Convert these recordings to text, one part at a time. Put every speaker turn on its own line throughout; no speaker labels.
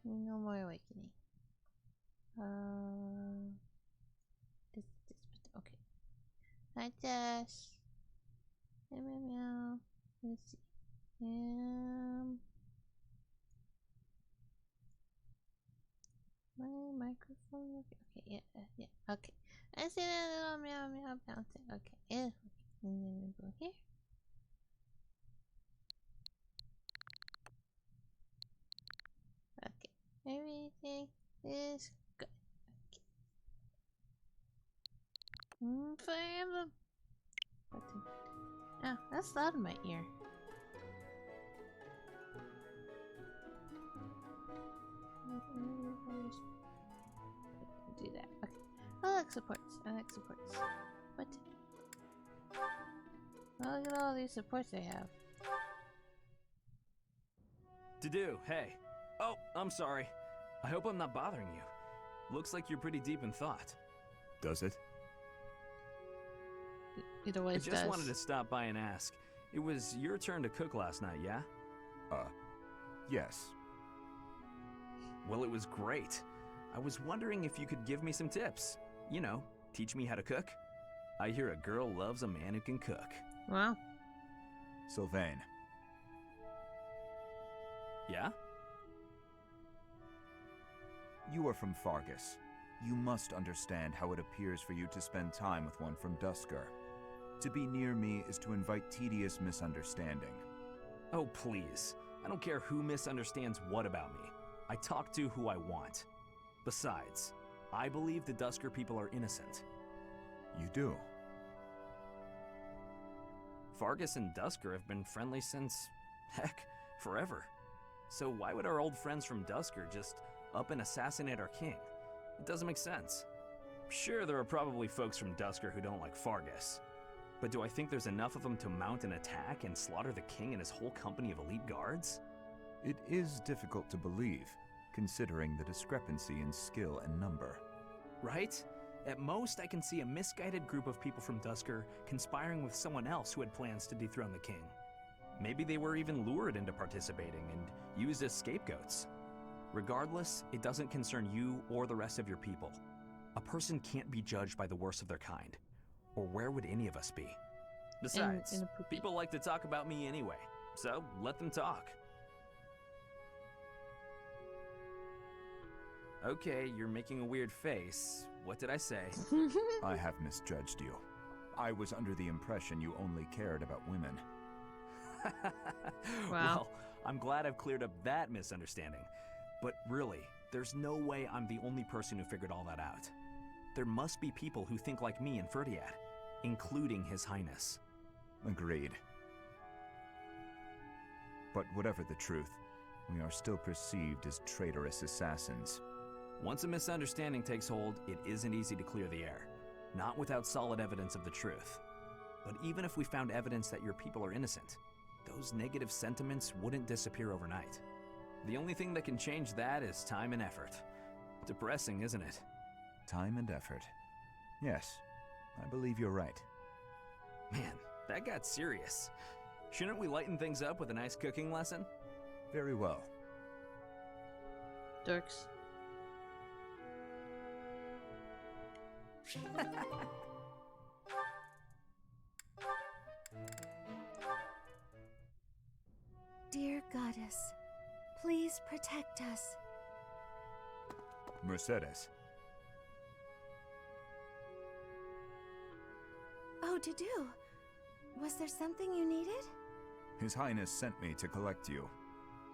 No more awakening. Okay. Hi, Jess. Meow, meow, meow. Let's see. My microphone. Okay, yeah. Okay. I see that little meow meow bouncing. Okay, yeah. And then we go here. Okay, everything is good. Okay. Fire Emblem. Button. Oh, that's loud in my ear. Do that. Okay. I like supports. What? Oh, look at all these supports I have.
To do, hey. Oh, I'm sorry. I hope I'm not bothering you. Looks like you're pretty deep in thought.
Does it?
It always does.
I just wanted to stop by and ask. It was your turn to cook last night, yeah?
Yes.
Well, it was great. I was wondering if you could give me some tips. You know, teach me how to cook. I hear a girl loves a man who can cook.
Wow.
Sylvain.
Yeah?
You are from Fargus. You must understand how it appears for you to spend time with one from Dusker. To be near me is to invite tedious misunderstanding.
Oh, please. I don't care who misunderstands what about me. I talk to who I want. Besides, I believe the Dusker people are innocent.
You do?
Fargus and Dusker have been friendly since, heck, forever. So why would our old friends from Dusker just up and assassinate our king? It doesn't make sense. Sure, there are probably folks from Dusker who don't like Fargus. But do I think there's enough of them to mount an attack and slaughter the king and his whole company of elite guards?
It is difficult to believe, considering the discrepancy in skill and number.
Right? At most, I can see a misguided group of people from Dusker conspiring with someone else who had plans to dethrone the king. Maybe they were even lured into participating and used as scapegoats. Regardless, it doesn't concern you or the rest of your people. A person can't be judged by the worst of their kind. Or where would any of us be? Besides, people like to talk about me anyway, so let them talk. Okay, you're making a weird face. What did I say?
I have misjudged you. I was under the impression you only cared about women.
Wow.
Well, I'm glad I've cleared up that misunderstanding. But really, there's no way I'm the only person who figured all that out. There must be people who think like me in Ferdiad, including His Highness.
Agreed. But whatever the truth, we are still perceived as traitorous assassins.
Once a misunderstanding takes hold, it isn't easy to clear the air. Not without solid evidence of the truth. But even if we found evidence that your people are innocent, those negative sentiments wouldn't disappear overnight. The only thing that can change that is time and effort. Depressing, isn't it?
Time and effort. Yes, I believe you're right.
Man, that got serious. Shouldn't we lighten things up with a nice cooking lesson?
Very well.
Dorks.
Dear Goddess, please protect us.
Mercedes.
Oh, Dudu. Was there something you needed?
His Highness sent me to collect you.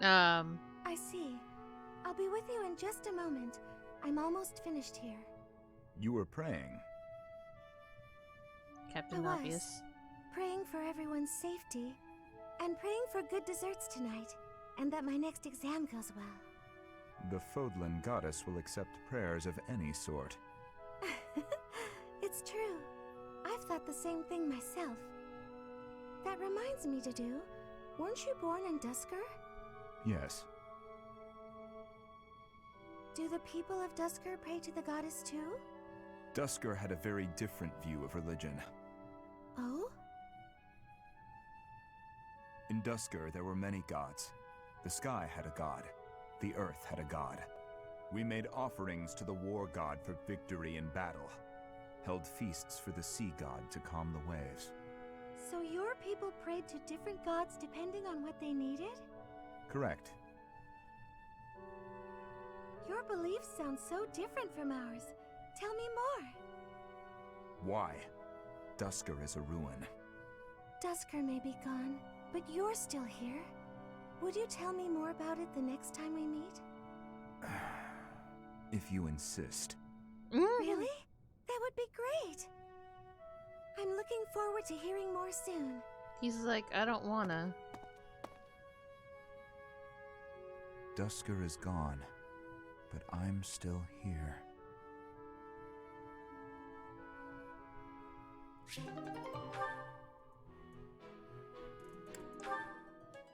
I see. I'll be with you in just a moment. I'm almost finished here.
You were praying.
Captain
I
Obvious.
was. Praying for everyone's safety. And praying for good desserts tonight. And that my next exam goes well.
The Fodlan goddess will accept prayers of any sort.
It's true. I've thought the same thing myself. That reminds me, Dudu. Weren't you born in Dusker?
Yes.
Do the people of Dusker pray to the goddess too?
Dusker had a very different view of religion.
Oh?
In Dusker, there were many gods. The sky had a god. the earth had a god. We made offerings to the war god for victory in battle, held feasts for the sea god to calm the waves.
So your people prayed to different gods depending on what they needed?
Correct.
Your beliefs sound so different from ours. Tell me more.
Why? Duscur is a ruin.
Duscur may be gone, but you're still here. Would you tell me more about it the next time we meet?
If you insist.
Really? That would be great. I'm looking forward to hearing more soon.
He's like, I don't wanna.
Duscur is gone, but I'm still here.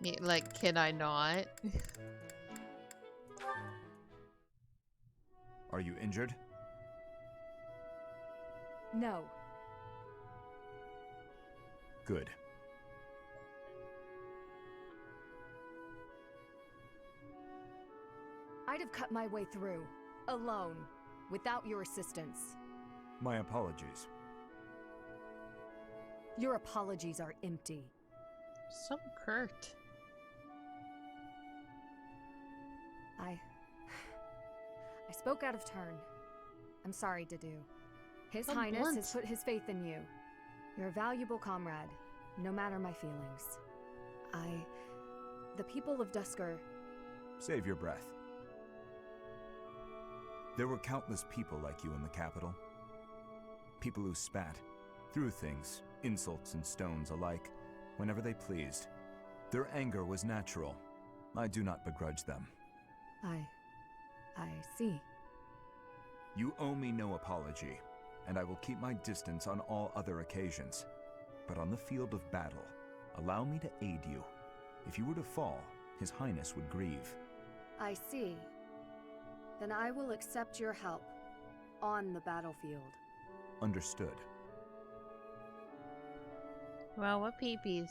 Yeah, like, can I not?
Are you injured?
No.
Good.
I'd have cut my way through, alone, without your assistance.
My apologies.
Your apologies are empty.
So curt.
I spoke out of turn. I'm sorry, Dedu. His
So
Highness
blunt.
has put his faith in you. You're a valuable comrade, no matter my feelings. The people of Duscur...
Save your breath. There were countless people like you in the capital. People who spat, threw things, insults and stones alike, whenever they pleased. Their anger was natural. I do not begrudge them.
I see.
You owe me no apology, and I will keep my distance on all other occasions. But on the field of battle, allow me to aid you. If you were to fall, His Highness would grieve.
I see. Then I will accept your help. On the battlefield.
Understood.
Wow, what peepees.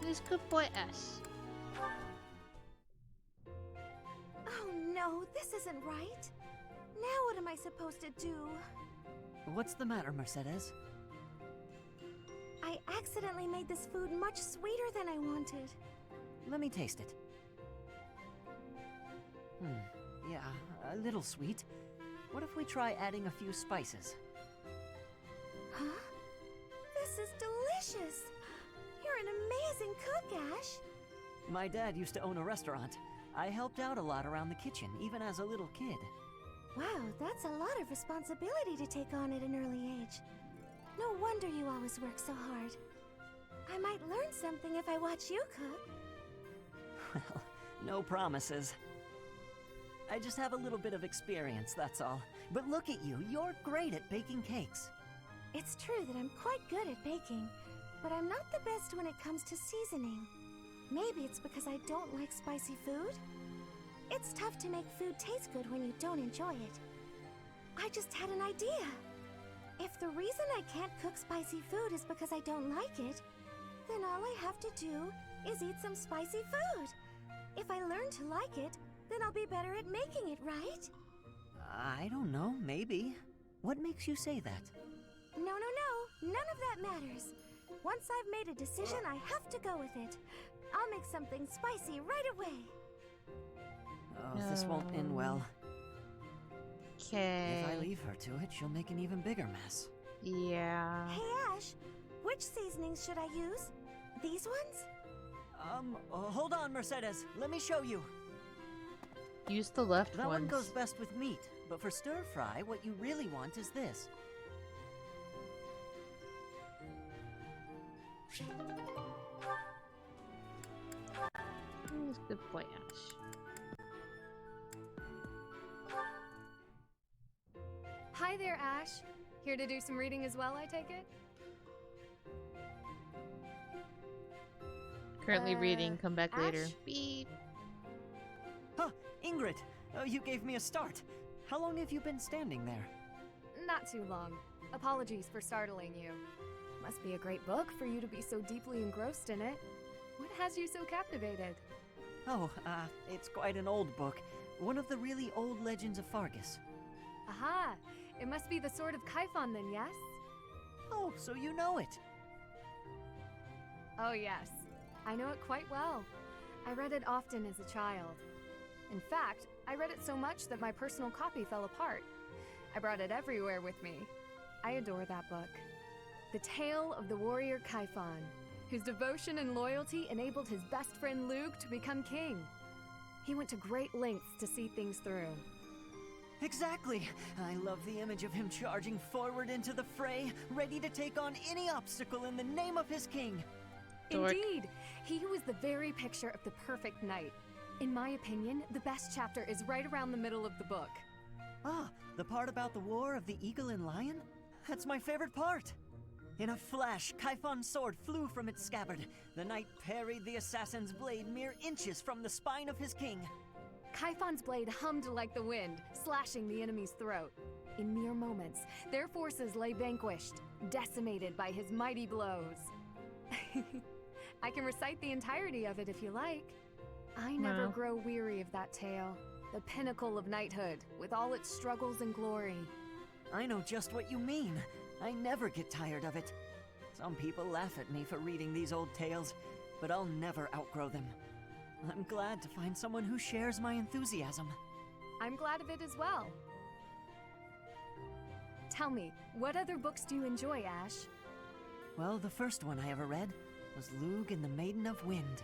This good boy Ash.
Oh no, this isn't right. Now what am I supposed to do?
What's the matter, Mercedes?
I accidentally made this food much sweeter than I wanted.
Let me taste it. Yeah, a little sweet. What if we try adding a few spices?
Huh? This is delicious! You're an amazing cook, Ash!
My dad used to own a restaurant. I helped out a lot around the kitchen, even as a little kid.
Wow, that's a lot of responsibility to take on at an early age. No wonder you always work so hard. I might learn something if I watch you cook.
Well, no promises. I just have a little bit of experience, that's all. But look at you, you're great at baking cakes.
It's true that I'm quite good at baking, but I'm not the best when it comes to seasoning. Maybe it's because I don't like spicy food? It's tough to make food taste good when you don't enjoy it. I just had an idea. If the reason I can't cook spicy food is because I don't like it, then all I have to do is eat some spicy food. If I learn to like it, then I'll be better at making it, right?
I don't know, maybe. What makes you say that?
No. None of that matters. Once I've made a decision, I have to go with it. I'll make something spicy right away.
Oh, this won't end well.
Okay.
If I leave her to it, she'll make an even bigger mess.
Yeah.
Hey, Ash, which seasonings should I use? These ones?
Hold on, Mercedes. Let me show you.
Use the left
That one
ones.
goes best with meat, but for stir fry, what you really want is this.
Who's good boy Ash?
Hi there, Ash. Here to do some reading as well, I take it?
Currently reading. Come back later.
Ash?
Beep.
Huh, Ingrid, you gave me a start. How long have you been standing there?
Not too long. Apologies for startling you. Must be a great book for you to be so deeply engrossed in it. What has you so captivated?
Oh, it's quite an old book. One of the really old legends of Fargus.
Aha! It must be the Sword of Kaifon then, yes?
Oh, so you know it.
Oh yes, I know it quite well. I read it often as a child. In fact, I read it so much that my personal copy fell apart. I brought it everywhere with me. I adore that book. The tale of the warrior Kaifon, whose devotion and loyalty enabled his best friend Luke to become king. He went to great lengths to see things through.
Exactly. I love the image of him charging forward into the fray, ready to take on any obstacle in the name of his king.
Dork.
Indeed, he was the very picture of the perfect knight. In my opinion, the best chapter is right around the middle of the book.
Ah, the part about the War of the Eagle and Lion? That's my favorite part. In a flash, Kaifon's sword flew from its scabbard. The knight parried the assassin's blade mere inches from the spine of his king.
Kaifon's blade hummed like the wind, slashing the enemy's throat. In mere moments, their forces lay vanquished, decimated by his mighty blows. I can recite the entirety of it if you like. I never
No.
grow weary of that tale, the pinnacle of knighthood, with all its struggles and glory.
I know just what you mean. I never get tired of it. Some people laugh at me for reading these old tales, but I'll never outgrow them. I'm glad to find someone who shares my enthusiasm.
I'm glad of it as well. Tell me, what other books do you enjoy, Ash?
Well, the first one I ever read was Lug and the Maiden of Wind.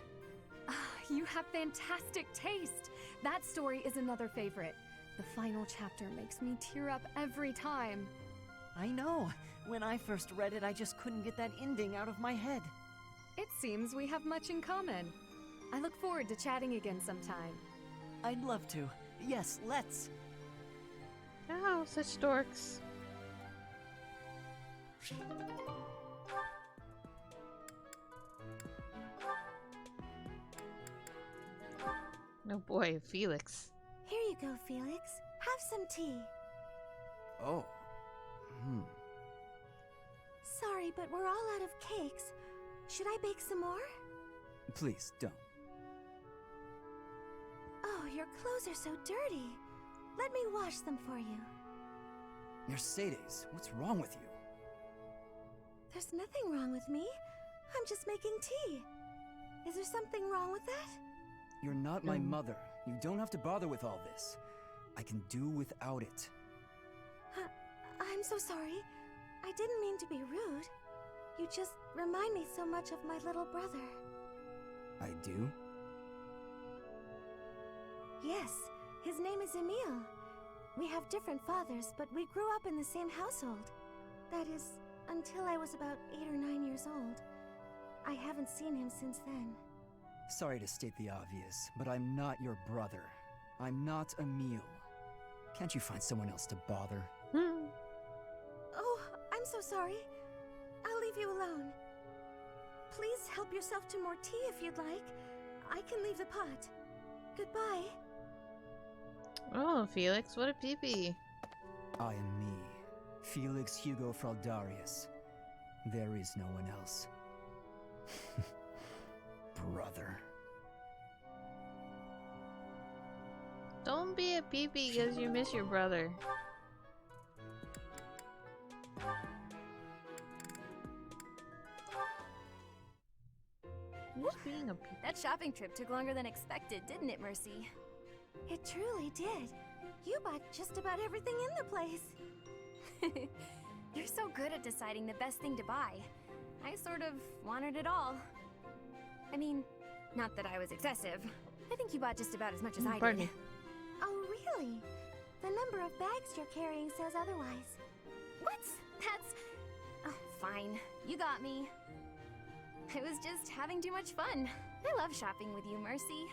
Ah, you have fantastic taste. That story is another favorite. The final chapter makes me tear up every time.
I know. When I first read it, I just couldn't get that ending out of my head.
It seems we have much in common. I look forward to chatting again sometime.
I'd love to. Yes, let's.
Oh, such dorks. Oh boy, Felix.
Here you go, Felix. Have some tea.
Oh.
Sorry, but we're all out of cakes. Should I bake some more?
Please, don't.
Oh, your clothes are so dirty. Let me wash them for you.
Mercedes, what's wrong with you?
There's nothing wrong with me. I'm just making tea. Is there something wrong with that?
You're not my mother. You don't have to bother with all this. I can do without it.
I'm so sorry. I didn't mean to be rude. You just remind me so much of my little brother.
I do?
Yes, his name is Emile. We have different fathers, but we grew up in the same household. That is, until I was about 8 or 9 years old. I haven't seen him since then.
Sorry to state the obvious, but I'm not your brother. I'm not Emile. Can't you find someone else to bother?
Oh, I'm so sorry. I'll leave you alone. Please help yourself to more tea if you'd like. I can leave the pot. Goodbye.
Oh, Felix, what a peepee.
I am me, Felix Hugo Fraldarius. There is no one else. Brother.
Don't be a peepee because you miss your brother. Who's being a peepee?
That shopping trip took longer than expected, didn't it, Mercy?
It truly did. You bought just about everything in the place.
You're so good at deciding the best thing to buy. I sort of wanted it all. I mean, not that I was excessive. I think you bought just about as much as I
Pardon
did.
me.
Oh, really? The number of bags you're carrying says otherwise.
What? That's... Oh, fine. You got me. I was just having too much fun. I love shopping with you, Mercy.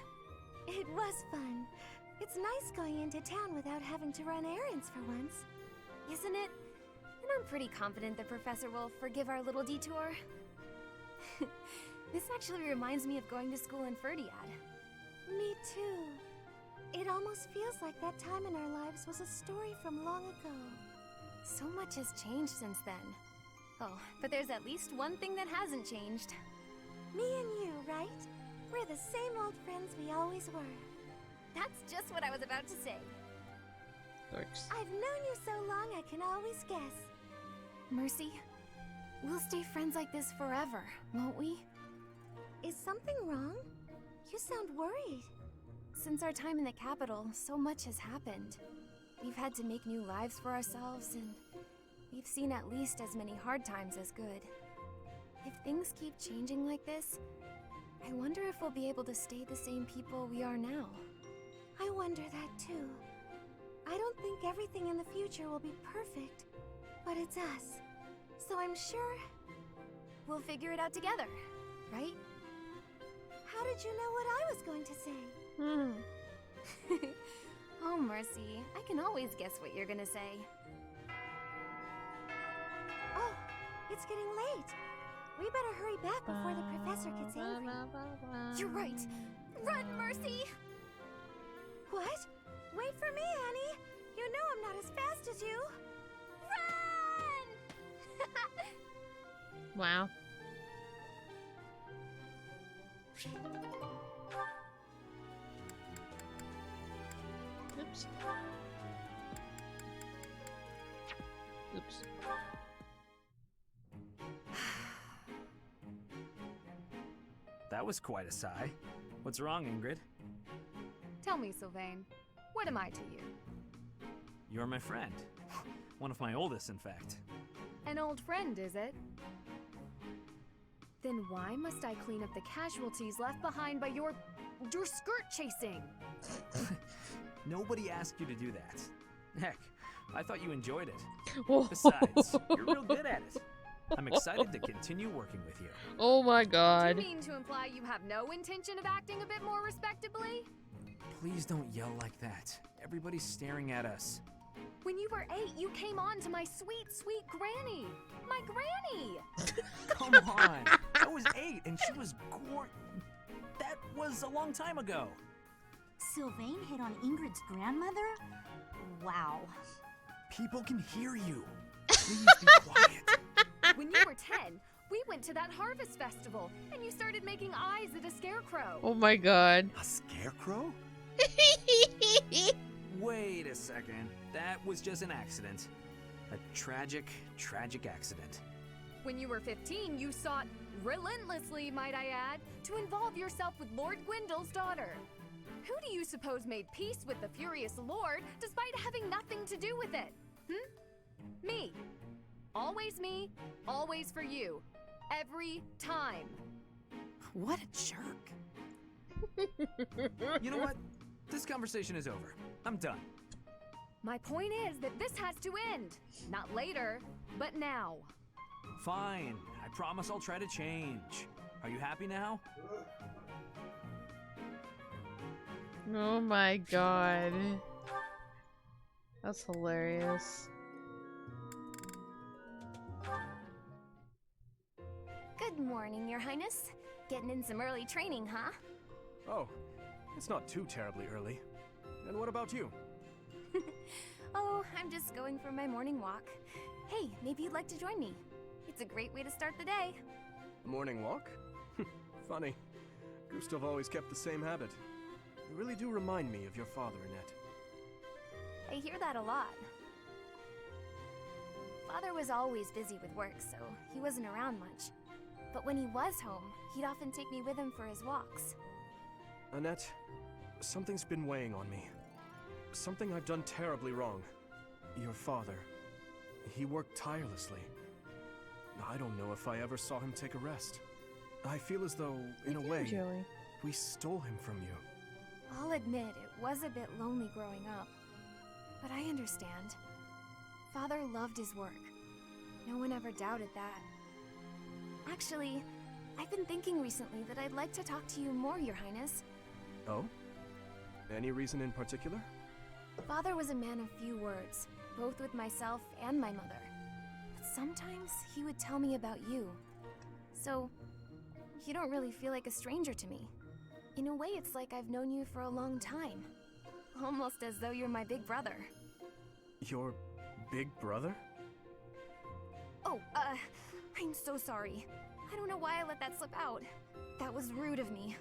It was fun. It's nice going into town without having to run errands for once.
Isn't it? And I'm pretty confident the professor will forgive our little detour. This actually reminds me of going to school in Ferdiad.
Me too. It almost feels like that time in our lives was a story from long ago.
So much has changed since then. Oh, but there's at least one thing that hasn't changed.
Me and you, right? We're the same old friends we always were.
That's just what I was about to say.
Dorks.
I've known you so long I can always guess.
Mercy, we'll stay friends like this forever, won't we?
Is something wrong? You sound worried.
Since our time in the capital, so much has happened. We've had to make new lives for ourselves, and we've seen at least as many hard times as good. If things keep changing like this, I wonder if we'll be able to stay the same people we are now.
I wonder that too. I don't think everything in the future will be perfect, but it's us. So I'm sure
we'll figure it out together, right?
How did you know what I was going to say?
Oh, Mercy, I can always guess what you're gonna say.
Oh, it's getting late. We better hurry back before the professor gets angry.
You're right. Run, Mercy!
What? Wait for me, Annie. You know I'm not as fast as you.
Run!
Wow. Oops. Oops.
That was quite a sigh. What's wrong, Ingrid?
Tell me, Sylvain, what am I to you?
You're my friend. One of my oldest, in fact.
An old friend, is it? Then why must I clean up the casualties left behind by your skirt chasing?
Nobody asked you to do that. Heck, I thought you enjoyed it.
Whoa.
Besides, you're real good at it. I'm excited to continue working with you.
Oh my
Do
god.
you mean to imply you have no intention of acting a bit more respectably?
Please don't yell like that. Everybody's staring at us.
When you were 8, you came on to my sweet, sweet granny. My granny!
Come on. I was 8 and she was That was a long time ago.
Sylvain hit on Ingrid's grandmother? Wow.
People can hear you. Please be quiet.
When you were 10, we went to that harvest festival, and you started making eyes at a scarecrow.
Oh my god.
A scarecrow?
Wait a second. That was just an accident. A tragic, tragic accident.
When you were 15, you sought, relentlessly might I add, to involve yourself with Lord Gwendol's daughter. Who do you suppose made peace with the furious Lord despite having nothing to do with it? Me. Always me, always for you. Every time.
What a jerk.
You know what? This conversation is over. I'm done.
My point is that this has to end. Not later, but now.
Fine. I promise I'll try to change. Are you happy now?
Oh my god. That's hilarious.
Good morning, Your Highness. Getting in some early training, huh?
Oh, it's not too terribly early. And what about you?
Oh, I'm just going for my morning walk. Hey, maybe you'd like to join me. It's a great way to start the day.
A morning walk? Funny. Gustav always kept the same habit. You really do remind me of your father, Annette.
I hear that a lot. Father was always busy with work, so he wasn't around much. But when he was home, he'd often take me with him for his walks.
Annette, something's been weighing on me. Something I've done terribly wrong. Your father, he worked tirelessly. I don't know if I ever saw him take a rest. I feel as though, in a way,
Joey.
we stole him from you.
I'll admit it was a bit lonely growing up, but I understand. Father loved his work. No one ever doubted that. Actually, I've been thinking recently that I'd like to talk to you more, Your Highness.
Oh? Any reason in particular?
Father was a man of few words, both with myself and my mother. But sometimes he would tell me about you. So, you don't really feel like a stranger to me. In a way, it's like I've known you for a long time. Almost as though you're my big brother.
Your big brother?
Oh, Oh, I'm so sorry. I don't know why I let that slip out. That was rude of me.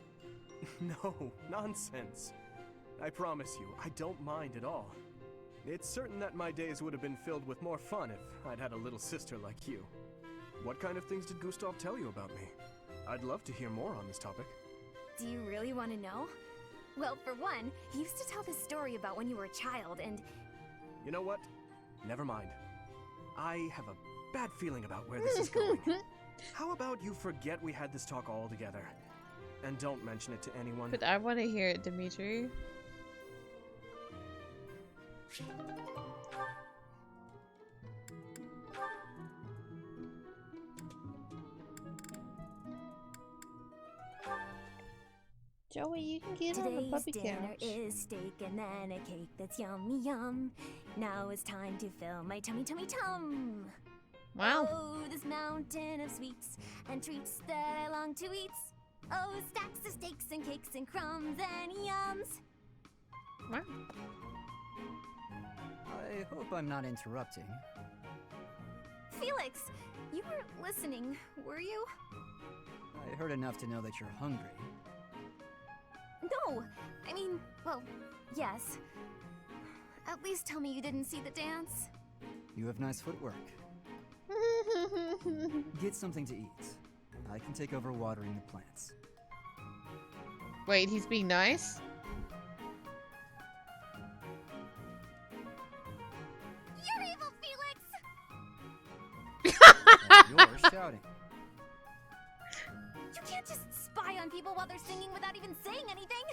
No, nonsense. I promise you, I don't mind at all. It's certain that my days would have been filled with more fun if I'd had a little sister like you. What kind of things did Gustav tell you about me? I'd love to hear more on this topic.
Do you really want to know? Well, for one, he used to tell this story about when you were a child and...
You know what? Never mind. I have a bad feeling about where this is going. How about you forget we had this talk altogether? And don't mention it to anyone.
But I want to hear it, Dimitri. Joey, you can get on the
Today's
puppy
dinner
couch.
is steak and then a cake that's yummy yum. Now it's time to fill my tummy tum.
Wow.
Oh, this mountain of sweets and treats that I long to eat. Oh, stacks of steaks and cakes and crumbs and yums.
Wow.
I hope I'm not interrupting.
Felix, you weren't listening, were you?
I heard enough to know that you're hungry.
No, I mean, well, yes. At least tell me you didn't see the dance.
You have nice footwork. Get something to eat. I can take over watering the plants.
Wait, he's being nice?
You're evil, Felix!
You're shouting.
You can't just spy on people while they're singing without even saying anything.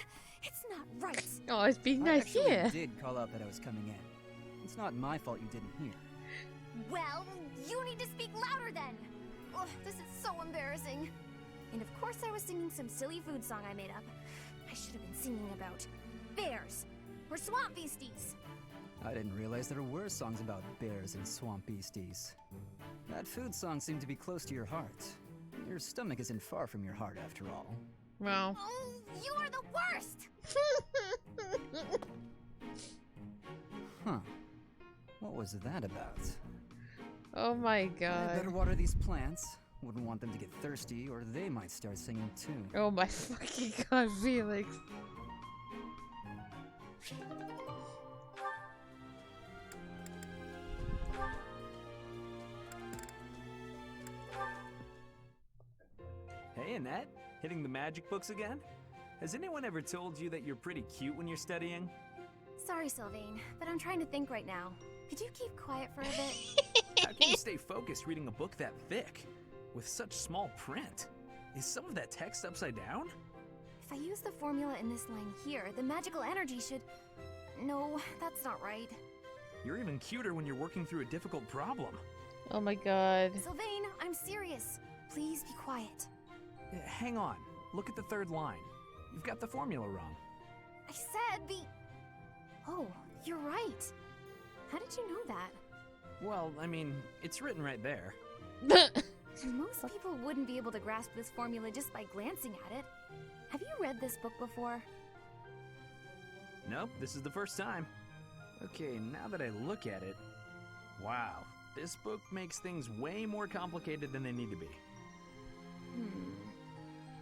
It's not right.
Oh, it's being
I
nice
actually
here.
did call out that I was coming in. It's not my fault you didn't hear.
Well, you need to speak louder then. Ugh, this is so embarrassing. And of course I was singing some silly food song I made up. I should have been singing about bears or swamp beasties.
I didn't realize there were songs about bears and swamp beasties. That food song seemed to be close to your heart. Your stomach isn't far from your heart, after all.
Well.
Oh, you are the worst!
Huh. What was that about?
Oh my
I
god.
better water these plants. Wouldn't want them to get thirsty, or they might start singing too.
Oh my fucking god, Felix.
Hey, Annette. Hitting the magic books again? Has anyone ever told you that you're pretty cute when you're studying?
Sorry, Sylvain, but I'm trying to think right now. Could you keep quiet for a bit?
How can you stay focused reading a book that thick? With such small print? Is some of that text upside down?
If I use the formula in this line here, the magical energy should... No, that's not right.
You're even cuter when you're working through a difficult problem.
Oh my god.
Sylvain, I'm serious. Please be quiet.
Hang on. Look at the third line. You've got the formula wrong.
I said the... Oh, you're right. How did you know that?
Well, I mean, it's written right there.
Most people wouldn't be able to grasp this formula just by glancing at it. Have you read this book before?
Nope, this is the first time. Okay, now that I look at it... Wow, this book makes things way more complicated than they need to be.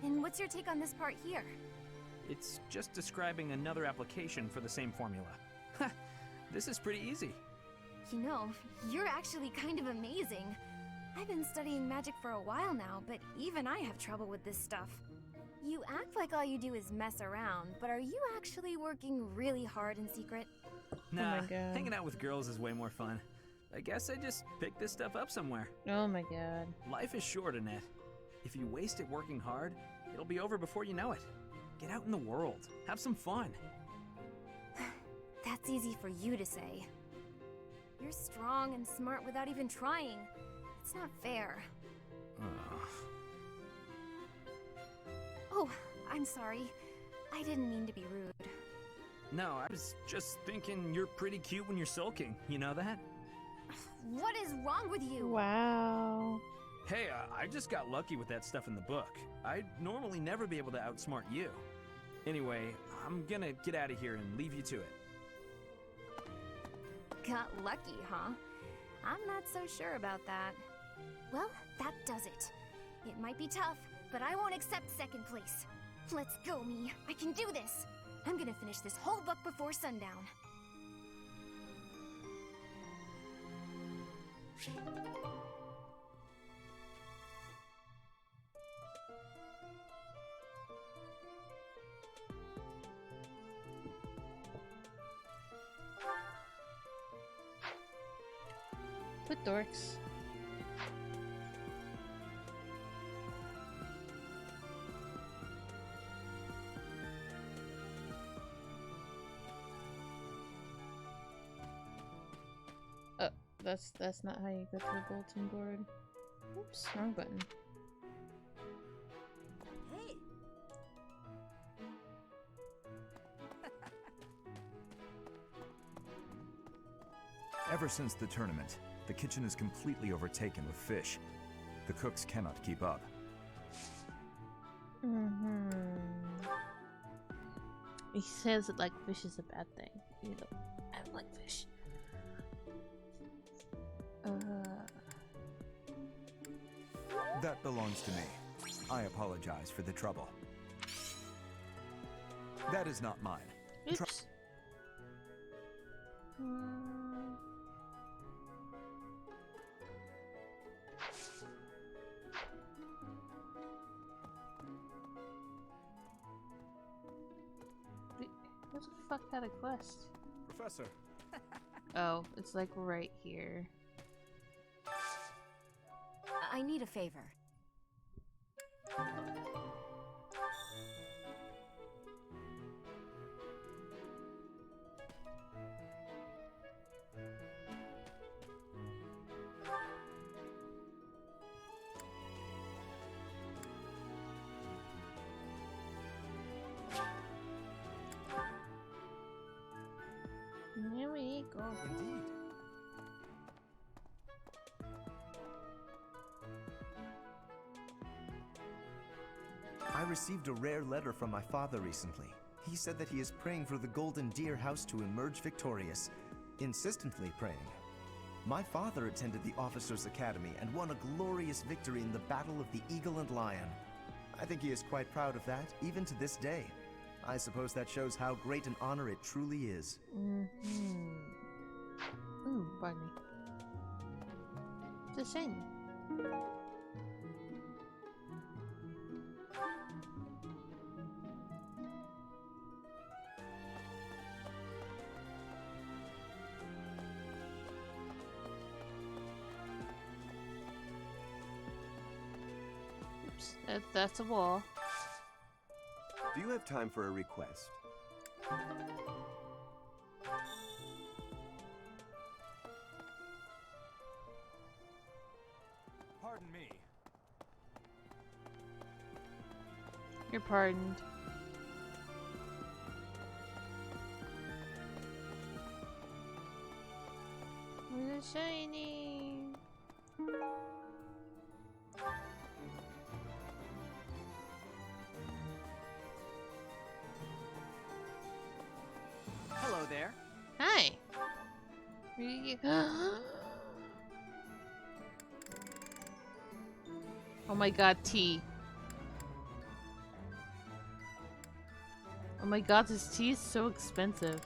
And what's your take on this part here?
It's just describing another application for the same formula. This is pretty easy.
You know, you're actually kind of amazing. I've been studying magic for a while now, but even I have trouble with this stuff. You act like all you do is mess around, but are you actually working really hard in secret?
Nah,
God.
hanging out with girls is way more fun. I guess I just picked this stuff up somewhere.
Oh my god.
Life is short, Annette. If you waste it working hard, it'll be over before you know it. Get out in the world. Have some fun.
That's easy for you to say. You're strong and smart without even trying. It's not fair. Oh, I'm sorry. I didn't mean to be rude.
No, I was just thinking you're pretty cute when you're sulking. You know that?
What is wrong with you?
Wow.
Hey, I just got lucky with that stuff in the book. I'd normally never be able to outsmart you. Anyway, I'm gonna get out of here and leave you to it.
Got lucky, huh? I'm not so sure about that. Well, that does it. It might be tough, but I won't accept second place. Let's go, me. I can do this. I'm gonna finish this whole book before sundown.
Put dorks. Oh, that's not how you go to the bulletin board. Oops, wrong button.
Hey!
Ever since the tournament, the kitchen is completely overtaken with fish. The cooks cannot keep up.
He says that like fish is a bad thing. You know, I don't like fish.
That belongs to me. I apologize for the trouble. That is not mine.
Oops. Who the fuck had a quest?
Professor.
Oh, it's like right here.
I need a favor.
Here we go.
Indeed.
I received a rare letter from my father recently. He said that he is praying for the Golden Deer House to emerge victorious. Insistently praying. My father attended the Officers' Academy and won a glorious victory in the Battle of the Eagle and Lion. I think he is quite proud of that, even to this day. I suppose that shows how great an honor it truly is.
Ooh, pardon me. It's a shame. Oops, that's a wall.
Do you have time for a request?
Pardon me.
You're pardoned. It's shiny.
Hello there.
Hi. Oh my god, tea. Oh my god, this tea is so expensive.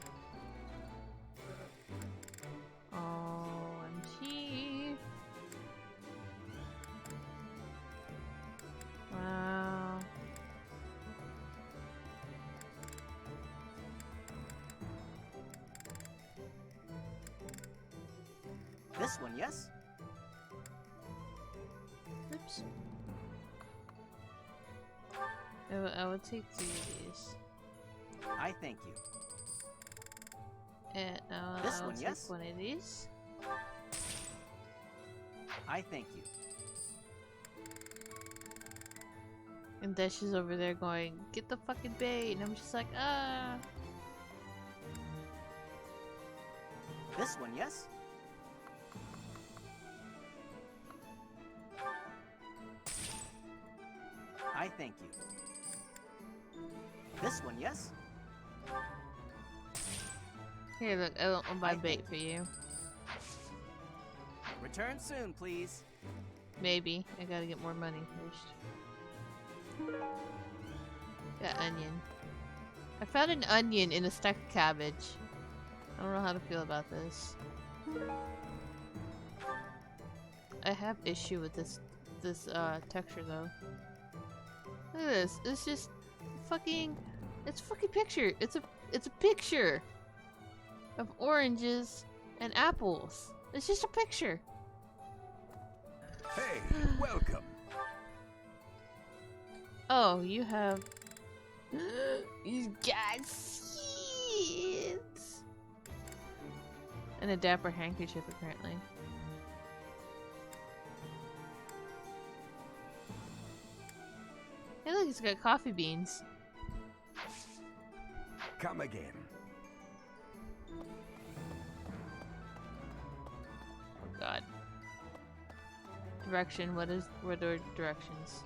OMG. Wow.
This one, yes?
Oops. I would take 2 of these.
I thank you.
And
This
I'll
one,
take
yes?
1 of these.
I thank you.
And Dash is over there going, get the fucking bait. And I'm just like, ah.
This one, yes? I thank you. This one, yes?
Here, look, I'll buy bait for you.
Return soon, please.
Maybe. I gotta get more money first. Got onion. I found an onion in a stack of cabbage. I don't know how to feel about this. I have issue with this texture though. Look at this. It's just fucking. It's a fucking picture. It's a picture of oranges and apples. It's just a picture.
Hey, welcome.
Oh, you have. You got seeds. And a dapper handkerchief, apparently. Hey, look, it's got coffee beans.
Come again.
Oh God. Direction. What are directions?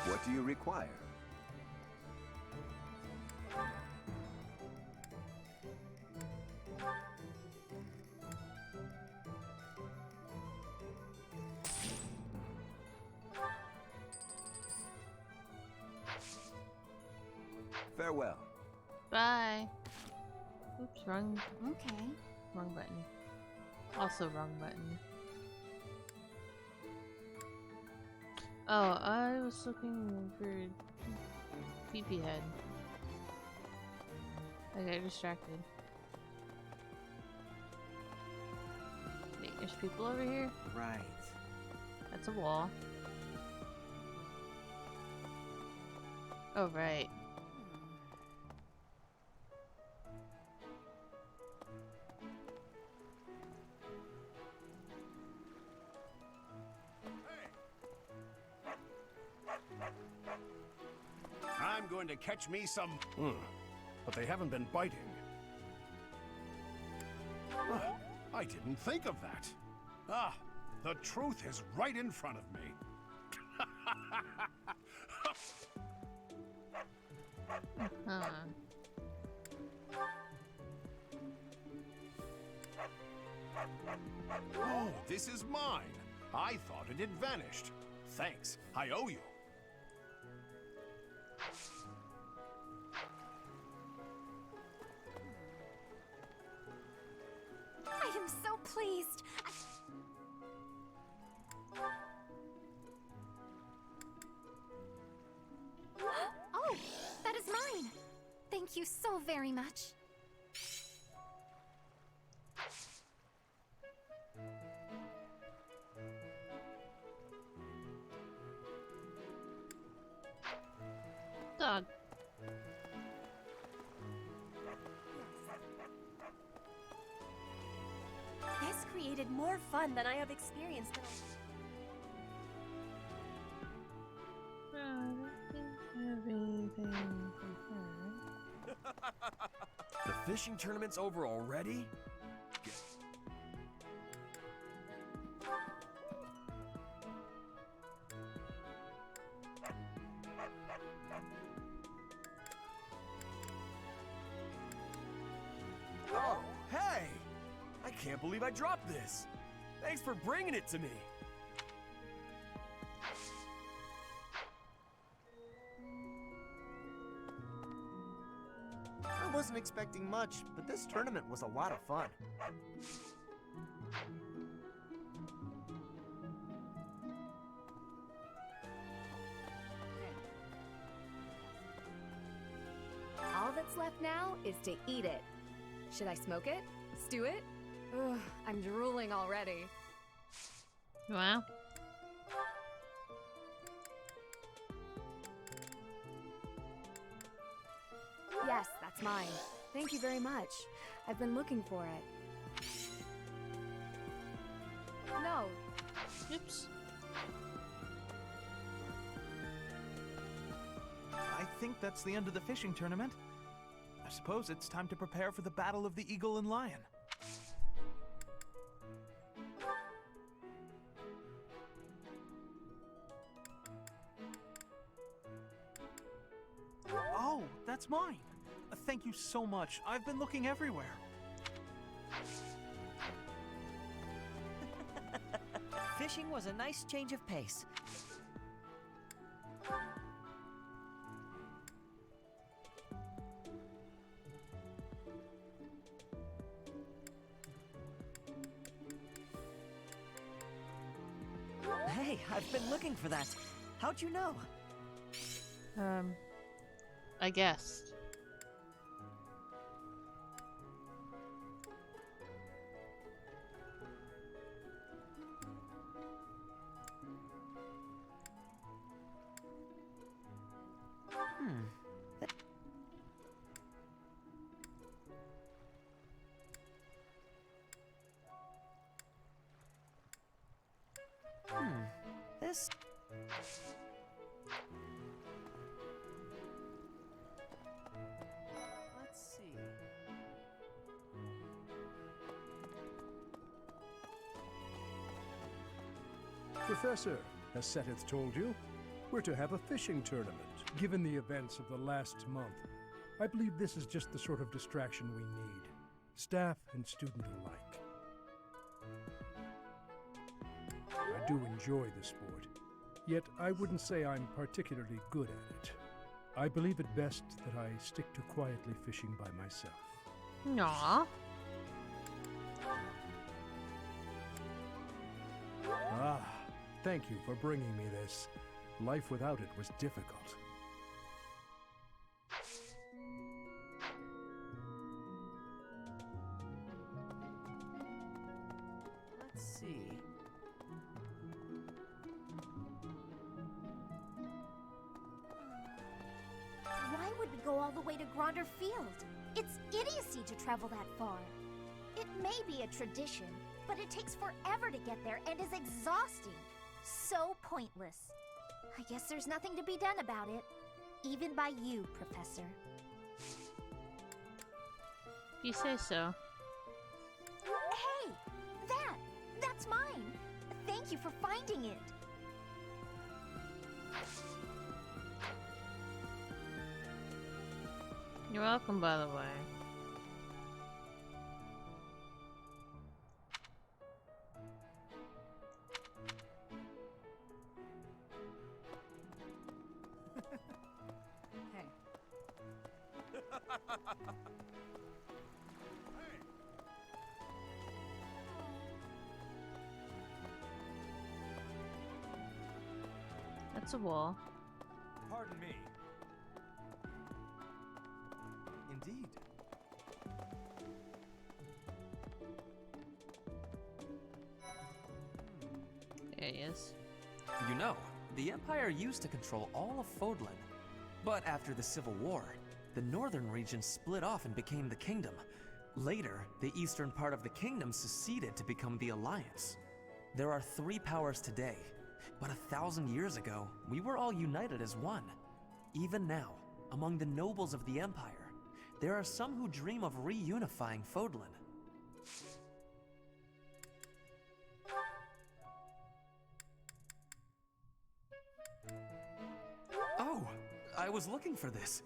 What do you require? Farewell.
Bye. Oops, wrong.
Okay.
Wrong button. Also wrong button. Oh, I was looking for PP head. I got distracted. Wait, there's people over here?
Right.
That's a wall. Oh, right.
I'm going to catch me some... But they haven't been biting. I didn't think of that. Ah, the truth is right in front of me. Oh, this is mine. I thought it had vanished. Thanks, I owe you.
I am so pleased. Oh, that is mine. Thank you so very much.
Dog.
This created more fun than I have experienced in
The fishing tournament's over already? Oh, hey! I can't believe I dropped this. Thanks for bringing it to me.
I wasn't expecting much, but this tournament was a lot of fun.
All that's left now is to eat it. Should I smoke it? Stew it? Ugh, I'm drooling already.
Wow.
Yes, that's mine. Thank you very much. I've been looking for it. No.
Oops.
I think that's the end of the fishing tournament. I suppose it's time to prepare for the battle of the eagle and lion. Oh, No, that's mine. Thank you so much. I've been looking everywhere.
Fishing was a nice change of pace. Hey, I've been looking for that. How'd you know?
I guessed.
This... Let's see...
Professor, as Seteth told you, we're to have a fishing tournament. Given the events of the last month, I believe this is just the sort of distraction we need, staff and student alike. I do enjoy the sport, yet I wouldn't say I'm particularly good at it. I believe it best that I stick to quietly fishing by myself.
Aww.
Ah, thank you for bringing me this. Life without it was difficult.
Let's see...
Why would we go all the way to Gronder Field? It's idiocy to travel that far. It may be a tradition, but it takes forever to get there and is exhausting. So pointless. I guess there's nothing to be done about it. Even by you, Professor.
You say so.
Hey! That's mine! Thank you for finding it!
You're welcome, by the way.
Hey.
That's a wall.
Pardon me. Indeed.
There he is.
You know, the Empire used to control all of Fodlan. But after the Civil War, the northern region split off and became the Kingdom. Later, the eastern part of the Kingdom seceded to become the Alliance. There are 3 powers today, but 1,000 years ago, we were all united as one. Even now, among the nobles of the Empire, there are some who dream of reunifying Fodlan. Oh, I was looking for this.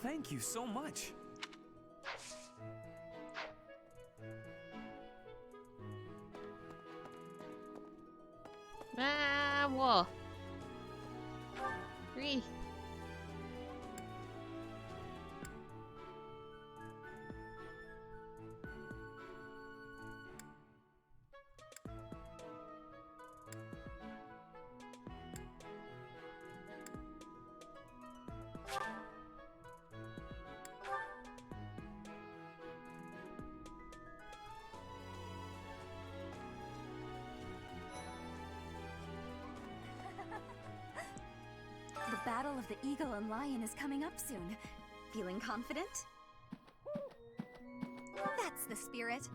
Thank you so much.
Ah, wall. 3.
The Battle of the Eagle and Lion is coming up soon. Feeling confident? That's the spirit.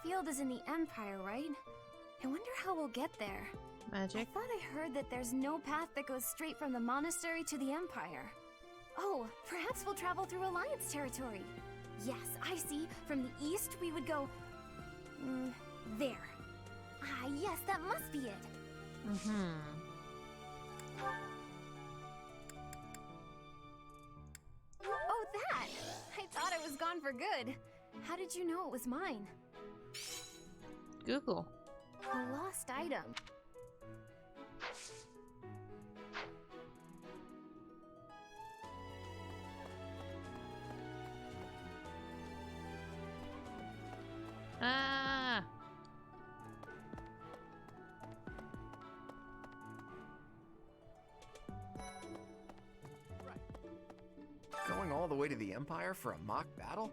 Yeah. guild is in the Empire, right? I wonder how we'll get there.
Magic?
I thought I heard that there's no path that goes straight from the monastery to the Empire. Oh, perhaps we'll travel through Alliance territory. Yes, I see. From the east, we would go... there. Ah, yes, that must be it.
Mm-hmm.
Oh, that! I thought it was gone for good. How did you know it was mine?
Google.
A lost item.
Ah!
Going all the way to the Empire for a mock battle?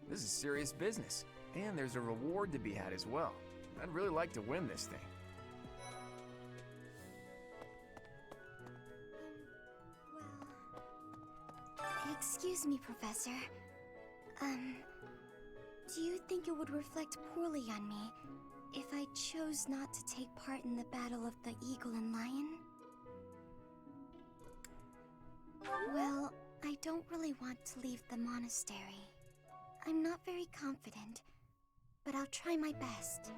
This is serious business. And there's a reward to be had as well. I'd really like to win this thing.
Excuse me, Professor. Do you think it would reflect poorly on me if I chose not to take part in the Battle of the Eagle and Lion? Well, I don't really want to leave the monastery. I'm not very confident, but I'll try my best.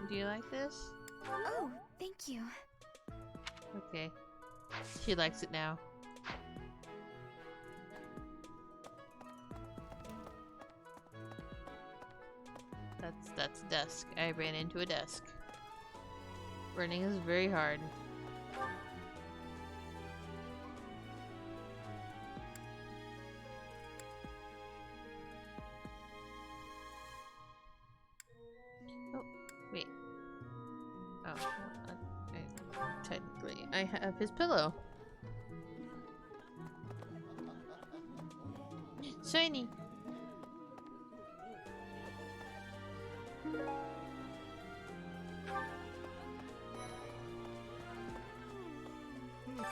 Do you like this?
Oh, thank you.
Okay. She likes it now. That's a desk. I ran into a desk. Running is very hard. Oh, wait. Oh, technically, I have his pillow. Shiny.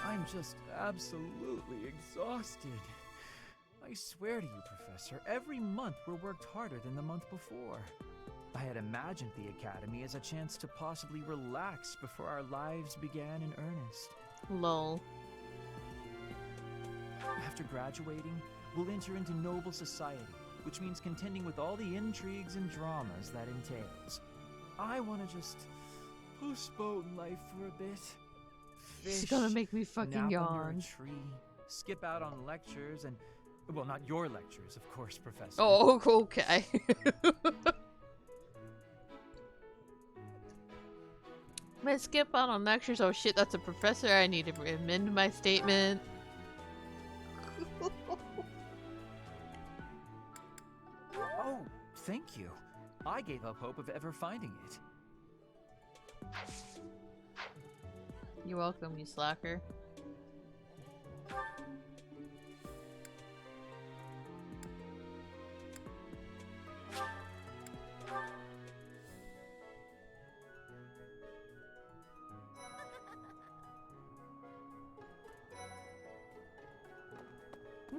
I'm just absolutely exhausted. I swear to you, Professor, every month we're worked harder than the month before. I had imagined the Academy as a chance to possibly relax before our lives began in earnest.
Lol.
After graduating, we'll enter into noble society, which means contending with all the intrigues and dramas that entails. I want to just postpone life for a bit.
She's gonna make me fucking
nap
yawn.
under a tree, skip out on lectures, and well, not your lectures, of course, Professor.
Oh, okay. I skip out on lectures. Oh shit, that's a professor. I need to amend my statement.
Oh, thank you. I gave up hope of ever finding it.
You're welcome, you slacker.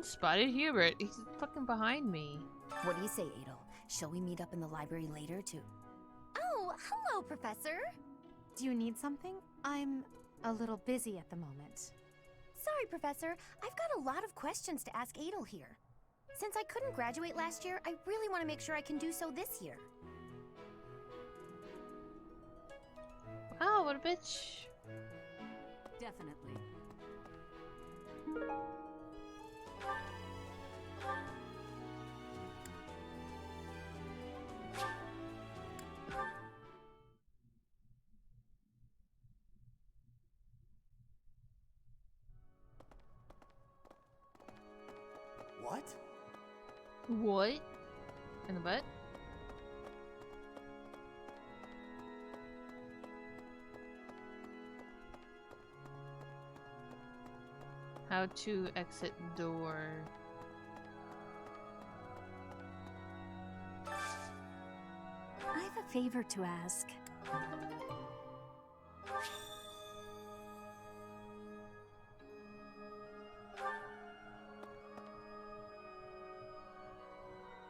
Spotted Hubert. He's fucking behind me.
What do you say, Adel? Shall we meet up in the library later to...
Oh, hello, Professor.
Do you need something? I'm a little busy at the moment.
Sorry, Professor. I've got a lot of questions to ask Adel here. Since I couldn't graduate last year, I really want to make sure I can do so this year.
Oh, what a bitch.
Definitely.
What?
What? In the butt? How to exit door.
I have a favor to ask.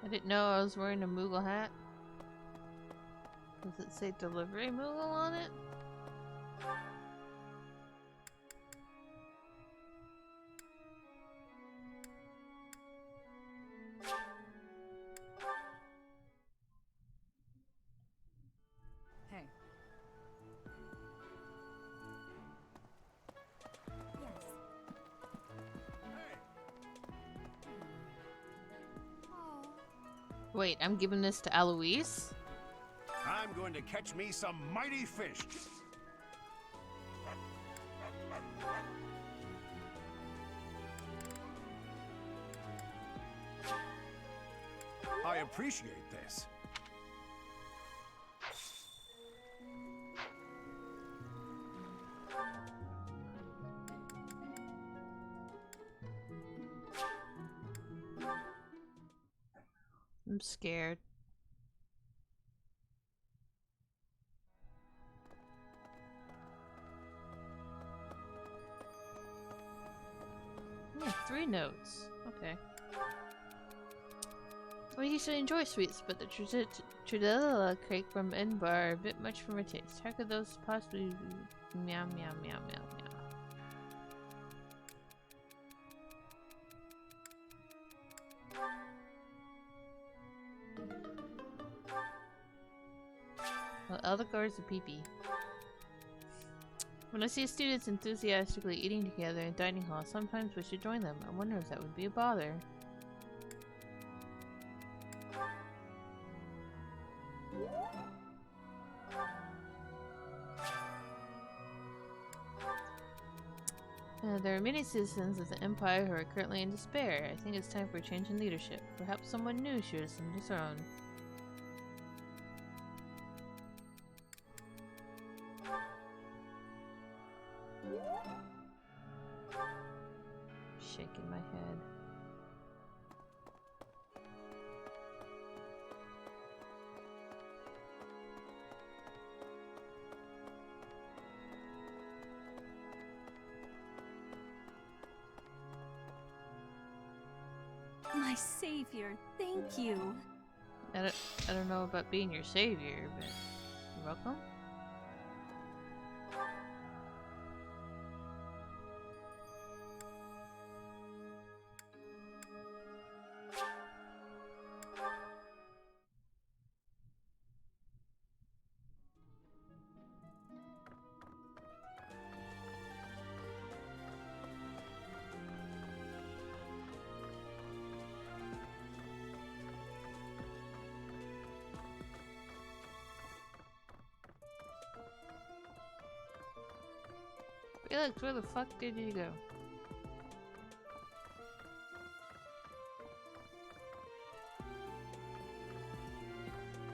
I didn't know I was wearing a Moogle hat. Does it say delivery Moogle on it?
Hey.
Yes.
Wait, I'm giving this to Eloise?
I'm going to catch me some mighty fish. I appreciate this.
I'm scared. Yeah, 3 notes. Okay. Well, you should enjoy sweets, but the Trudella cake from Edinburgh are a bit much for my taste. How could those possibly be? Meow, meow, meow, meow, meow. Well, Eldegar's a peepee. When I see students enthusiastically eating together in dining hall, sometimes wish to join them. I wonder if that would be a bother. There are many citizens of the Empire who are currently in despair. I think it's time for a change in leadership. Perhaps someone new should ascend the throne. Shaking my head.
My savior, thank you.
I don't know about being your savior, but you're welcome. Felix, where the fuck did you go?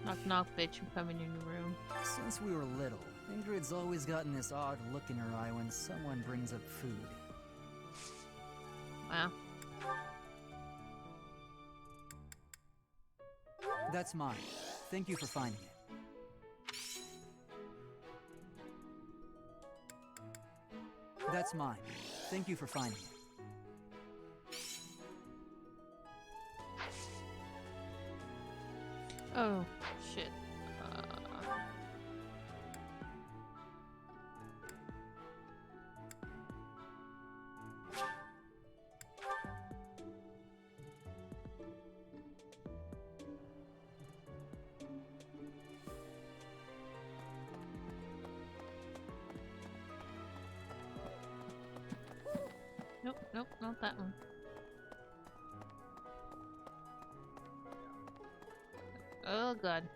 Knock knock, bitch, I'm coming in your room.
Since we were little, Ingrid's always gotten this odd look in her eye when someone brings up food.
Wow.
That's mine. Thank you for finding it. That's mine. Thank you for finding it.
Oh, shit. Nope, nope, not that one. Oh god.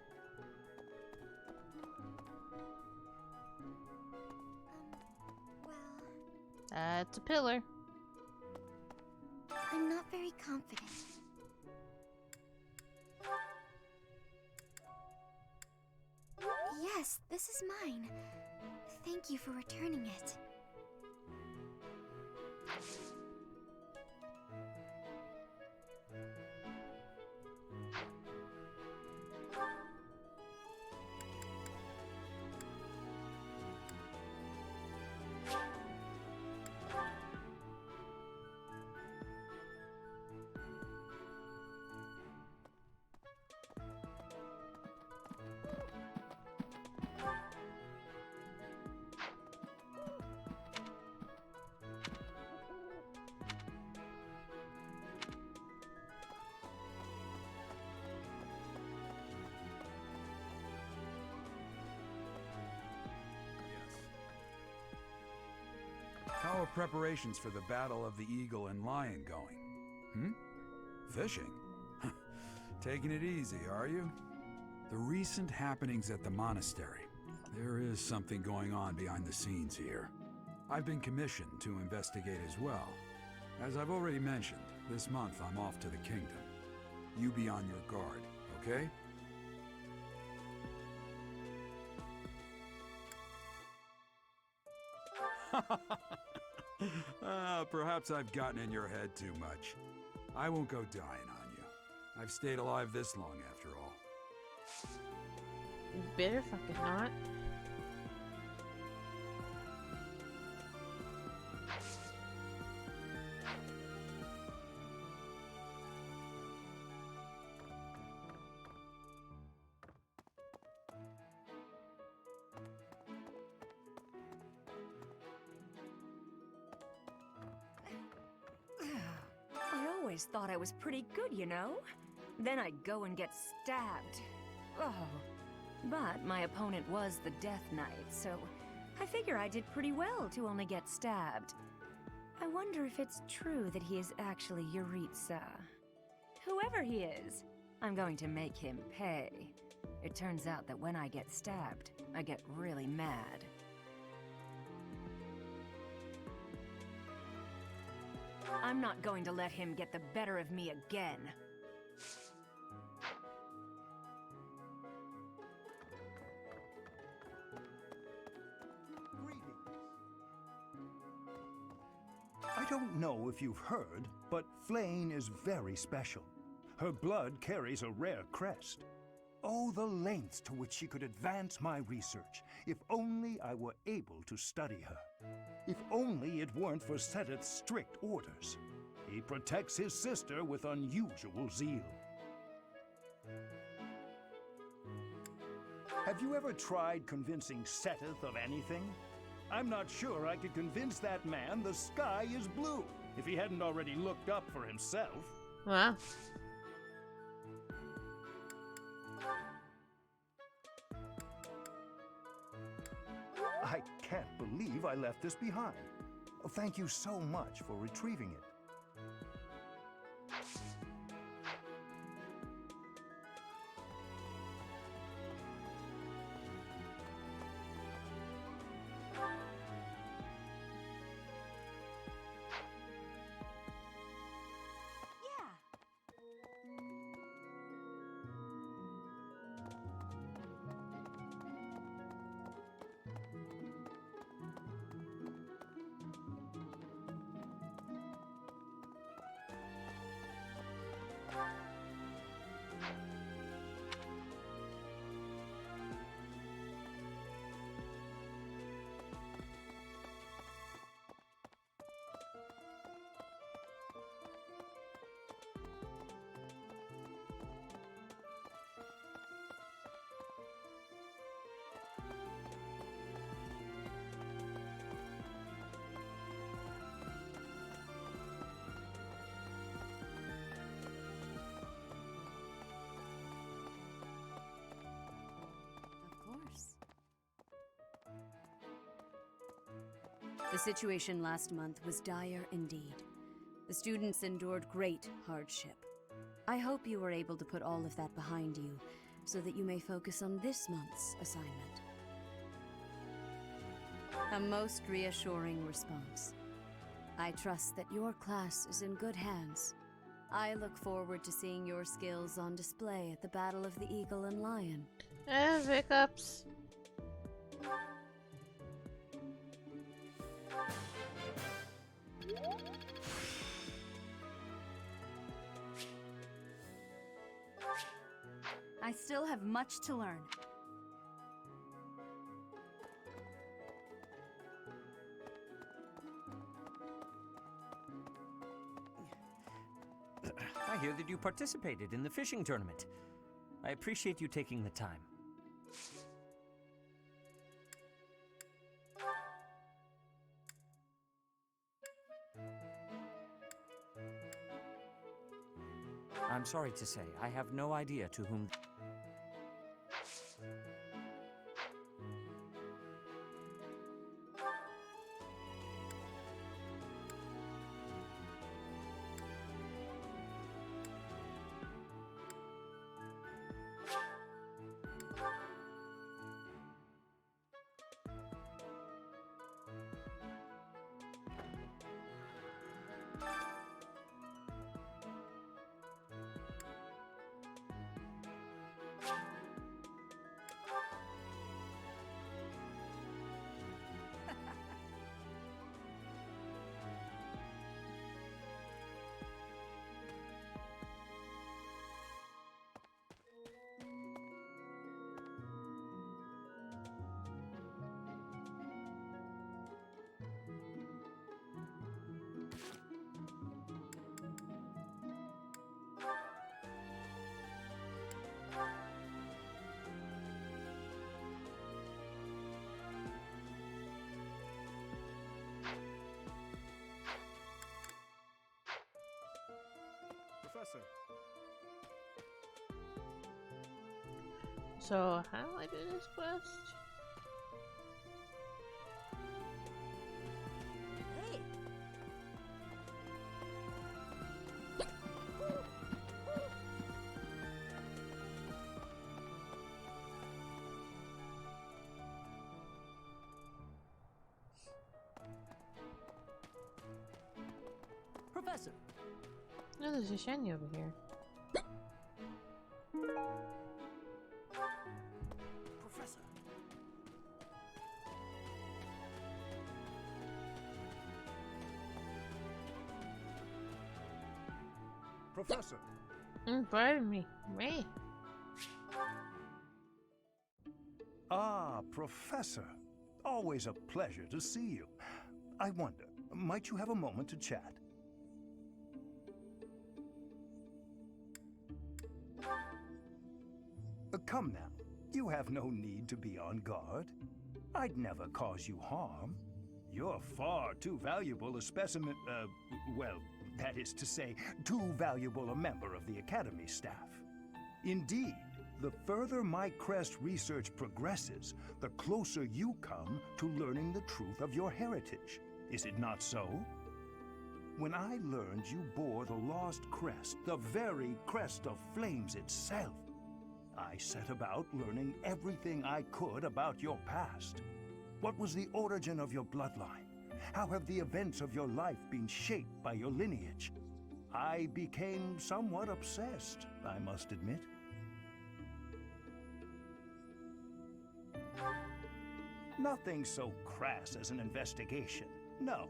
That's a pillar.
I'm not very confident. Yes, this is mine. Thank you for returning it.
are preparations for the Battle of the Eagle and Lion going? Hmm? Fishing? Taking it easy, are you? The recent happenings at the monastery. There is something going on behind the scenes here. I've been commissioned to investigate as well. As I've already mentioned, this month I'm off to the kingdom. You be on your guard, okay? Perhaps I've gotten in your head too much. I won't go dying on you. I've stayed alive this long after all.
You better fucking not.
I always thought I was pretty good, you know? Then I'd go and get stabbed. Oh. But my opponent was the Death Knight, so I figure I did pretty well to only get stabbed. I wonder if it's true that he is actually Yuritsa. Whoever he is, I'm going to make him pay. It turns out that when I get stabbed, I get really mad. I'm not going to let him get the better of me again.
I don't know if you've heard, but Flane is very special. Her blood carries a rare crest. Oh, the lengths to which she could advance my research, if only I were able to study her. If only it weren't for Seteth's strict orders. He protects his sister with unusual zeal. Have you ever tried convincing Seteth of anything? I'm not sure I could convince that man the sky is blue, if he hadn't already looked up for himself.
Wow.
I can't believe I left this behind. Thank you so much for retrieving it.
The situation last month was dire indeed. The students endured great hardship. I hope you were able to put all of that behind you, so that you may focus on this month's assignment. A most reassuring response. I trust that your class is in good hands. I look forward to seeing your skills on display at the Battle of the Eagle and Lion.
Hiccups.
I still have much to learn.
I hear that you participated in the fishing tournament. I appreciate you taking the time. I'm sorry to say, I have no idea to whom...
Professor.
So, how do I do this quest?
Hey!
Professor!
No, there's a shiny over here.
Professor. Professor.
Pardon me. Me.
Ah, Professor. Always a pleasure to see you. I wonder, might you have a moment to chat? Come now. You have no need to be on guard. I'd never cause you harm. You're far too valuable a specimen, well, that is to say, too valuable a member of the Academy staff. Indeed, the further my crest research progresses, the closer you come to learning the truth of your heritage. Is it not so? When I learned you bore the lost crest, the very crest of flames itself, I set about learning everything I could about your past. What was the origin of your bloodline? How have the events of your life been shaped by your lineage? I became somewhat obsessed, I must admit. Nothing so crass as an investigation. No,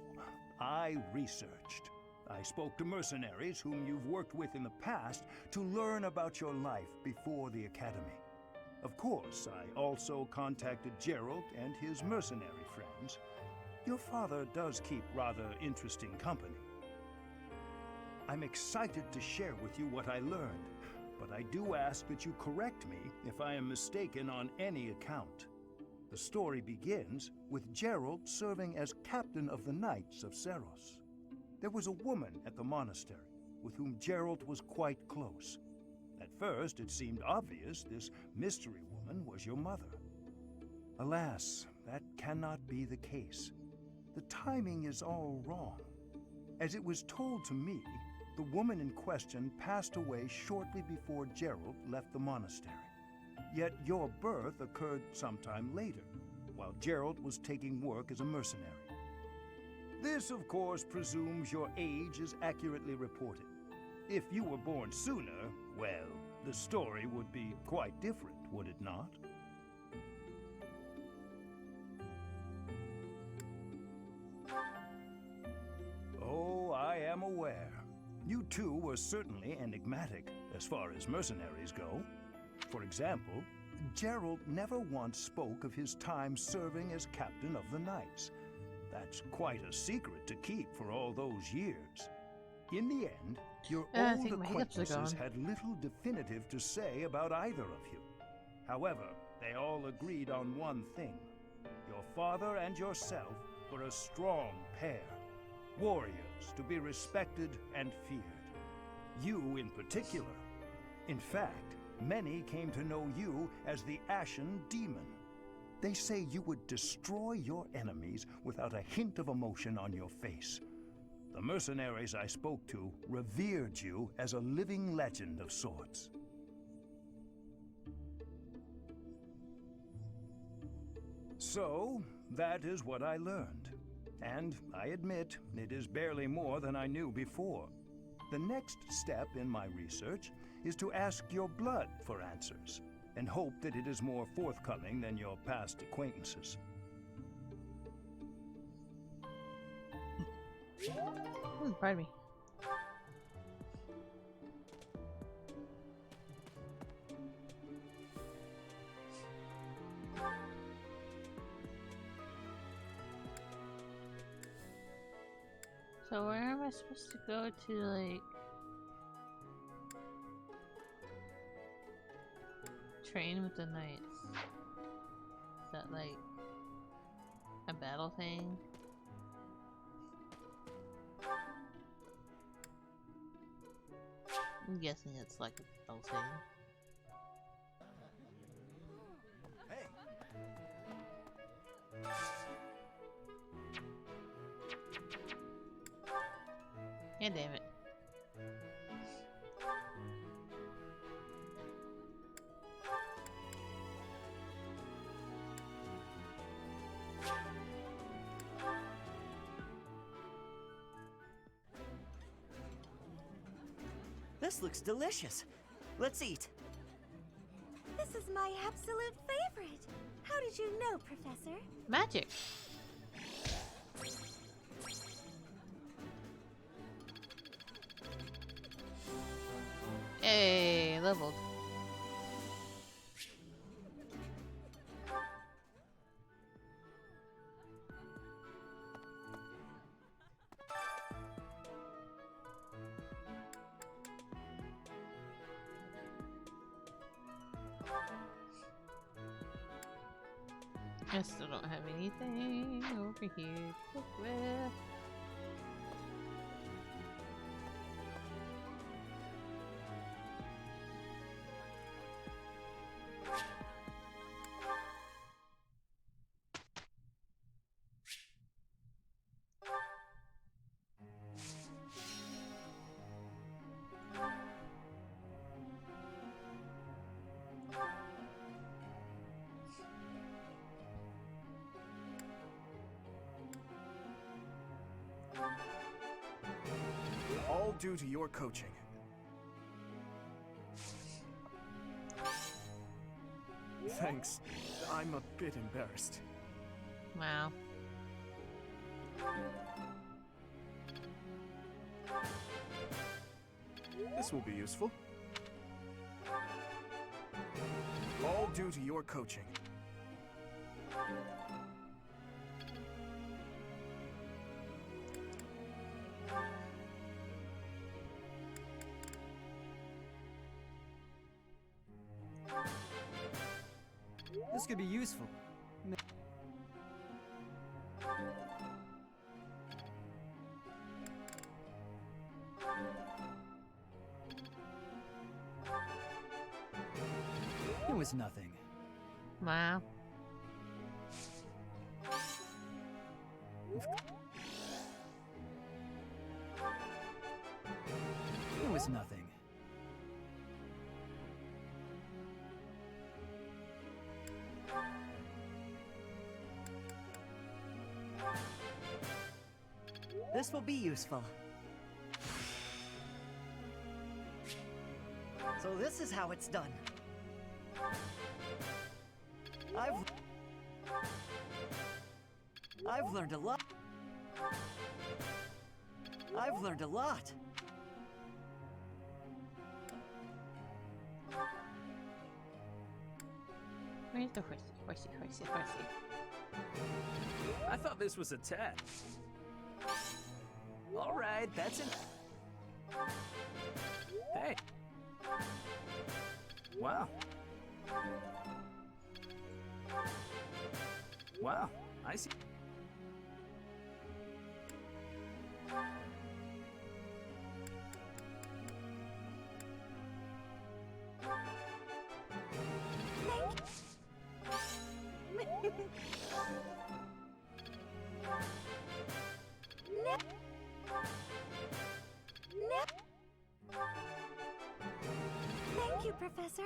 I researched. I spoke to mercenaries whom you've worked with in the past to learn about your life before the Academy. Of course, I also contacted Gerald and his mercenary friends. Your father does keep rather interesting company. I'm excited to share with you what I learned, but I do ask that you correct me if I am mistaken on any account. The story begins with Gerald serving as captain of the Knights of Seros. There was a woman at the monastery with whom Gerald was quite close. At first, it seemed obvious this mystery woman was your mother. Alas, that cannot be the case. The timing is all wrong. As it was told to me, the woman in question passed away shortly before Gerald left the monastery. Yet your birth occurred sometime later, while Gerald was taking work as a mercenary. This, of course, presumes your age is accurately reported. If you were born sooner, well, the story would be quite different, would it not? Oh, I am aware. You two were certainly enigmatic as far as mercenaries go. For example, Gerald never once spoke of his time serving as captain of the Knights. That's quite a secret to keep for all those years. In the end, your old acquaintances had little definitive to say about either of you. However, they all agreed on one thing. Your father and yourself were a strong pair, warriors to be respected and feared. You in particular. In fact, many came to know you as the Ashen Demon. They say you would destroy your enemies without a hint of emotion on your face. The mercenaries I spoke to revered you as a living legend of sorts. So, that is what I learned. And I admit, it is barely more than I knew before. The next step in my research is to ask your blood for answers, and hope that it is more forthcoming than your past acquaintances.
Pardon me. So where am I supposed to go to, like... train with the knights? Is that, like... a battle thing? I'm guessing it's like a thing. Yeah, damn it.
This looks delicious. Let's eat.
This is my absolute favorite. How did you know, Professor?
Magic. Hey, leveled. I still don't have anything over here to cook with.
All due to your coaching. Thanks. I'm a bit embarrassed.
Wow.
This will be useful. All due to your coaching.
This could be useful. It was nothing.
Wow.
It was nothing.
This will be useful. So this is how it's done. I've learned a lot. I've learned a lot.
Where's the horsey?
I thought this was a test. All right, that's it. Hey. Wow. Wow, I see.
Thank you, Professor.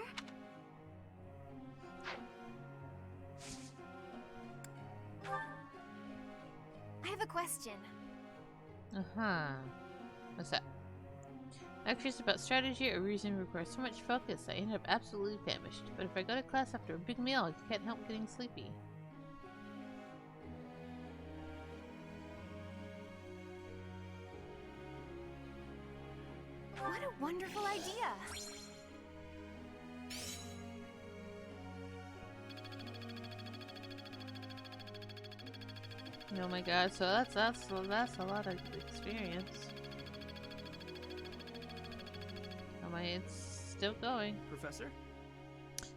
I have a question.
What's that? Lectures about strategy or reason require so much focus I end up absolutely famished. But if I go to class after a big meal, I can't help getting sleepy.
What a wonderful idea!
Oh my god, so that's a lot of experience. Oh my, it's still going.
Professor?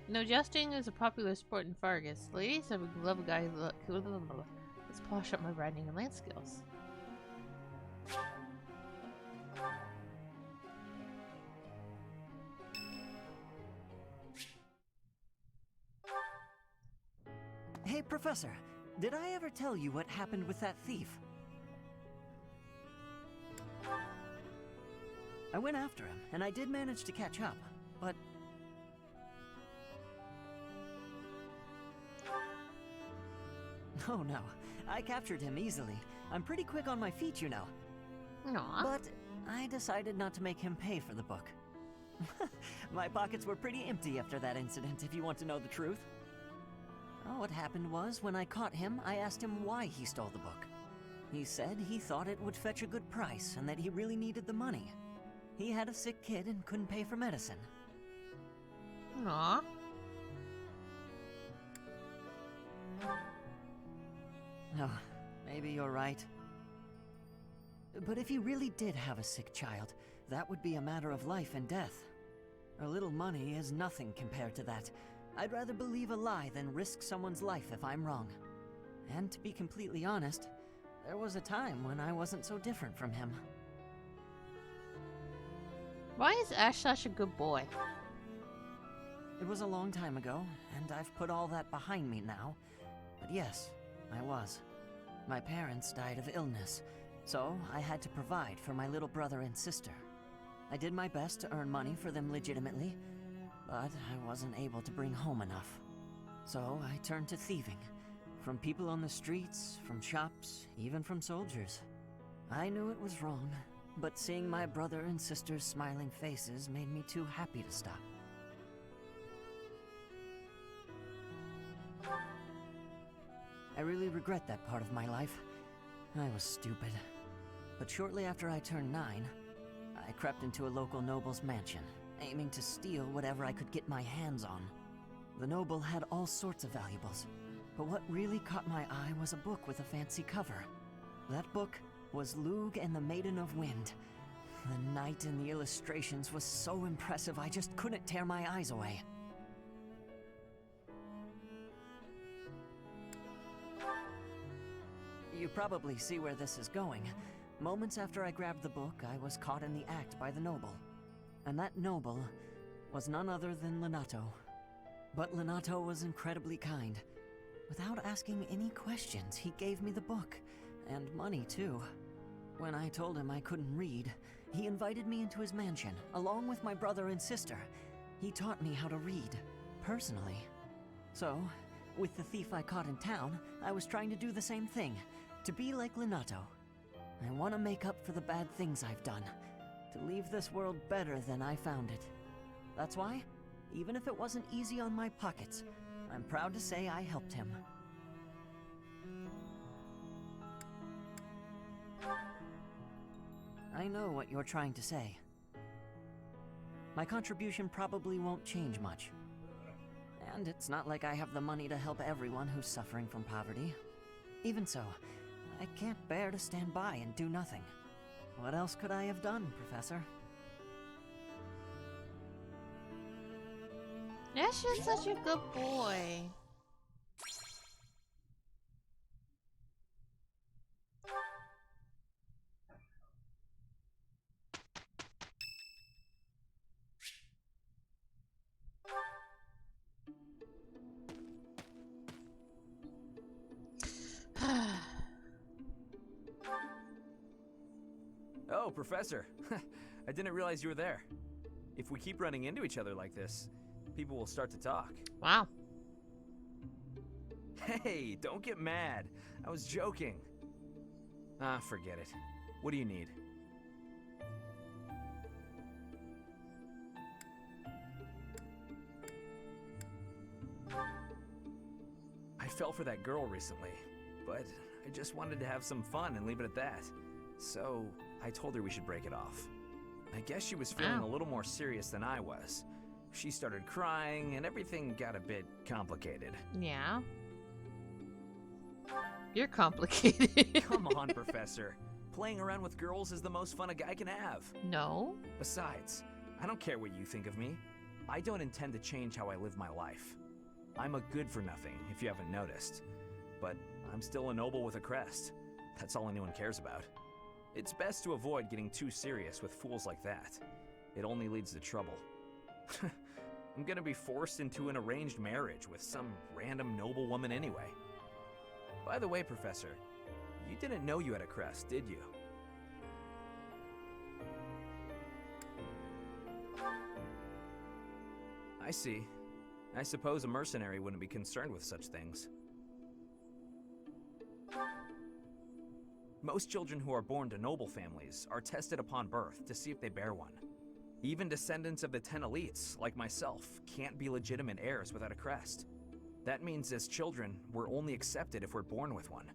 You know, jousting is a popular sport in Fargus. Ladies, I would love a guy who let's polish up my riding and land skills.
Hey, Professor, did I ever tell you what happened with that thief? I went after him, and I did manage to catch up, but... Oh no, I captured him easily. I'm pretty quick on my feet, you know.
Aww.
But I decided not to make him pay for the book. My pockets were pretty empty after that incident, if you want to know the truth. Oh, what happened was, when I caught him, I asked him why he stole the book. He said he thought it would fetch a good price, and that he really needed the money. He had a sick kid and couldn't pay for medicine.
Aww.
Oh, maybe you're right. But if he really did have a sick child, that would be a matter of life and death. A little money is nothing compared to that. I'd rather believe a lie than risk someone's life if I'm wrong. And to be completely honest, there was a time when I wasn't so different from him.
Why is Ash such a good boy?
It was a long time ago, and I've put all that behind me now. But yes, I was. My parents died of illness, so I had to provide for my little brother and sister. I did my best to earn money for them legitimately, but I wasn't able to bring home enough. So I turned to thieving. From people on the streets, from shops, even from soldiers. I knew it was wrong, but seeing my brother and sister's smiling faces made me too happy to stop. I really regret that part of my life. I was stupid. But shortly after I turned 9, I crept into a local noble's mansion, aiming to steal whatever I could get my hands on. The noble had all sorts of valuables, but what really caught my eye was a book with a fancy cover. That book was Lug and the Maiden of Wind. The knight in the illustrations was so impressive I just couldn't tear my eyes away. You probably see where this is going. Moments after I grabbed the book, I was caught in the act by the noble. And that noble was none other than Lenato. But Lenato was incredibly kind. Without asking any questions, he gave me the book, and money too. When I told him I couldn't read, he invited me into his mansion, along with my brother and sister. He taught me how to read, personally. So, with the thief I caught in town, I was trying to do the same thing, to be like Lenato. I want to make up for the bad things I've done, to leave this world better than I found it. That's why, even if it wasn't easy on my pockets, I'm proud to say I helped him. I know what you're trying to say. My contribution probably won't change much. And it's not like I have the money to help everyone who's suffering from poverty. Even so, I can't bear to stand by and do nothing. What else could I have done, Professor?
Ash is such a good boy.
Oh, Professor. I didn't realize you were there. If we keep running into each other like this, people will start to talk.
Wow.
Hey, don't get mad. I was joking. Ah, forget it. What do you need? I fell for that girl recently, but I just wanted to have some fun and leave it at that. So, I told her we should break it off. I guess she was feeling a little more serious than I was. She started crying, and everything got a bit complicated.
Yeah. You're complicated.
Come on, Professor. Playing around with girls is the most fun a guy can have.
No.
Besides, I don't care what you think of me. I don't intend to change how I live my life. I'm a good-for-nothing, if you haven't noticed. But I'm still a noble with a crest. That's all anyone cares about. It's best to avoid getting too serious with fools like that. It only leads to trouble. I'm gonna be forced into an arranged marriage with some random noblewoman anyway. By the way, Professor, you didn't know you had a crest, did you? I see. I suppose a mercenary wouldn't be concerned with such things. Most children who are born to noble families are tested upon birth to see if they bear one. Even descendants of the 10 elites, like myself, can't be legitimate heirs without a crest. That means as children, we're only accepted if we're born with one.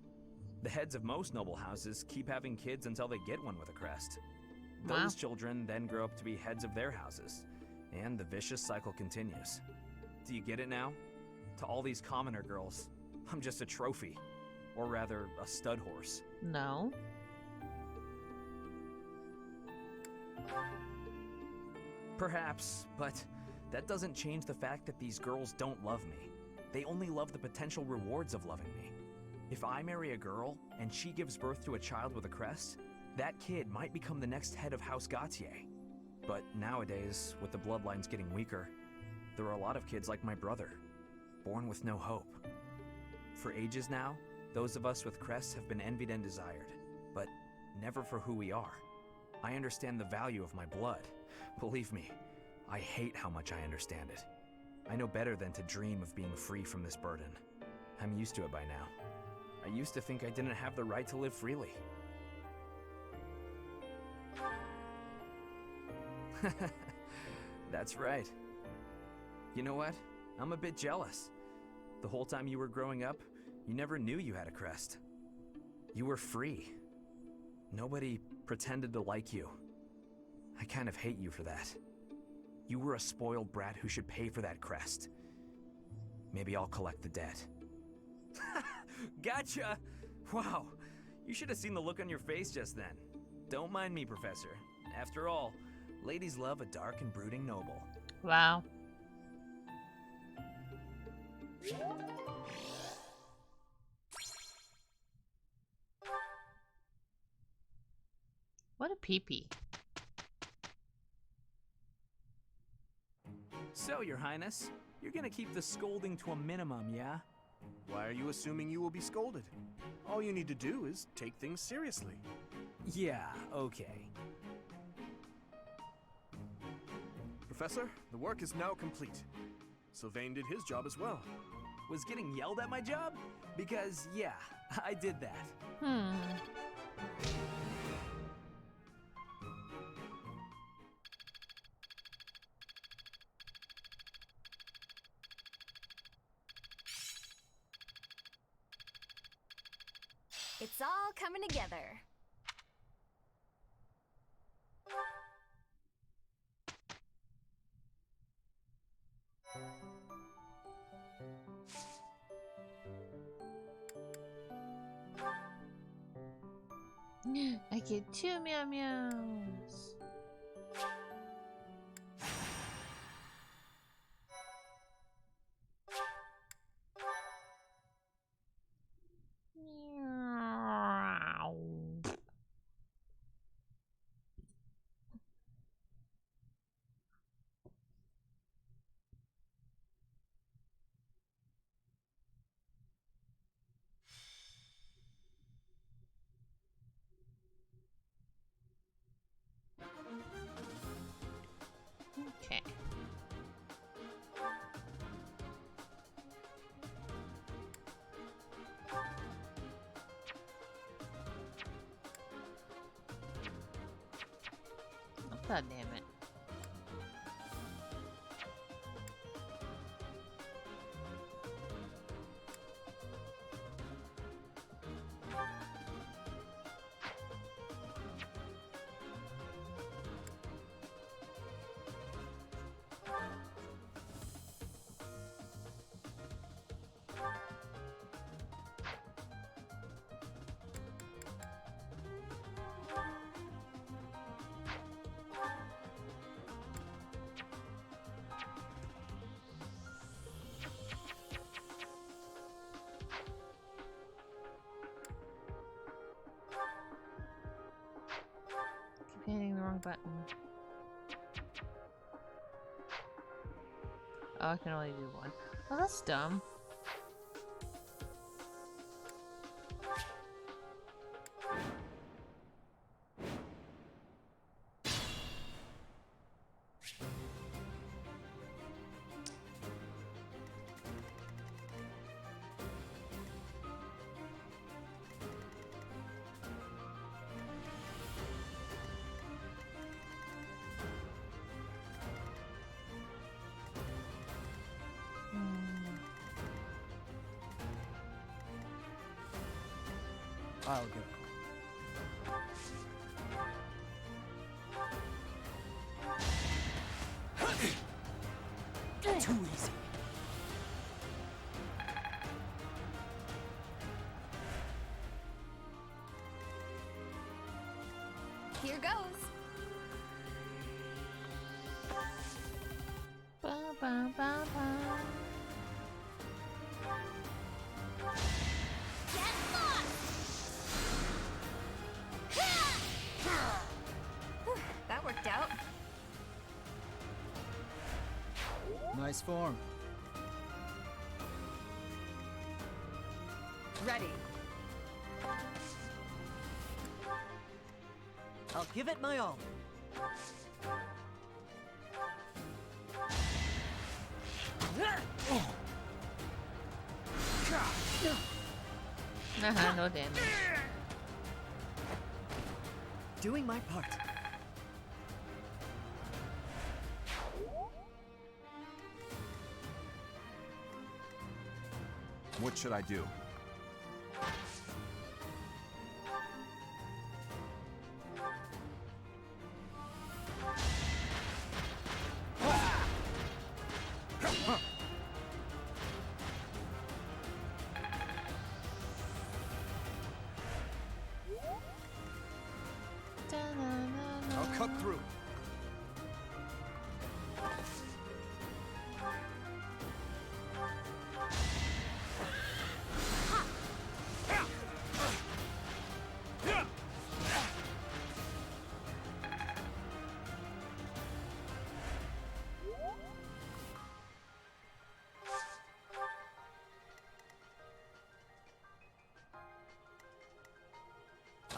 The heads of most noble houses keep having kids until they get one with a crest.
Wow.
Those children then grow up to be heads of their houses, and the vicious cycle continues. Do you get it now? To all these commoner girls, I'm just a trophy. Or rather, a stud horse.
No.
Perhaps, but that doesn't change the fact that these girls don't love me. They only love the potential rewards of loving me. If I marry a girl, and she gives birth to a child with a crest, that kid might become the next head of House Gautier. But nowadays, with the bloodlines getting weaker, there are a lot of kids like my brother, born with no hope. For ages now, those of us with crests have been envied and desired, but never for who we are. I understand the value of my blood. Believe me, I hate how much I understand it. I know better than to dream of being free from this burden. I'm used to it by now. I used to think I didn't have the right to live freely. That's right. You know what? I'm a bit jealous. The whole time you were growing up, you never knew you had a crest. You were free. Nobody pretended to like you. I kind of hate you for that. You were a spoiled brat who should pay for that crest. Maybe I'll collect the debt. Gotcha! Wow, you should have seen the look on your face just then. Don't mind me, Professor. After all, ladies love a dark and brooding noble.
Wow. What a peepee.
So, Your Highness, you're gonna keep the scolding to a minimum, yeah?
Why are you assuming you will be scolded? All you need to do is take things seriously.
Yeah, okay.
Professor, the work is now complete. Sylvain did his job as well.
Was getting yelled at my job? Because, yeah, I did that.
It's all coming together.
I get 2 meow meows. Meow. Okay. Oh, God damn it. Keep hitting the wrong button. Oh, I can only do one. Oh, that's dumb.
I'll go.
Too easy.
Here goes.
Ba, ba, ba, ba.
That worked out.
Nice form.
Ready.
I'll give it my all.
No damage.
Doing my part.
What should I do? I'll cut through.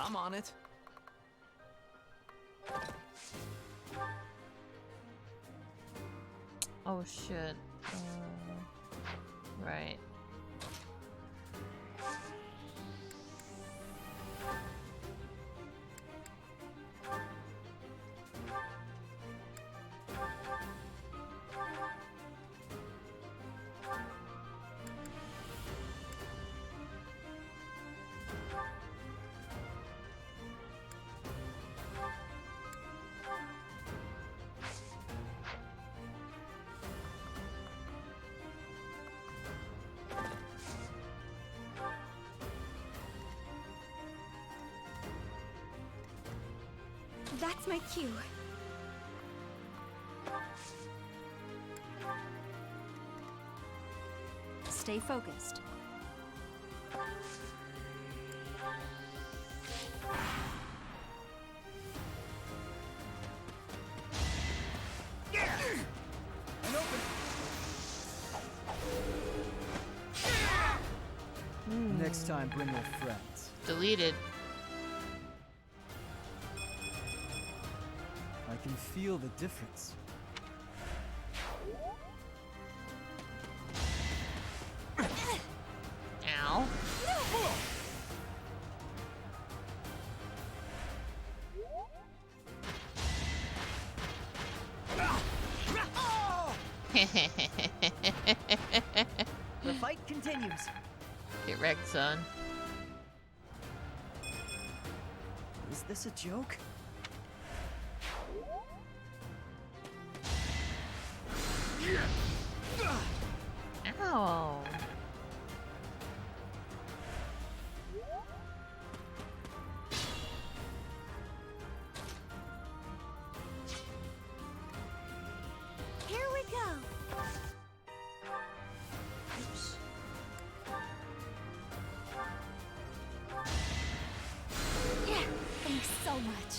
I'm on it.
Oh shit. Right.
That's my cue.
Stay focused.
Next time, bring your friends.
Deleted.
I can feel the difference.
Ow.
The fight continues.
Get wrecked, son.
Is this a joke?
Ow.
Here we go.
Oops.
Yeah, thanks so much.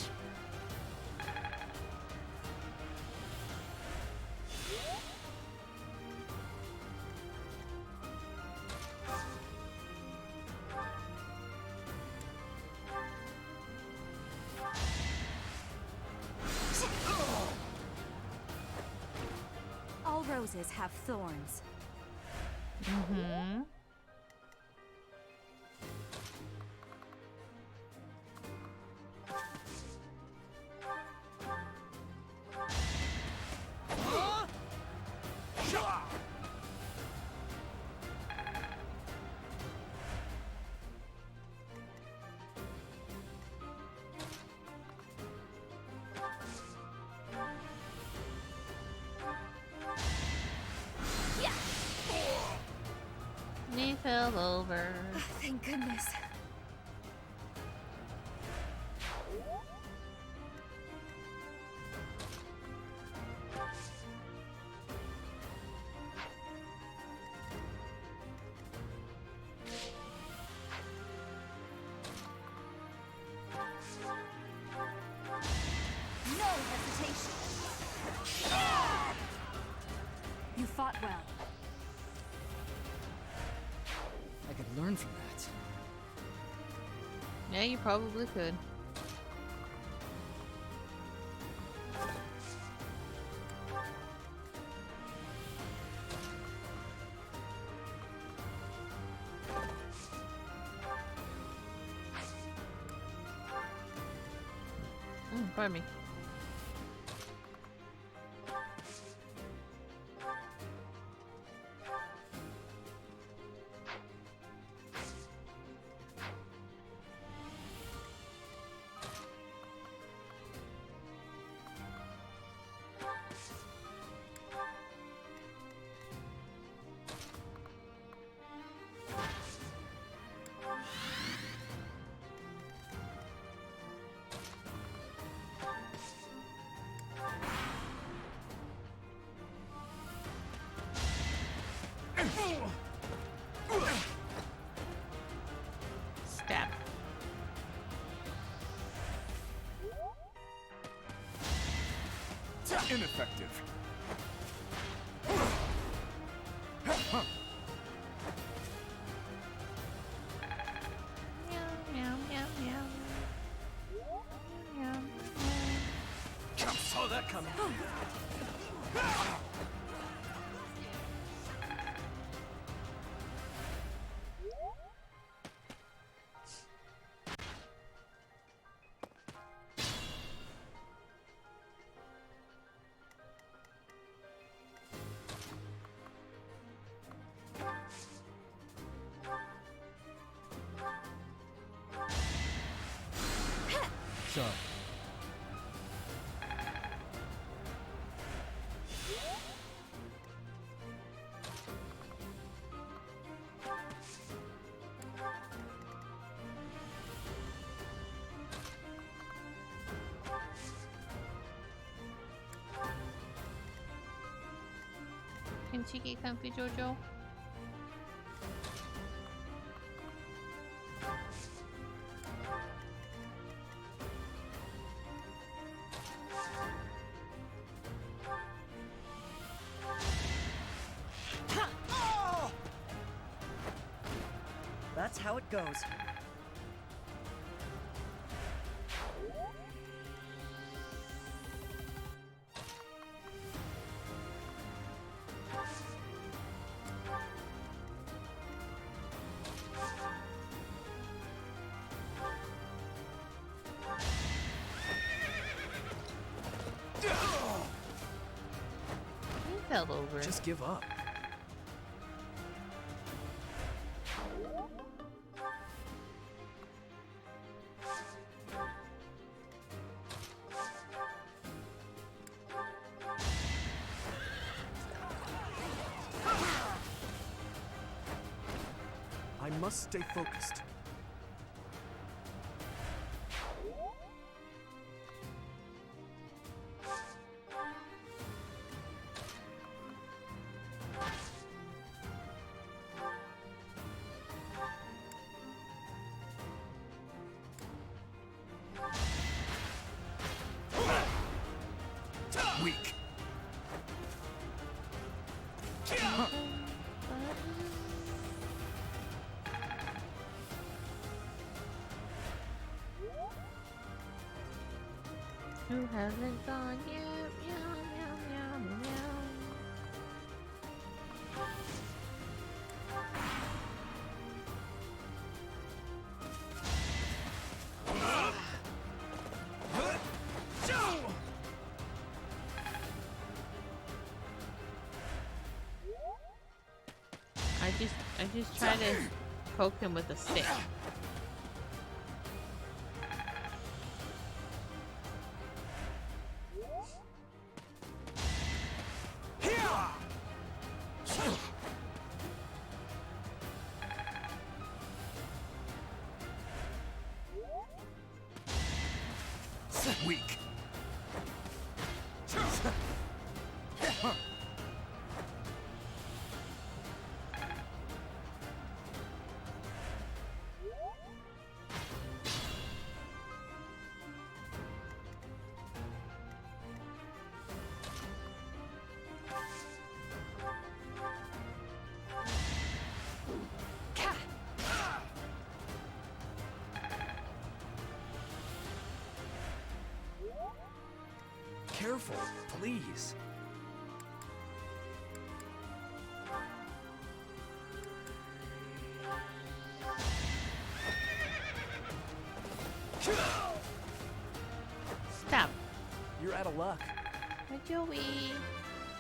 roses have thorns.
Mm-hmm. He fell over.
Oh, thank goodness.
No hesitation. You fought well.
I could learn from that.
Yeah, you probably could. Pardon me. Stab.
Ineffective.
Meow, meow, meow, meow. Meow, meow.
Saw that coming.
So,
Can she get comfy, Jojo?
That's how it goes.
He fell over.
Just give up. I must stay focused. Weak.
Who hasn't gone yet? Meow, meow, meow, meow. just try to poke him with a stick.
Weak.
Careful, please.
Stop.
You're out of luck.
Hi, Joey.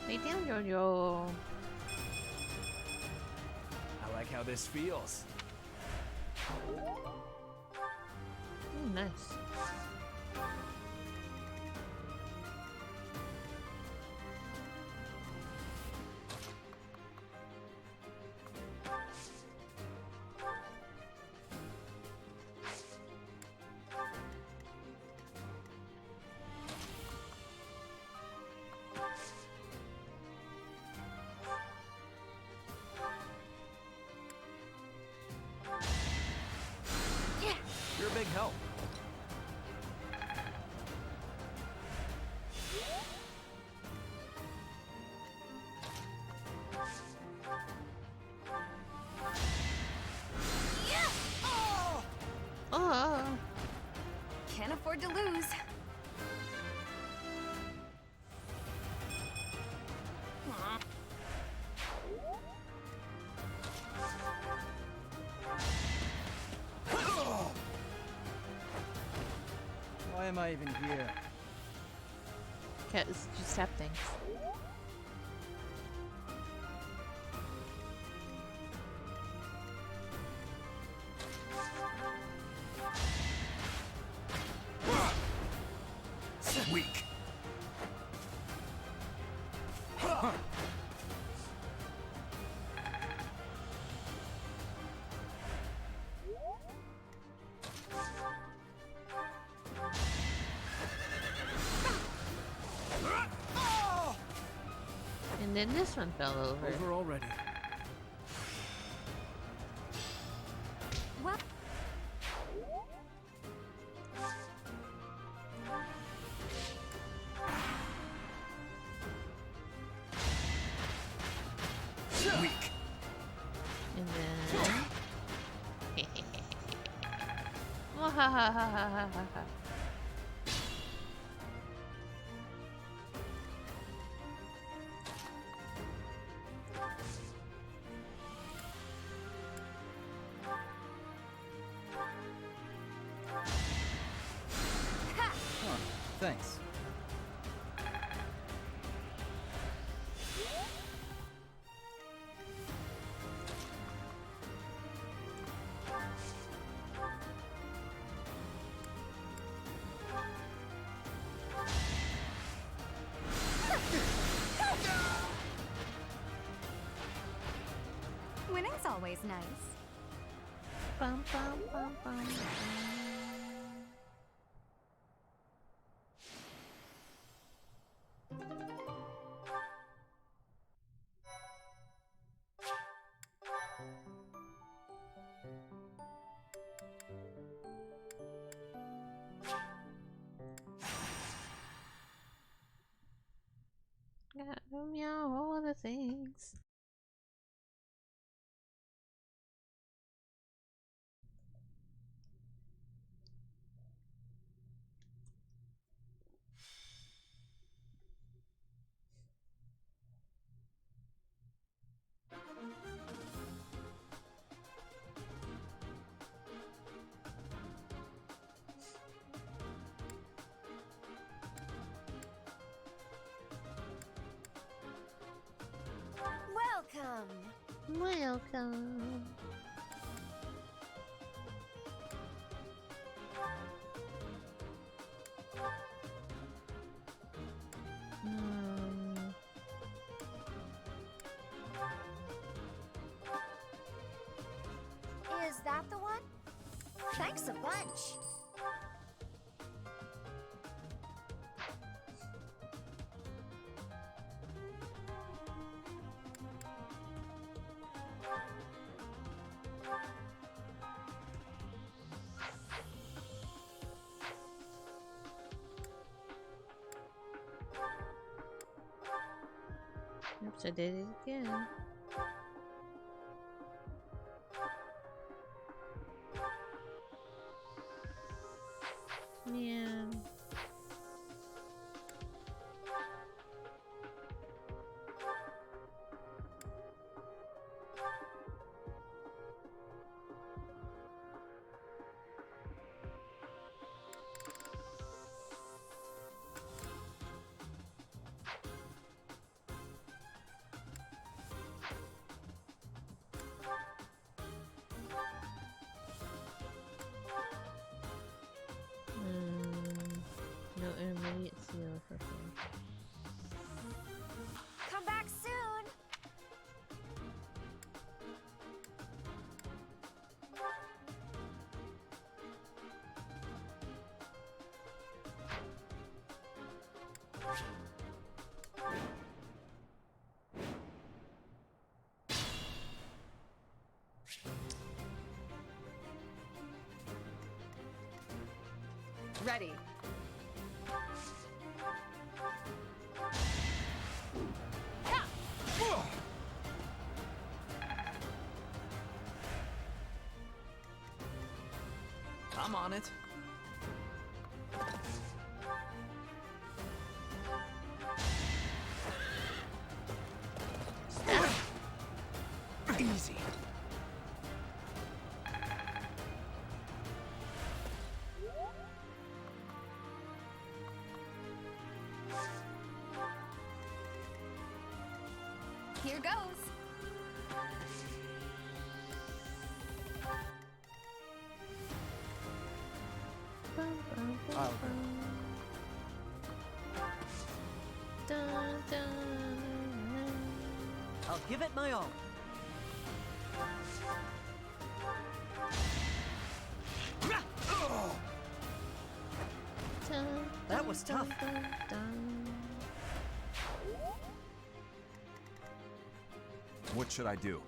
Lay down, Jojo.
I like how this feels.
Ooh, nice.
You're a big help.
Oh.
Can't afford to lose. Aw.
Why am I even here?
Can't just tap things.
Weak.
And then this one fell over.
Over already.
What?
Weak.
And then... Oh, ha ha ha ha ha ha ha.
Thanks.
Winning's always nice.
Bum, bum, bum, bum. Got meow, all other things.
Welcome!
Welcome.
Is that the one? Thanks a bunch.
Oops, I did it again. Man. No intermediate seal for him.
Come back soon.
Ready.
I'm on it. Easy.
Here goes.
I'll go.
Dun, dun.
I'll give it my all.
Dun,
That was
dun,
tough.
dun, dun.
What should I do?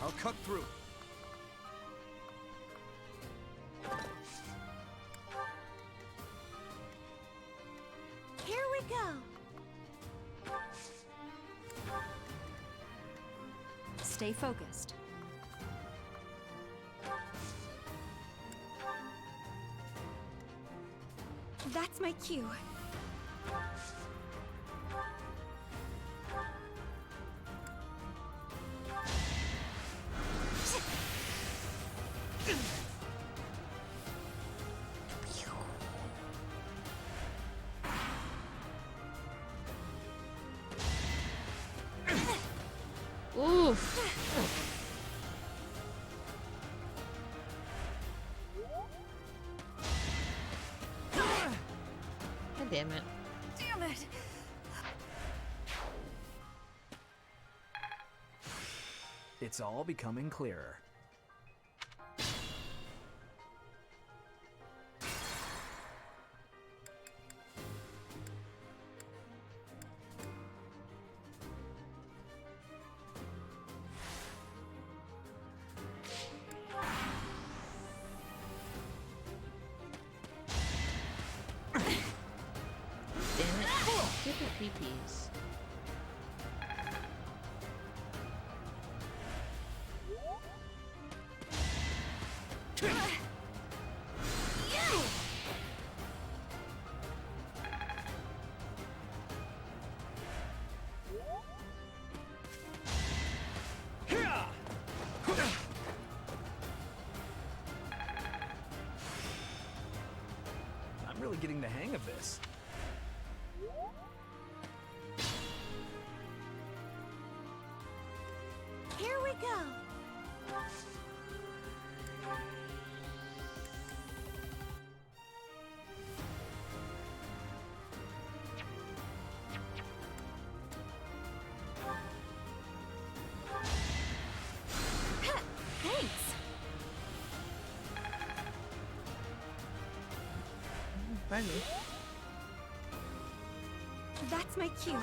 I'll cut through.
Here we go.
Stay focused.
That's my cue.
Oof. God damn it.
Damn it!
It's all becoming clearer.
Damn it. Stupid peepees.
I'm really getting the hang of this.
Here we go.
Thanks.
Pardon me.
That's my cue.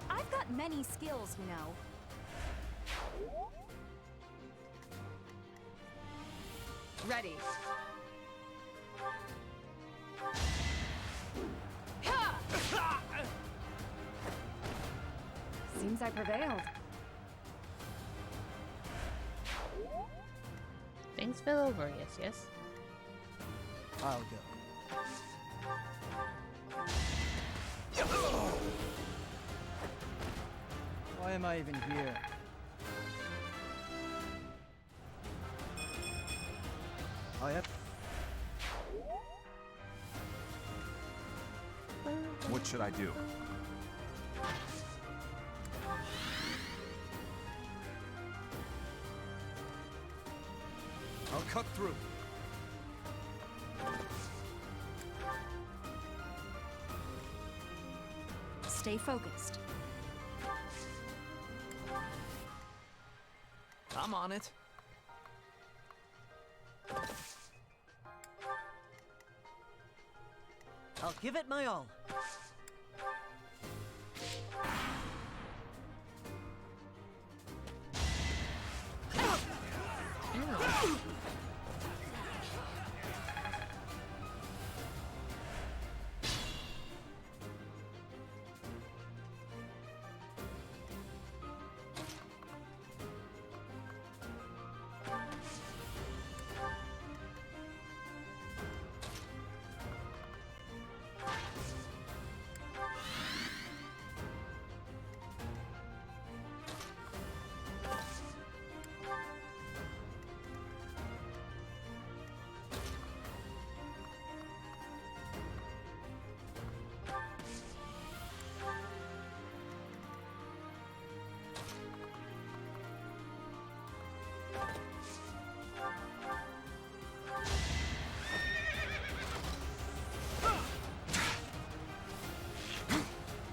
I've got many skills, you know.
Ready. Seems I prevailed.
Things fell over, yes.
I'll go. Why am I even here? I have...
What should I do?
I'll cut through.
Stay focused.
I'm on it.
I'll give it my all.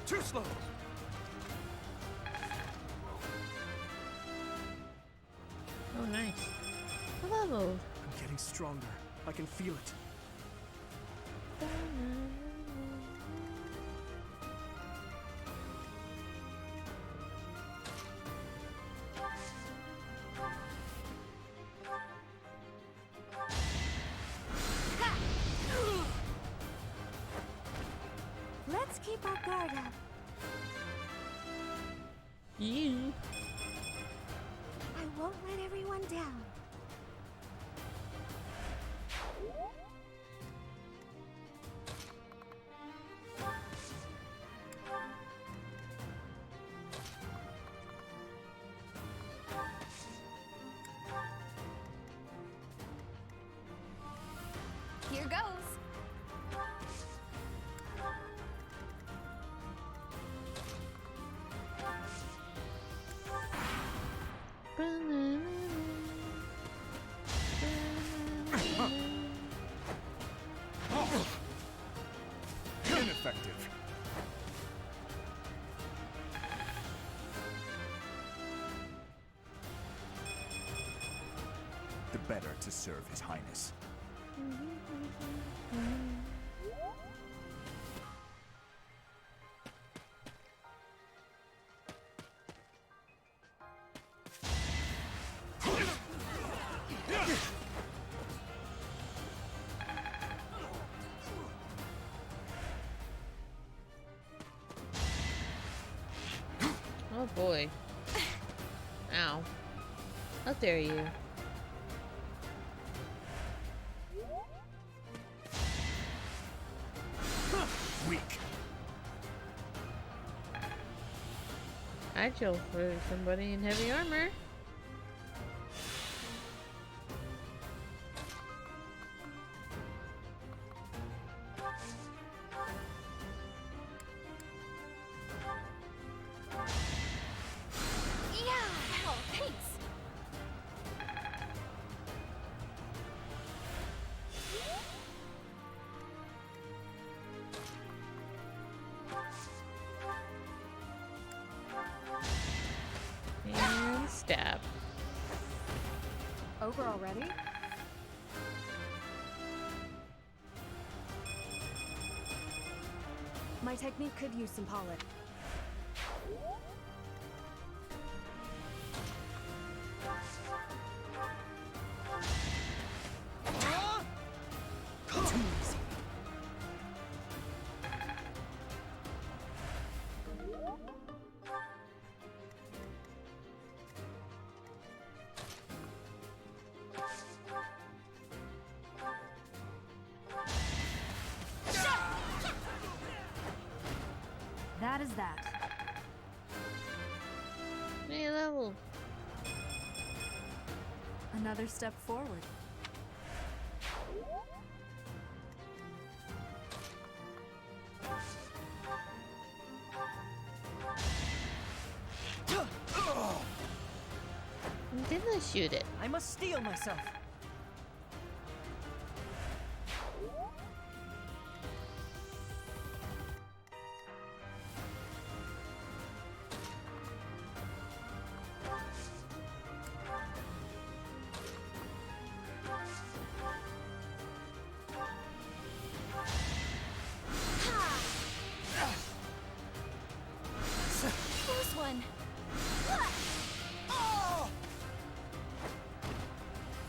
Too slow.
Oh, nice. Level.
I'm getting stronger. I can feel it.
Let's keep our guard up.
You.
I won't let everyone down.
Here goes.
Ineffective.
The better to serve His Highness.
Oh boy. Ow. How dare you?
Weak.
I'd chill for somebody in heavy armor. Stab.
Over already? My technique could use some polish. That is that.
Hey, level.
Another step forward.
Didn't I shoot it?
I must steel myself.
Close one.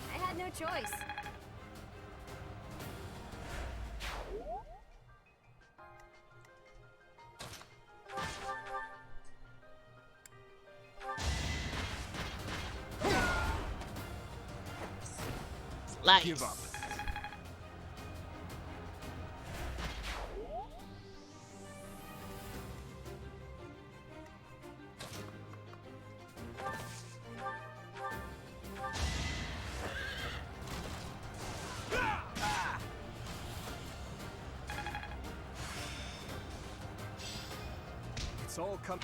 I had no choice.
Slice.
Give up. It's all come.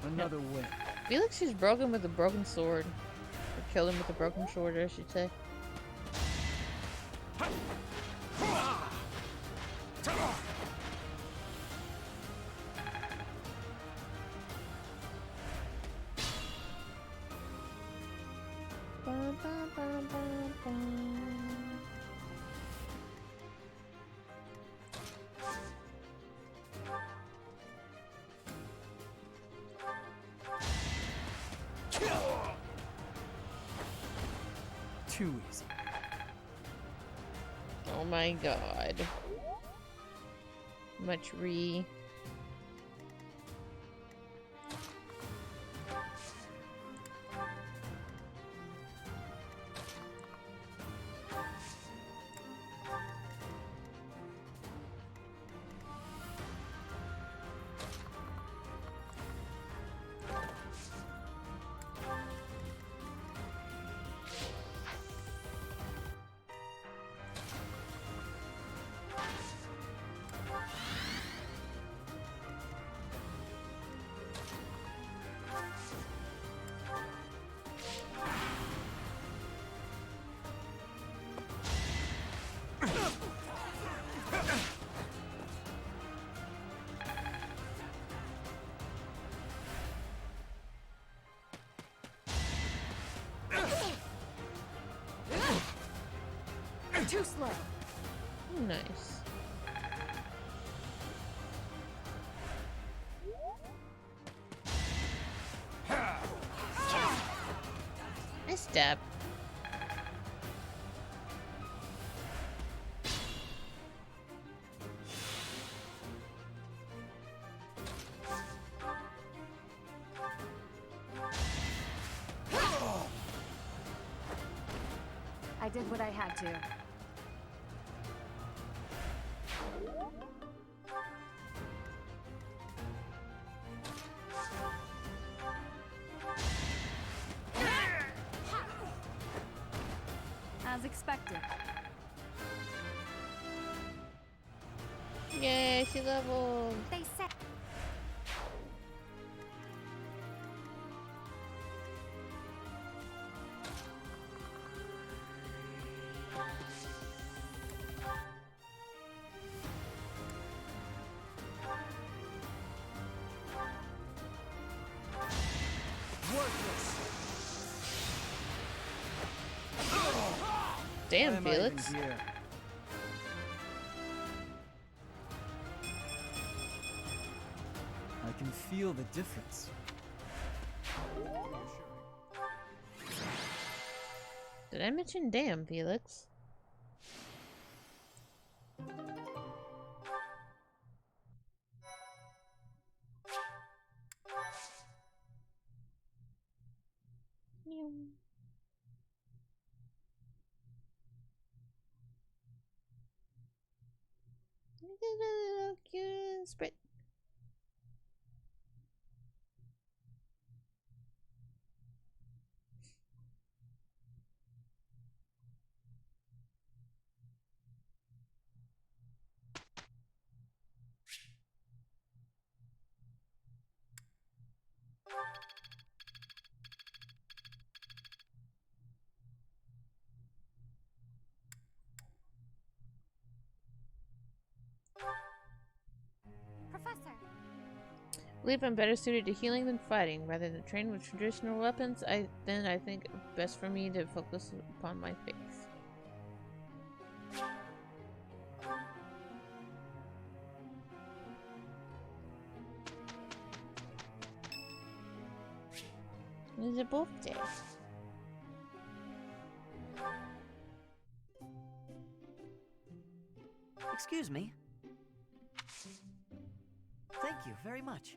Another win.
I feel like she's broken with a broken sword. Or killed him with a broken sword, I should say. Bum, bum, bum, bum, bum.
Too easy.
Oh my god. Much re.
Too slow.
Nice. Nice stab.
I did what I had to. expected.
Yay, she leveled.
They said.
Damn,
Why am I even
Felix.
here? I can feel the difference.
Did I mention damn, Felix? Cute sprite.
Professor.
I believe I'm better suited to healing than fighting. Rather than train with traditional weapons, I think best for me to focus upon my faith. It's a birthday.
Excuse me. Thank you very much.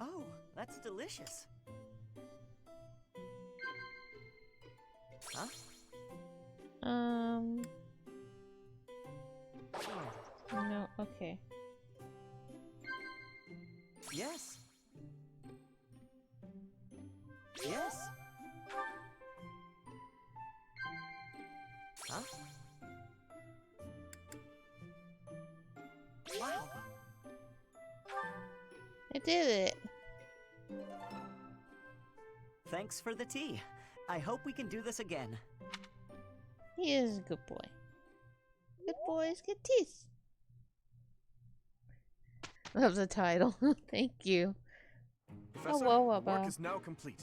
Oh, that's delicious. Huh?
No, okay.
Yes. Yes. Huh? Wow.
I did it.
Thanks for the tea. I hope we can do this again.
He is a good boy. Good boys get teeth. Love the title. Thank you.
Professor,
whoa,
the work is now complete.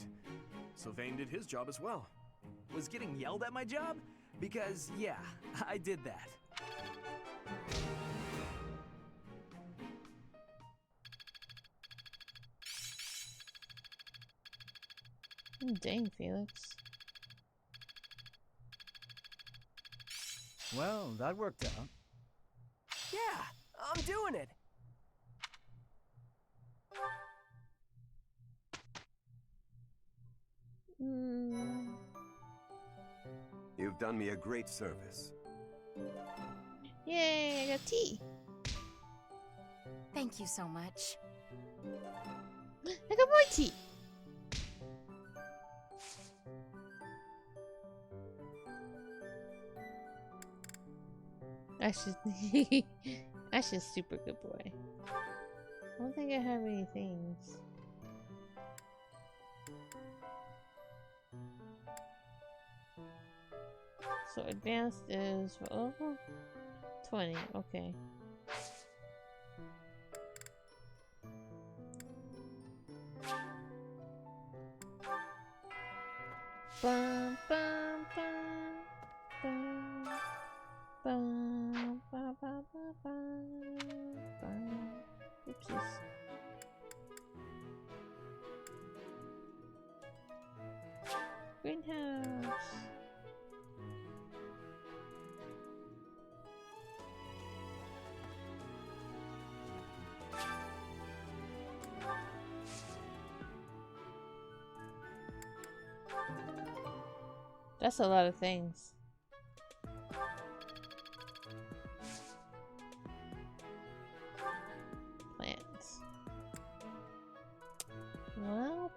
Sylvain did his job as well.
Was getting yelled at my job? Because, yeah, I did that.
Dang, Felix.
Well, that worked out.
Yeah, I'm doing it.
You've done me a great service.
Yay, I got tea.
Thank you so much.
I got more tea. Ash is super good boy. I don't think I have any things. So advanced is oh, 20. Okay. Bum, bum, bum, bum, bum, bum, bum, bum, bum. Oopsies. Greenhouse. That's a lot of things. Plants. Well,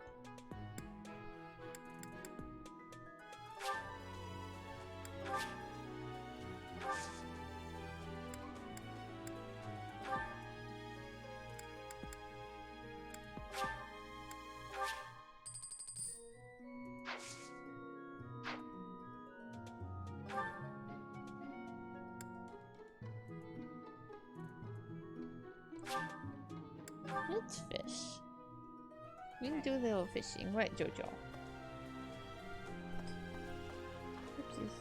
It's fish. We can do a little fishing, right, Jojo? Oopsies.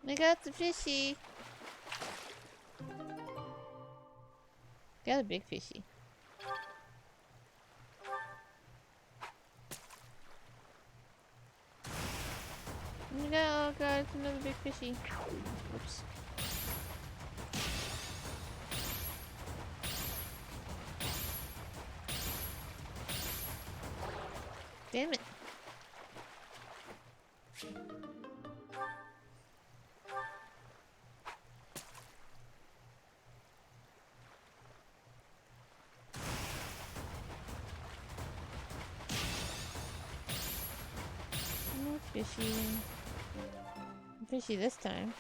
I got the fishy. Got a big fishy. Oh god, it's another big fishy. Oops. Damn it. No fishy. Fishy this time.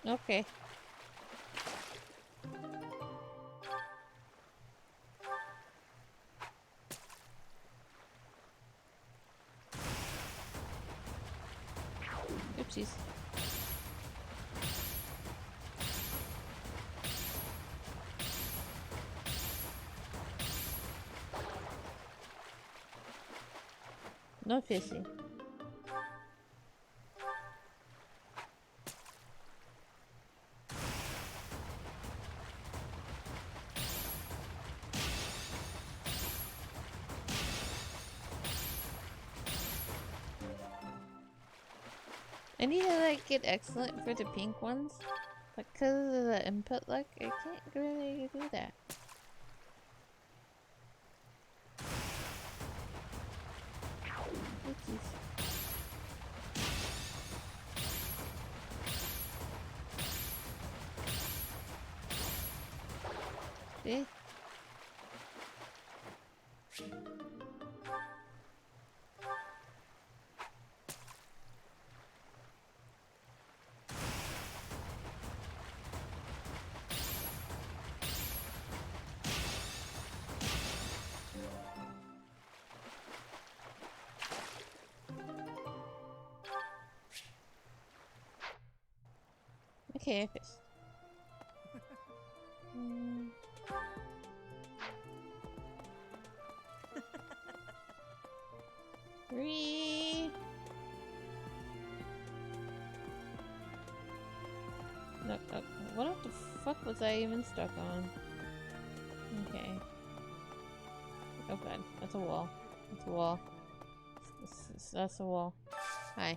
Okay. Oopsies. No fishy. I need to like get excellent for the pink ones, but because of the input luck, I can't really do that. Oopsies. See? Okay, I fished. Three. No, what the fuck was I even stuck on? Okay. Oh god, that's a wall. That's a wall. That's a wall. Hi.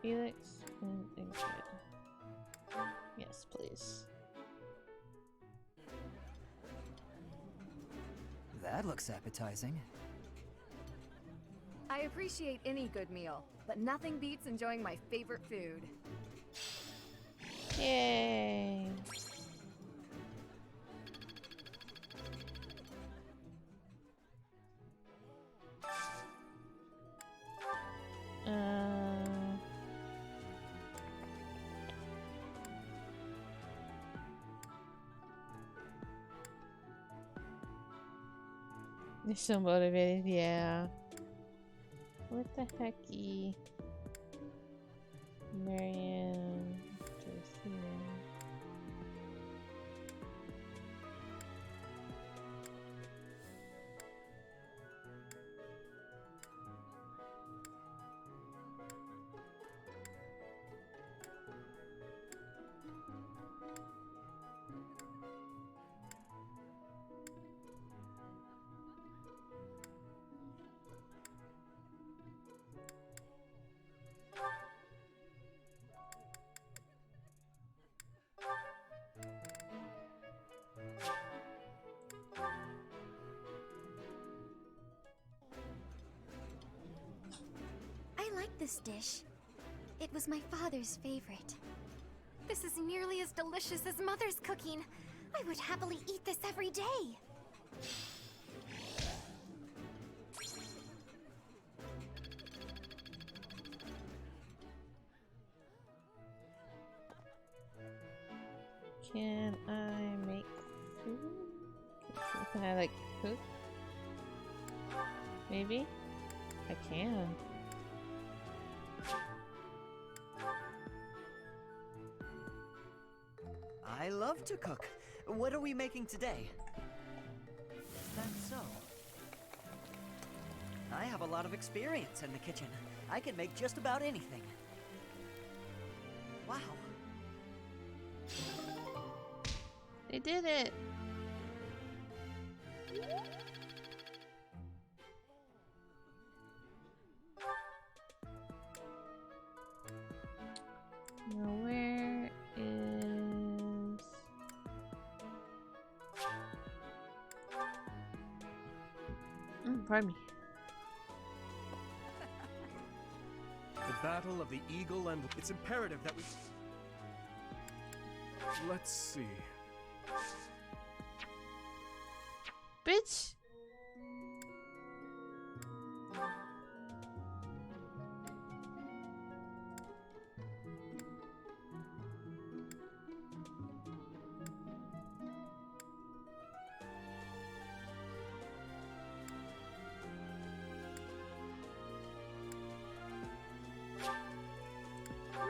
Felix and Ingrid. Yes, please.
That looks appetizing.
I appreciate any good meal, but nothing beats enjoying my favorite food.
Yay! You're so motivated, yeah. What the hecky? Marianne, Josie.
this dish. It was my father's favorite.
This is nearly as delicious as Mother's cooking. I would happily eat this every day.
Can I make food? Can I like cook? Maybe? I can.
I love to cook. What are we making today? Is that so? I have a lot of experience in the kitchen. I can make just about anything. Wow.
They did it! Now where is... pardon me.
The Battle of the Eagle and... It's imperative that we... Let's see.
Bitch!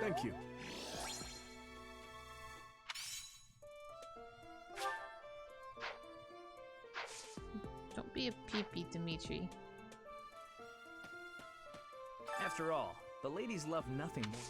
Thank you.
Don't be a peepee, Dimitri.
After all, the ladies love nothing more.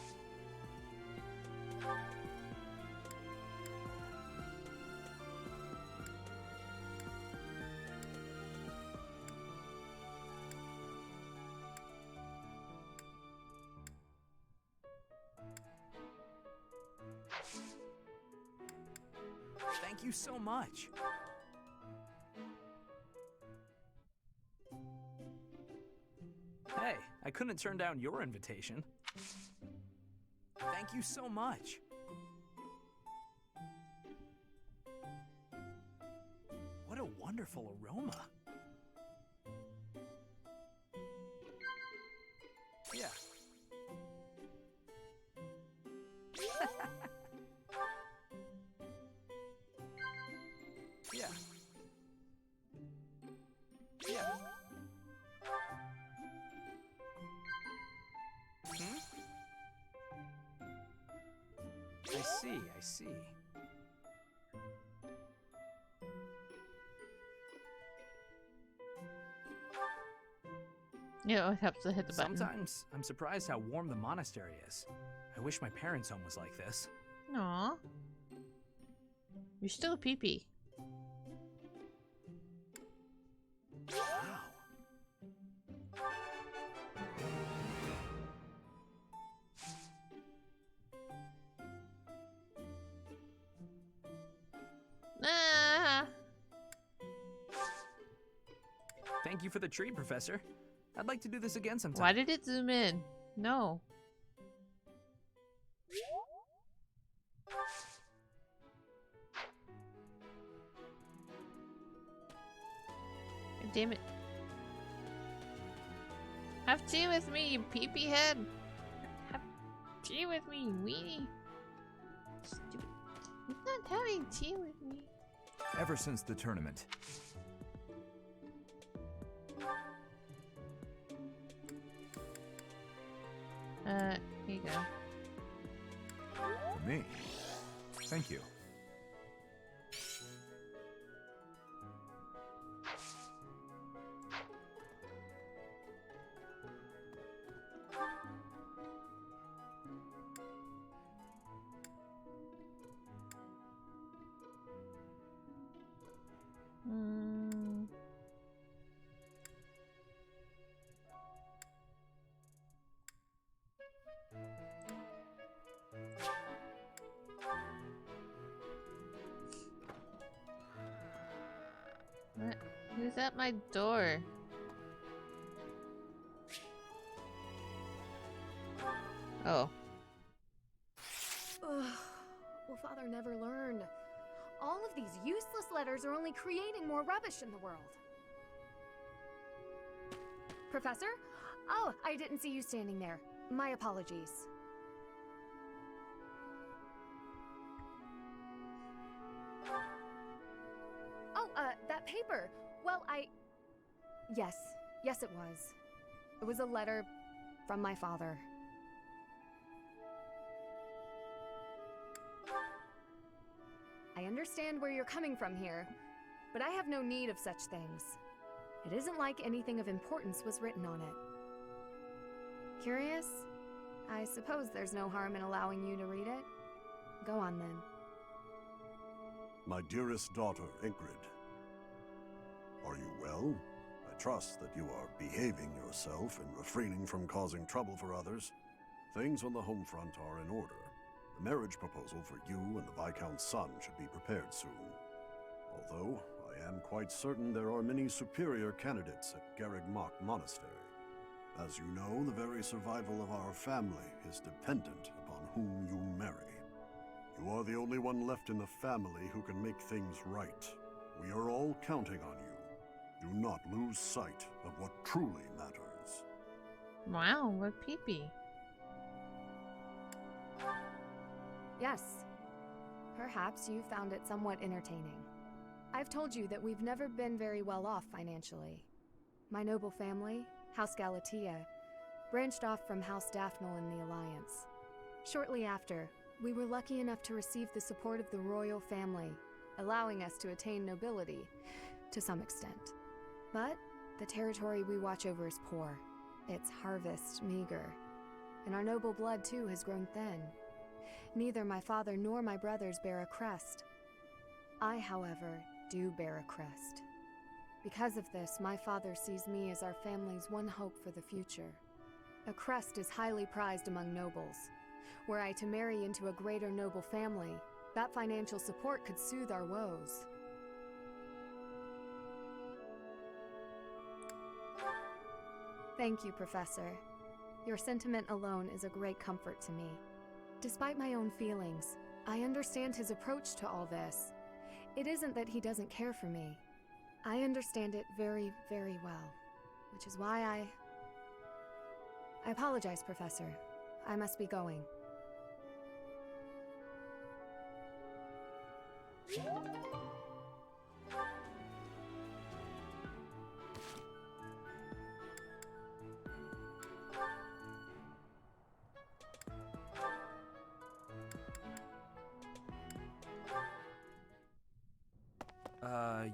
Thank you so much. Hey, I couldn't turn down your invitation. Thank you so much. What a wonderful aroma. Yeah. Yeah. Yeah. I see.
Yeah, it helps to hit the button.
Sometimes I'm surprised how warm the monastery is. I wish my parents' home was like this.
Aw. You're still a peepee.
Wow.
Ah!
Thank you for the treat, Professor. I'd like to do this again sometime.
Why did it zoom in? No. Damn it. Have tea with me, you peepee head. Have tea with me, you weenie. Stupid. He's not having tea with me.
Ever since the tournament.
Here you go.
For me. Thank you.
What? Who's at my door? Oh.
Ugh. Will Father never learn? All of these useless letters are only creating more rubbish in the world. Professor? Oh, I didn't see you standing there. My apologies. Oh, that paper. Well, Yes, it was. It was a letter from my father. I understand where you're coming from here, but I have no need of such things. It isn't like anything of importance was written on it. Curious? I suppose there's no harm in allowing you to read it. Go on then.
My dearest daughter, Ingrid. Are you well? I trust that you are behaving yourself and refraining from causing trouble for others. Things on the home front are in order. The marriage proposal for you and the Viscount's son should be prepared soon. Although, I am quite certain there are many superior candidates at Garreg-Mach Monastery. As you know, the very survival of our family is dependent upon whom you marry. You are the only one left in the family who can make things right. We are all counting on you. Do not lose sight of what truly matters.
Wow, what peepee.
Yes. Perhaps you found it somewhat entertaining. I've told you that we've never been very well off financially. My noble family, House Galatea, branched off from House Daphne in the Alliance. Shortly after, we were lucky enough to receive the support of the royal family, allowing us to attain nobility, to some extent. But the territory we watch over is poor, its harvest meager, and our noble blood too has grown thin. Neither my father nor my brothers bear a crest. I, however, do bear a crest. Because of this, my father sees me as our family's one hope for the future. A crest is highly prized among nobles. Were I to marry into a greater noble family, that financial support could soothe our woes. Thank you, Professor. Your sentiment alone is a great comfort to me. Despite my own feelings, I understand his approach to all this. It isn't that he doesn't care for me. I understand it very, very well, which is why I apologize, Professor. I must be going.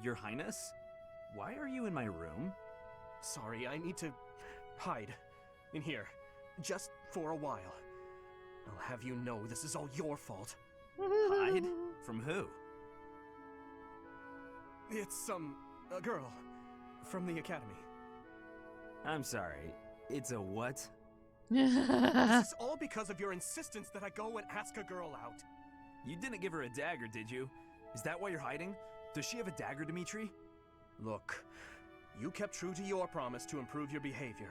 Your Highness? Why are you in my room?
Sorry, I need to hide in here, just for a while. I'll have you know this is all your fault.
Hide? From who?
It's a girl from the academy.
I'm sorry, it's a what?
This is all because of your insistence that I go and ask a girl out.
You didn't give her a dagger, did you? Is that why you're hiding? Does she have a dagger, Dimitri?
Look, you kept true to your promise to improve your behavior.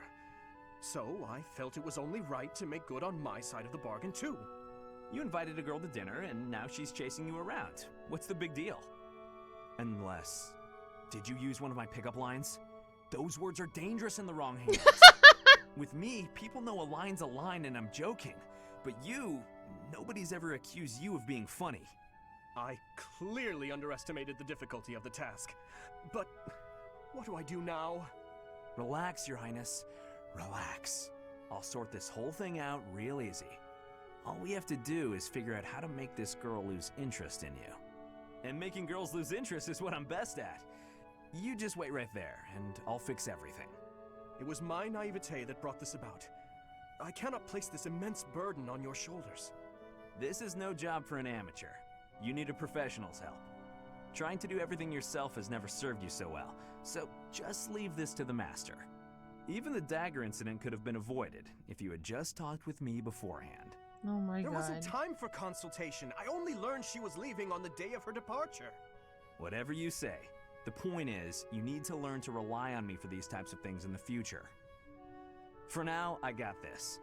So I felt it was only right to make good on my side of the bargain, too.
You invited a girl to dinner, and now she's chasing you around. What's the big deal? Unless... Did you use one of my pickup lines? Those words are dangerous in the wrong hands. With me, people know a line's a line and I'm joking. But you, nobody's ever accused you of being funny.
I clearly underestimated the difficulty of the task. But what do I do now?
Relax, Your Highness. Relax. I'll sort this whole thing out real easy. All we have to do is figure out how to make this girl lose interest in you. And making girls lose interest is what I'm best at. You just wait right there, and I'll fix everything.
It was my naivete that brought this about. I cannot place this immense burden on your shoulders.
This is no job for an amateur. You need a professional's help. Trying to do everything yourself has never served you so well, so just leave this to the master. Even the dagger incident could have been avoided if you had just talked with me beforehand.
Oh my God.
There wasn't time for consultation. I only learned she was leaving on the day of her departure.
Whatever you say. The point is, you need to learn to rely on me for these types of things in the future. For now, I got this.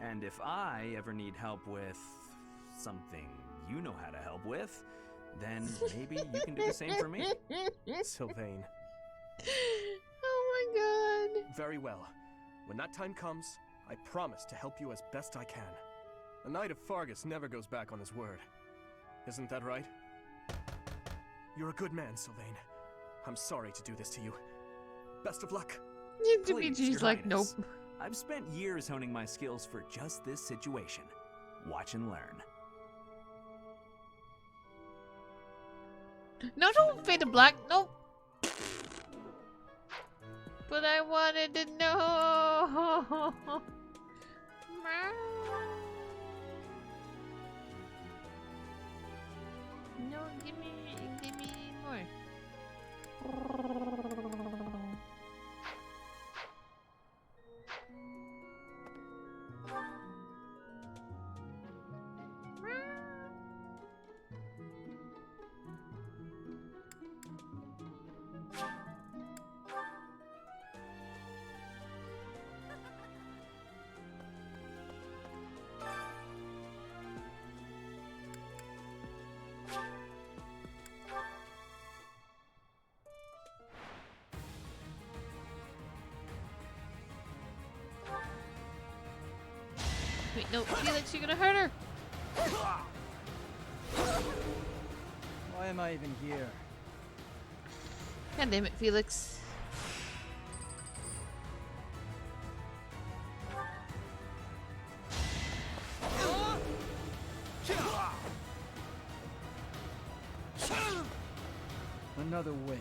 And if I ever need help with something you know how to help with, then maybe you can do the same for me.
Sylvain.
Oh my god.
Very well. When that time comes, I promise to help you as best I can. A Knight of Fargus never goes back on his word. Isn't that right? You're a good man, Sylvain. I'm sorry to do this to you. Best of luck.
Please, Your
like, nope.
Highness. I've spent years honing my skills for just this situation. Watch and learn.
No, don't fade to black. Nope. But I wanted to know. No, give me more. Wait, no, Felix, you're gonna hurt her.
Why am I even here?
God damn it, Felix.
Another win.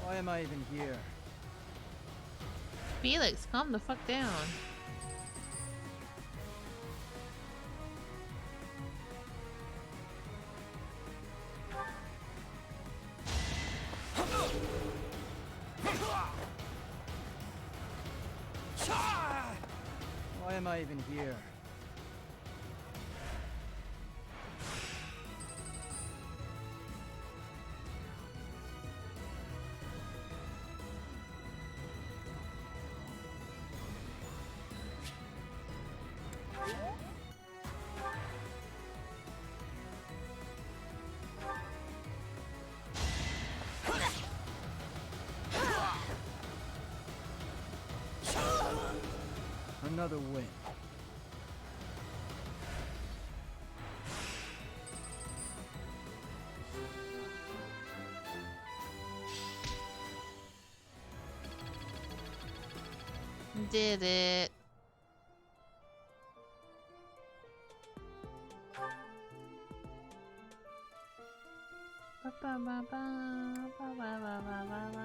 Why am I even here?
Felix, calm the fuck down.
Why am I even here? Another win.
Did it. Ba ba ba ba ba ba ba ba ba ba.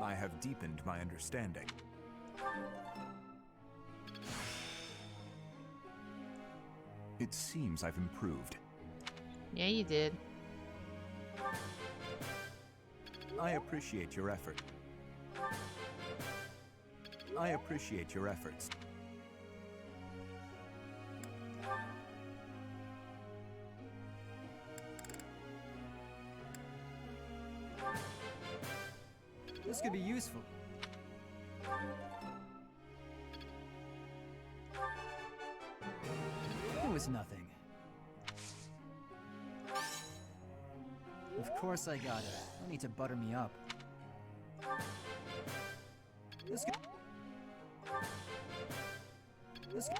I have deepened my understanding. It seems I've improved.
Yeah, you did.
I appreciate your effort. I appreciate your efforts.
This could be useful. It was nothing. Of course I got it. No need to butter me up. This could... This could...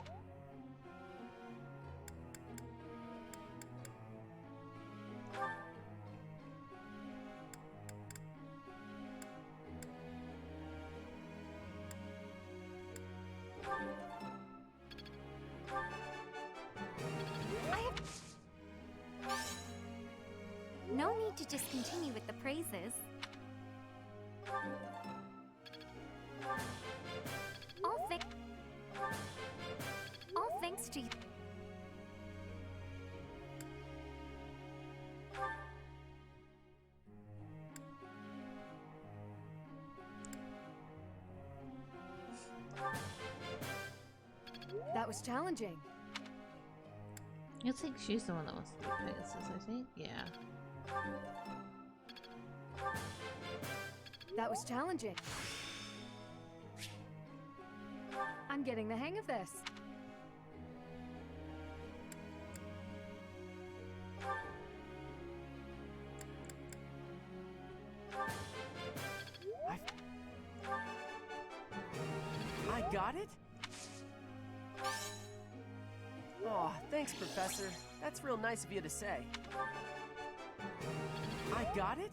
need to just continue with the praises. All thanks to you.
That was challenging.
I think she's the one that wants to be Pegasus, I think. Yeah.
That was challenging. I'm getting the hang of this.
I got it? Oh, thanks, Professor. That's real nice of you to say. I got it?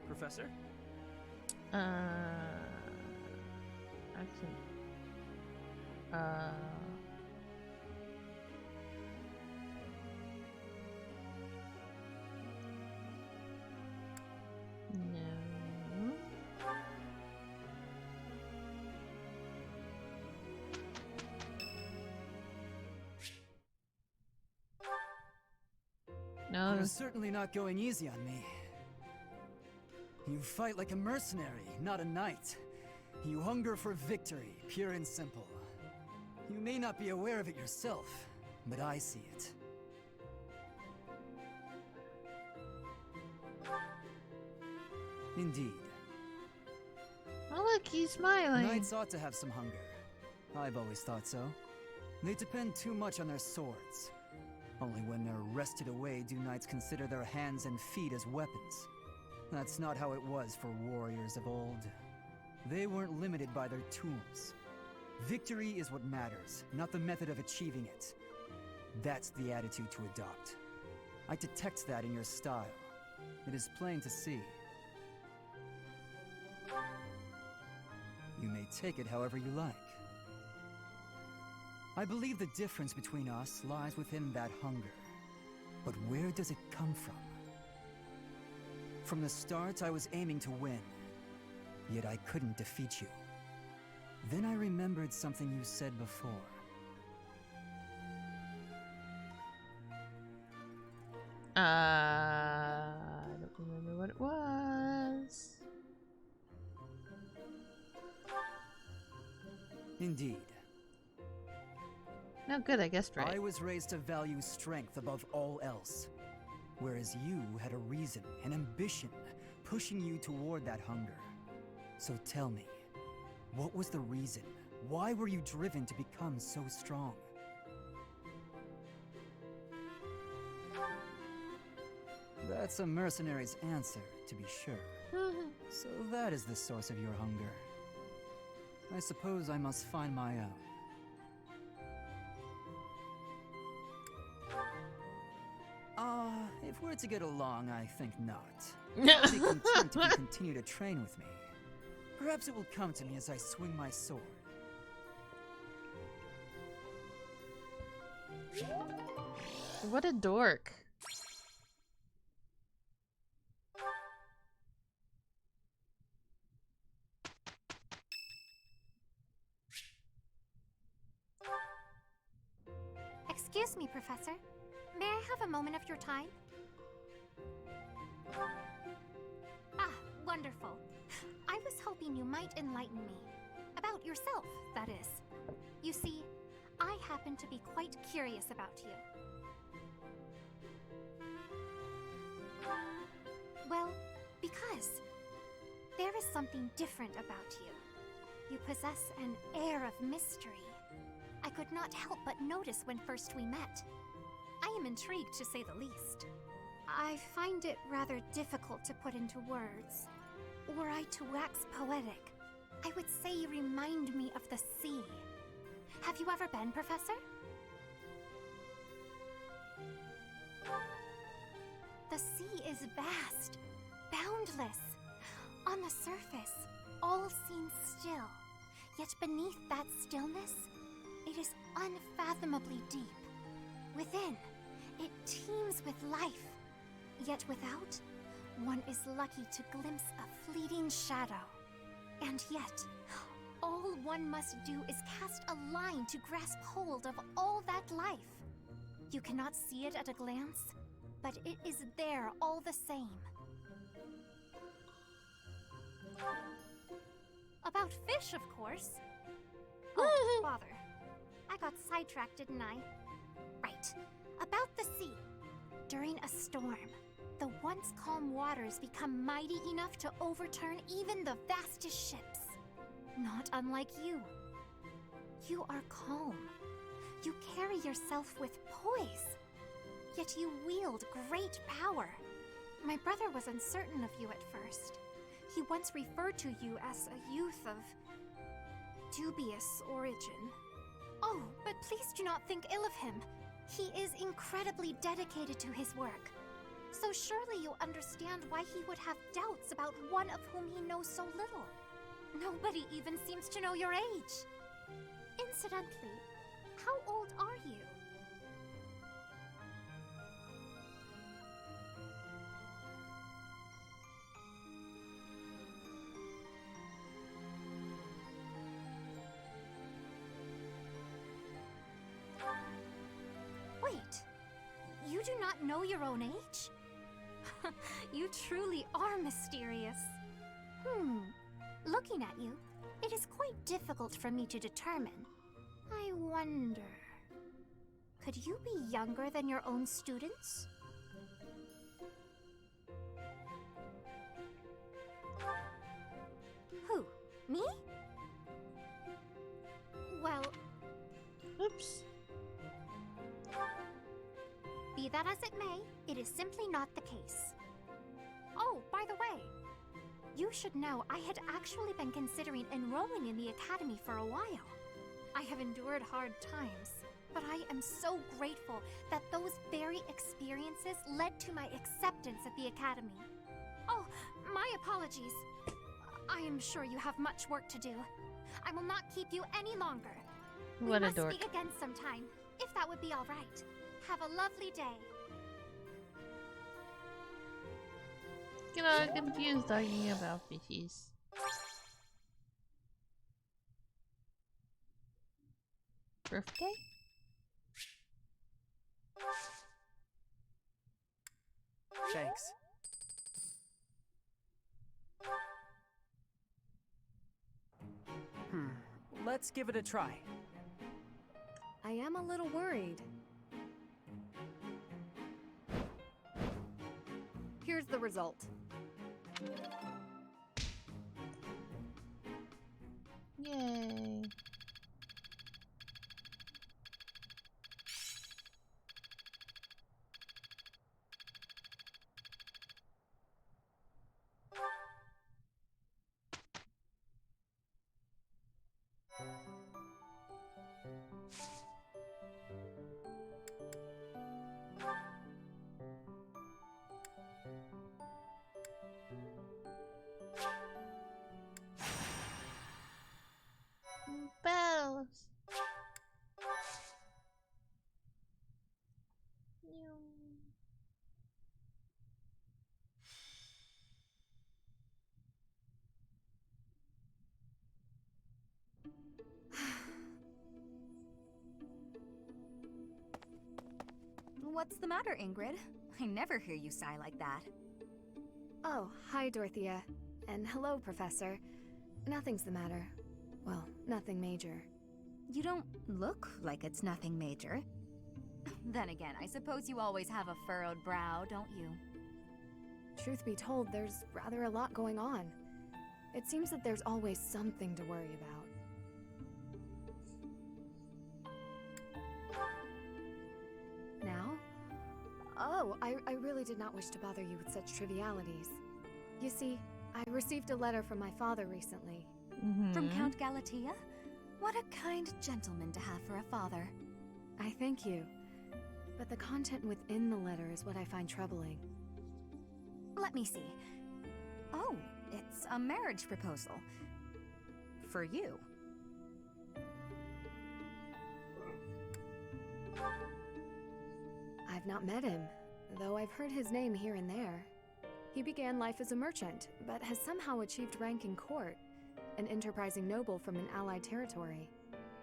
Professor?
Actually, no. No.
You're certainly not going easy on me. You fight like a mercenary, not a knight. You hunger for victory, pure and simple. You may not be aware of it yourself, but I see it. Indeed.
Oh look, he's smiling.
Knights ought to have some hunger. I've always thought so. They depend too much on their swords. Only when they're wrested away do knights consider their hands and feet as weapons. That's not how it was for warriors of old. They weren't limited by their tools. Victory is what matters, not the method of achieving it. That's the attitude to adopt. I detect that in your style. It is plain to see. You may take it however you like. I believe the difference between us lies within that hunger. But where does it come from? From the start, I was aiming to win. Yet I couldn't defeat you. Then I remembered something you said before.
I don't remember what it was.
Indeed.
No, good, I guessed right.
I was raised to value strength above all else. Whereas you had a reason, an ambition, pushing you toward that hunger. So tell me, what was the reason? Why were you driven to become so strong? That's a mercenary's answer, to be sure. So that is the source of your hunger. I suppose I must find my own. If we're to get along, I think not. I'll be content if you continue to train with me. Perhaps it will come to me as I swing my sword.
What a dork.
Excuse me, Professor. May I have a moment of your time? Ah, wonderful. I was hoping you might enlighten me. About yourself, that is. You see, I happen to be quite curious about you. Well, because there is something different about you. You possess an air of mystery. I could not help but notice when first we met. I am intrigued, to say the least. I find it rather difficult to put into words. Were I to wax poetic, I would say you remind me of the sea. Have you ever been, Professor? The sea is vast, boundless. On the surface, all seems still. Yet beneath that stillness, it is unfathomably deep. Within, it teems with life. Yet without, one is lucky to glimpse a fleeting shadow. And yet, all one must do is cast a line to grasp hold of all that life. You cannot see it at a glance, but it is there all the same. About fish, of course. Oh, bother. I got sidetracked, didn't I? Right. About the sea. During a storm, the once calm waters become mighty enough to overturn even the vastest ships. Not unlike you. You are calm. You carry yourself with poise. Yet you wield great power. My brother was uncertain of you at first. He once referred to you as a youth of dubious origin. Oh, but please do not think ill of him. He is incredibly dedicated to his work. So surely you understand why he would have doubts about one of whom he knows so little. Nobody even seems to know your age. Incidentally, how old are you? Wait, you do not know your own age? You truly are mysterious. Looking at you, it is quite difficult for me to determine. I wonder... could you be younger than your own students? Who? Me? Well...
Oops.
Be that as it may, it is simply not the case. Oh, by the way, you should know I had actually been considering enrolling in the academy for a while. I have endured hard times, but I am so grateful that those very experiences led to my acceptance at the academy. Oh, my apologies. I am sure you have much work to do. I will not keep you any longer.
What
we
a
must
dork.
speak again sometime, if that would be all right. Have a lovely day.
Get all confused talking about fishies. Birthday?
Thanks. Let's give it a try.
I am a little worried. Here's the result.
Yay. Bells.
What's the matter, Ingrid? I never hear you sigh like that.
Oh, hi, Dorothea. And hello, Professor. Nothing's the matter. Well, nothing major.
You don't look like it's nothing major. Then again, I suppose you always have a furrowed brow, don't you?
Truth be told, there's rather a lot going on. It seems that there's always something to worry about. Now? Oh, I really did not wish to bother you with such trivialities. You see, I received a letter from my father recently.
From Count Galatea? What a kind gentleman to have for a father.
I thank you. But the content within the letter is what I find troubling.
Let me see. Oh, it's a marriage proposal. For you.
I've not met him, though I've heard his name here and there. He began life as a merchant, but has somehow achieved rank in court, an enterprising noble from an allied territory.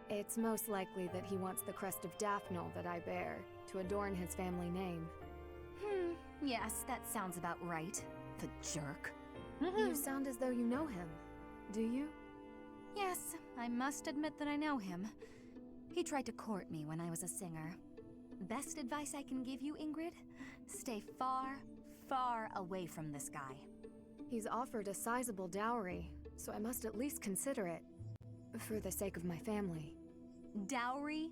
It's most likely that he wants the crest of Daphne that I bear, to adorn his family name.
Yes, that sounds about right. The jerk.
You sound as though you know him. Do you?
Yes, I must admit that I know him. He tried to court me when I was a singer. Best advice I can give you, Ingrid? Stay far, far away from this guy.
He's offered a sizable dowry, so I must at least consider it. For the sake of my family.
Dowry?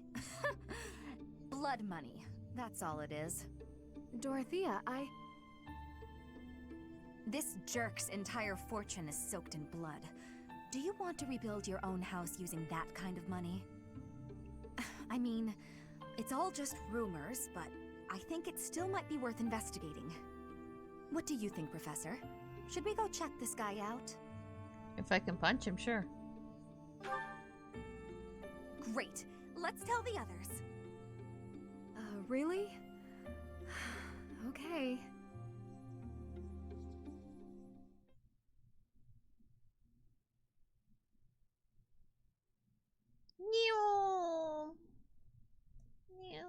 Blood money. That's all it is.
Dorothea,
This jerk's entire fortune is soaked in blood. Do you want to rebuild your own house using that kind of money? I mean, it's all just rumors, but I think it still might be worth investigating. What do you think, Professor? Should we go check this guy out?
If I can punch him, sure.
Great. Let's tell the others.
Really? Okay.
Meow. Meow.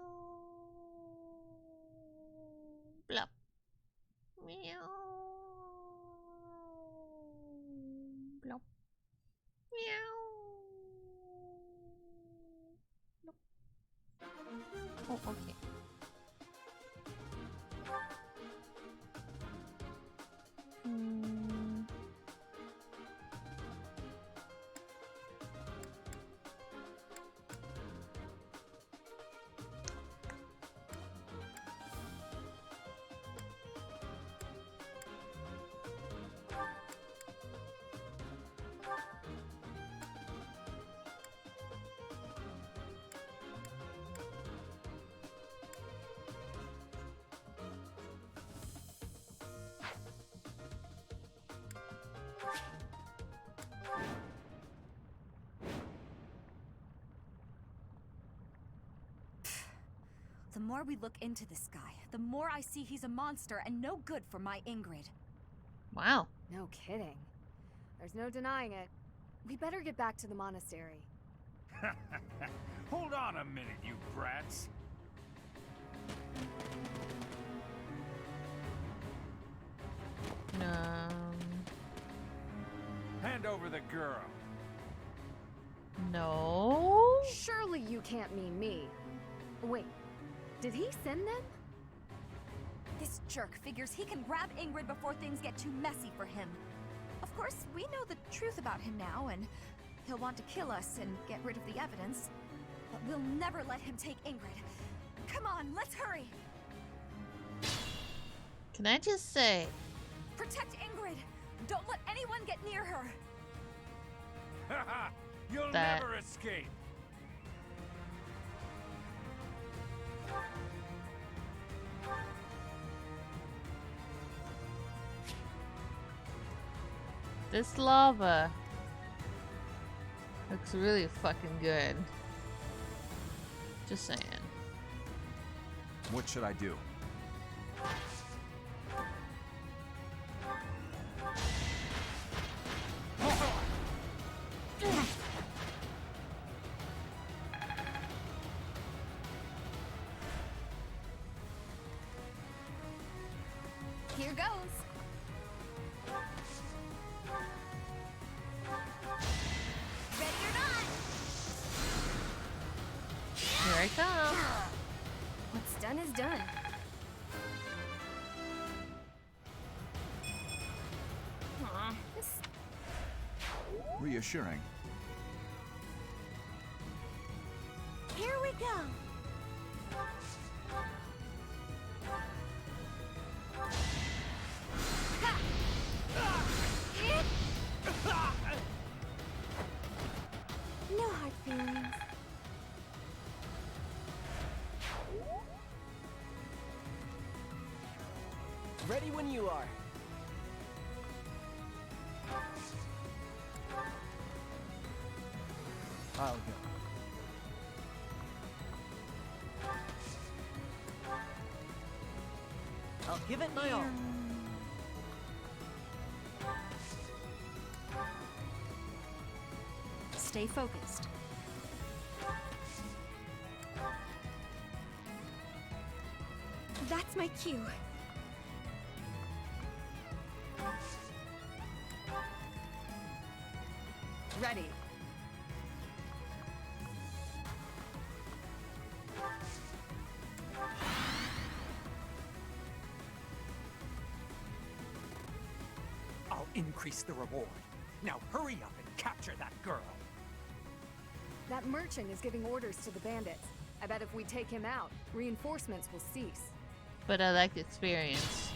Blop. Meow. Blop. Meow. Blop. Oh, okay.
The more we look into this guy, the more I see he's a monster and no good for my Ingrid.
Wow.
No kidding. There's no denying it. We better get back to the monastery.
Hold on a minute, you brats. Hand over the girl.
No.
Surely you can't mean me. Wait, did he send them?
This jerk figures he can grab Ingrid before things get too messy for him. Of course, we know the truth about him now, and he'll want to kill us and get rid of the evidence. But we'll never let him take Ingrid. Come on, let's hurry!
Can I just say?
Protect Ingrid! Don't let anyone get near her!
Haha! You'll
That-
never escape!
This lava looks really fucking good. Just saying.
What should I do?
Here goes! Ready or not!
Here I come.
What's done is done. Aw, this...
Reassuring.
Here we go.
Ready when you are.
I'll go.
I'll give it my all.
Stay focused.
That's my cue.
Ready.
I'll increase the reward. Now hurry up and capture that girl.
That merchant is giving orders to the bandits. I bet if we take him out, reinforcements will cease.
But I like experience.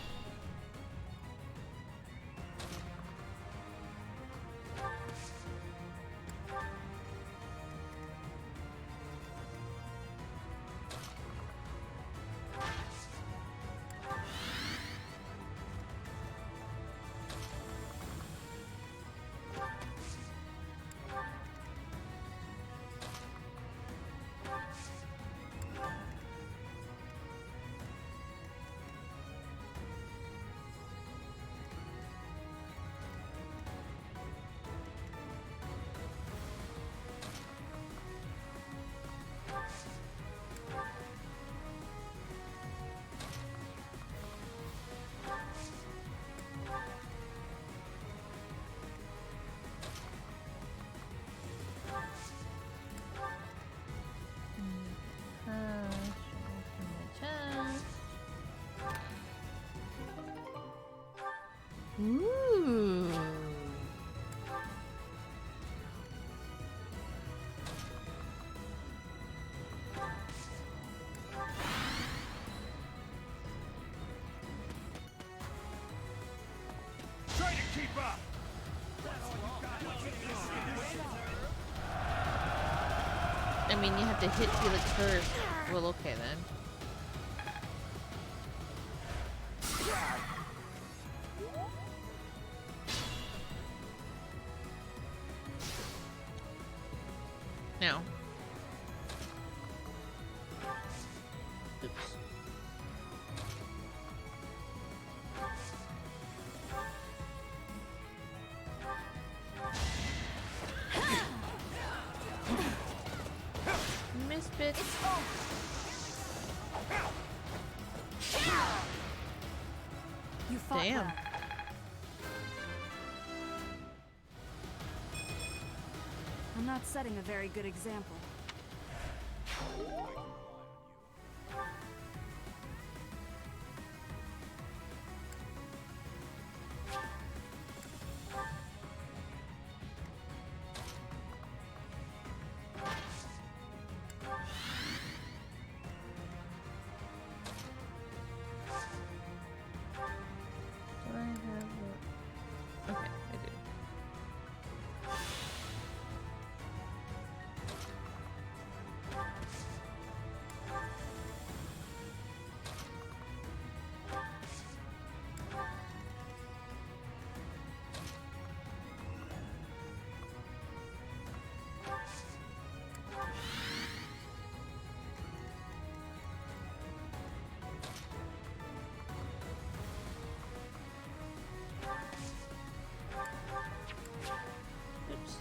Ooh.
Try to keep up!
I mean, you have to hit Felix first. Well, okay then. No. Oops. Miss bitch.
You fought
Damn.
well. I'm not setting a very good example.
Do I have a... Okay, I do. Oops.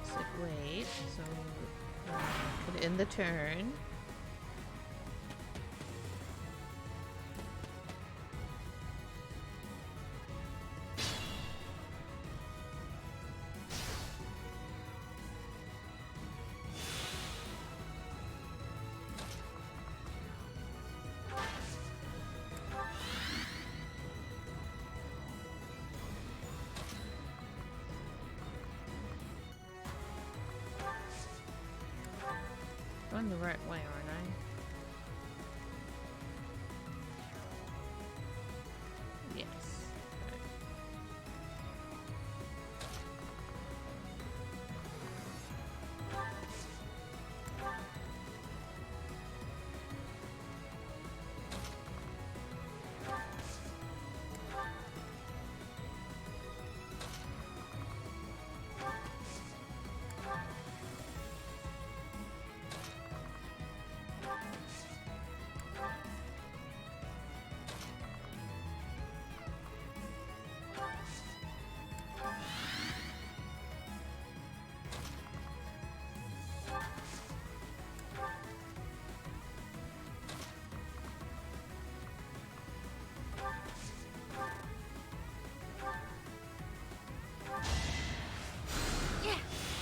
So wait, so put it in the turn. Going the right way, aren't I? Yes.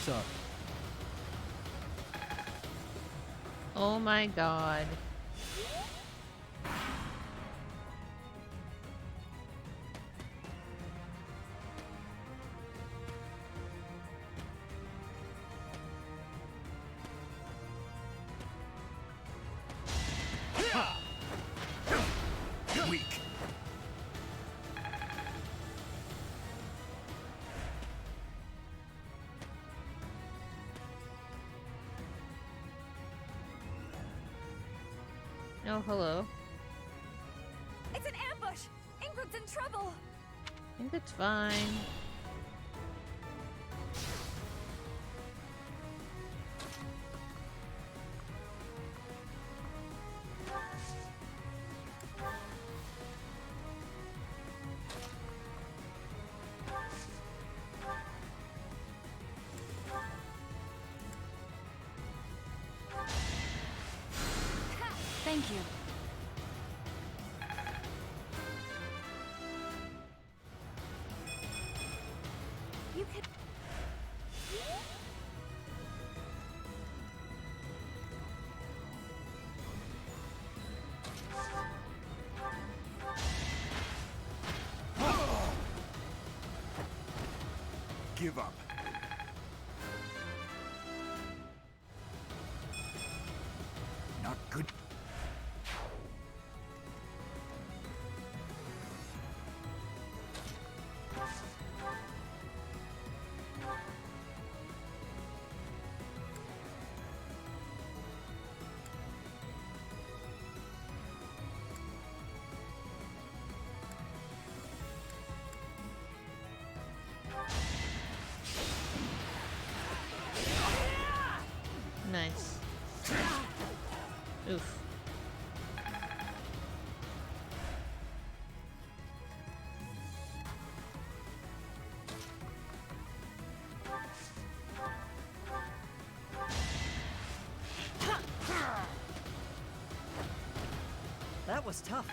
Sorry.
Oh my god.
Weak.
Oh, hello.
It's an ambush! Ingrid's in trouble!
I think it's fine.
Thank you.
You can.
Give up. Not good.
Nice. Oof.
That was tough.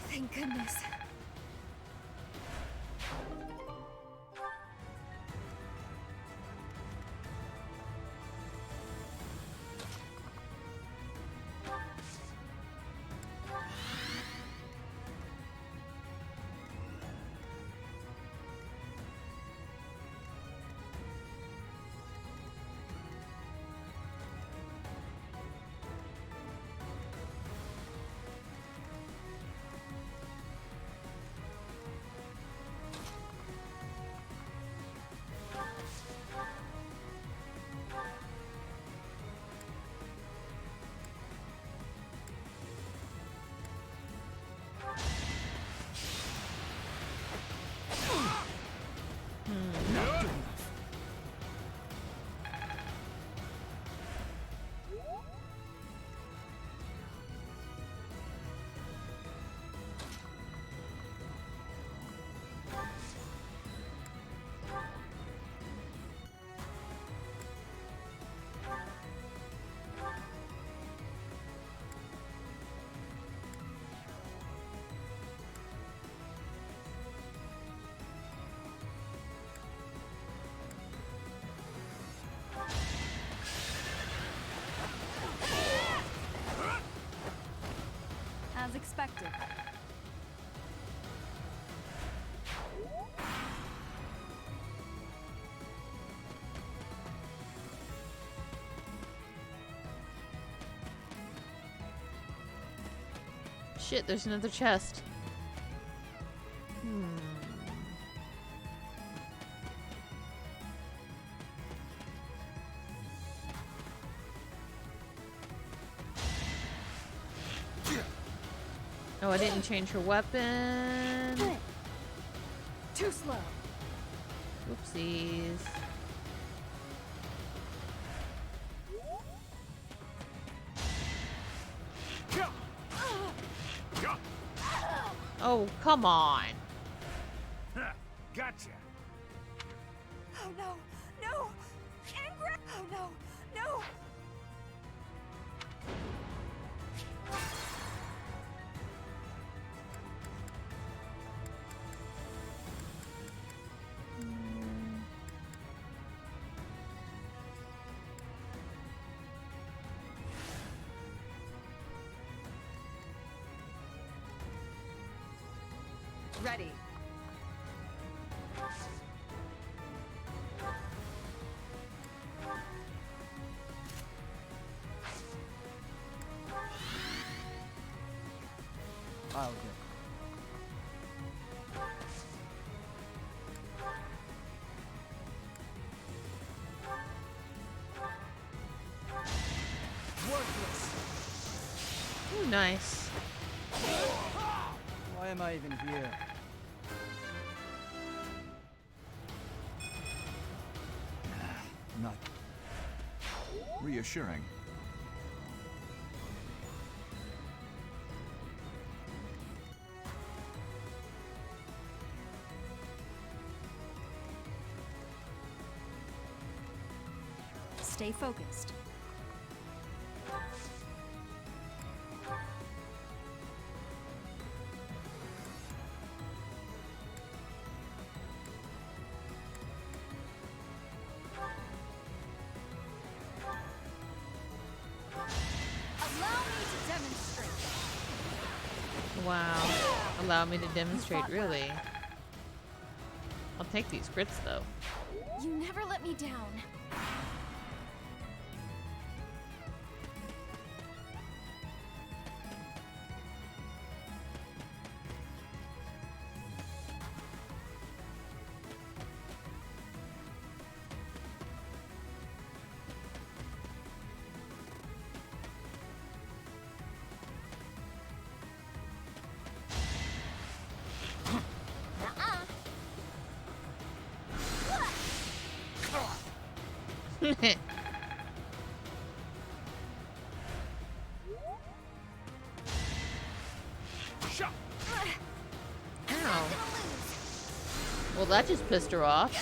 Thank goodness.
Not good enough.
As expected.
Shit, there's another chest. Oh, I didn't change her weapon.
Too slow.
Oopsies. Oh, come on.
Gotcha.
Oh no! No! Ingrid! Oh no! No!
Ready.
I'll go.
Ooh, nice.
Why am I even here? Not
Reassuring.
Stay focused.
Allow me to demonstrate.
Wow. Allow me to demonstrate, really. I'll take these grits, though.
You never let me down. Ow. Well, that just pissed her off.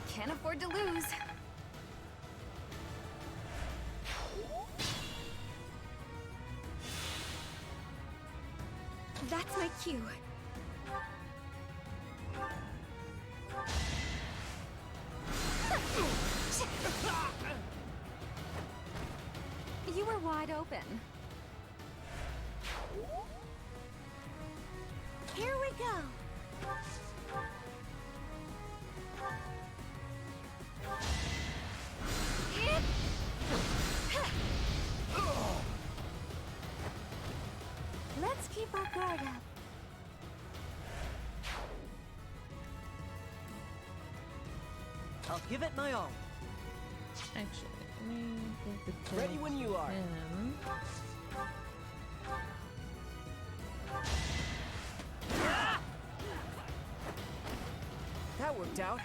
Can't afford to lose.
That's my cue.
You were wide open.
Here we go. Let's keep our guard up.
I'll give it my all.
Actually, let me think the
Ready when you are.
him.
That worked out.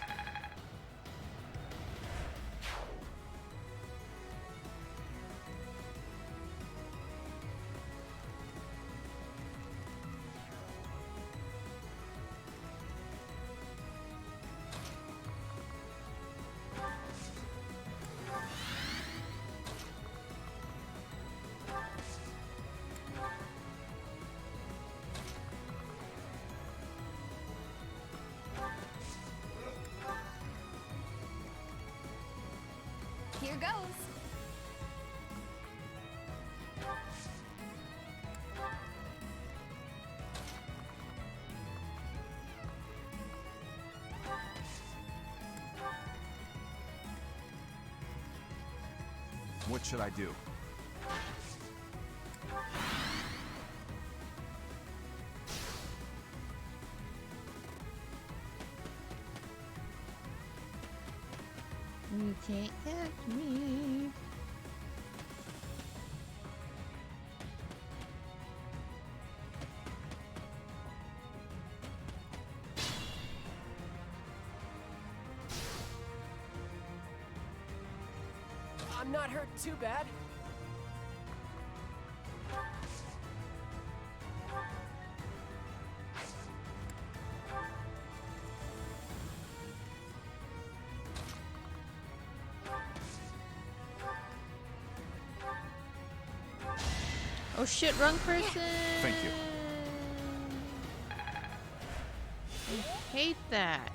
Here goes.
What should I do?
You can't catch me.
I'm not hurt too bad.
shit, wrong person.
Thank you.
I hate that.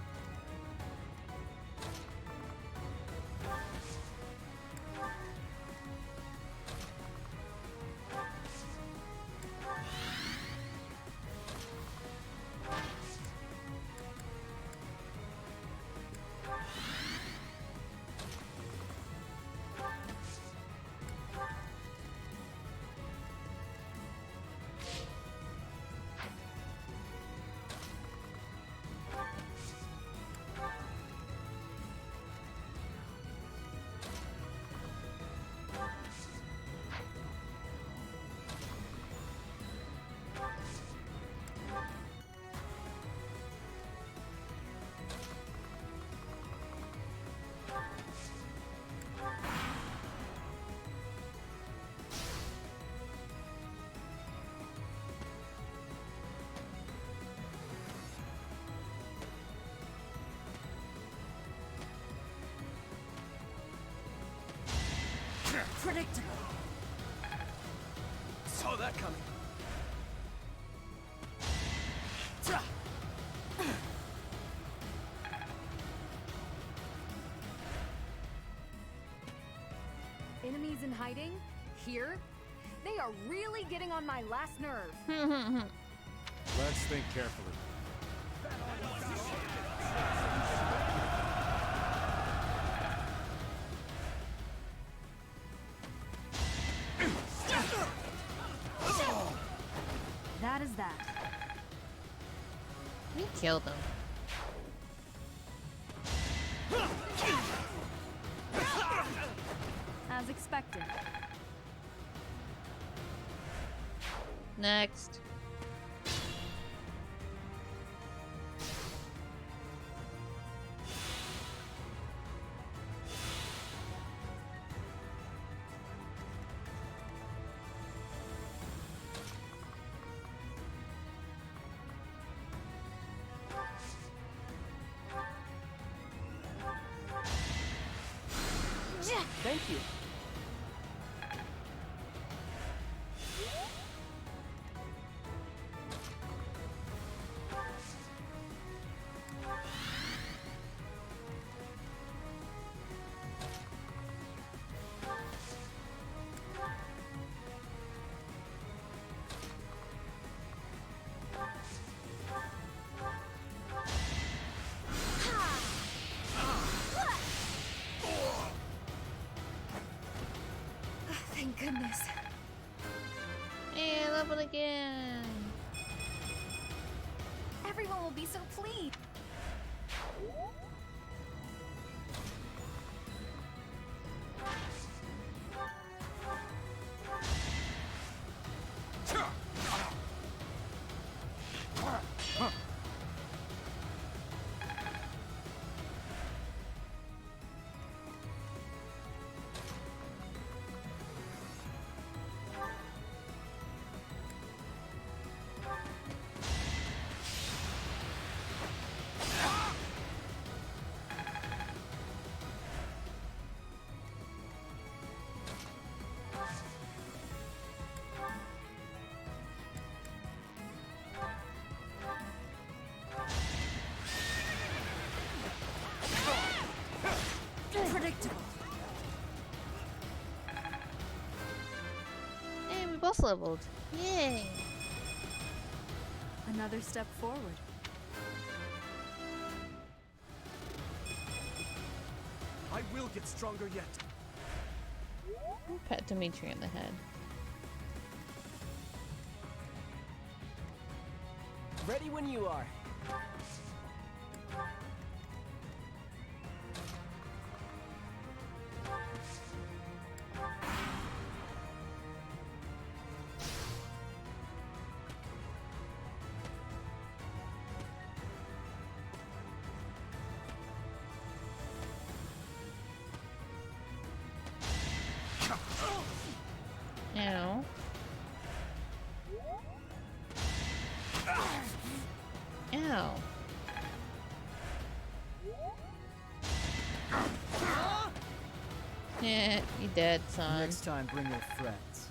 Predictable.
Saw that coming.
Enemies in hiding? Here? They are really getting on my last nerve.
Let's think carefully.
That is that.
We killed him.
As expected.
Next.
Thank you.
Thank goodness.
Hey, level again.
Everyone will be so pleased.
Predictable.
Hey, we both leveled. Yay.
Another step forward.
I will get stronger yet.
Pat Dimitri in the head.
Ready when you are.
Ow. Ow. Yeah, you dead, son.
Next time, bring your friends.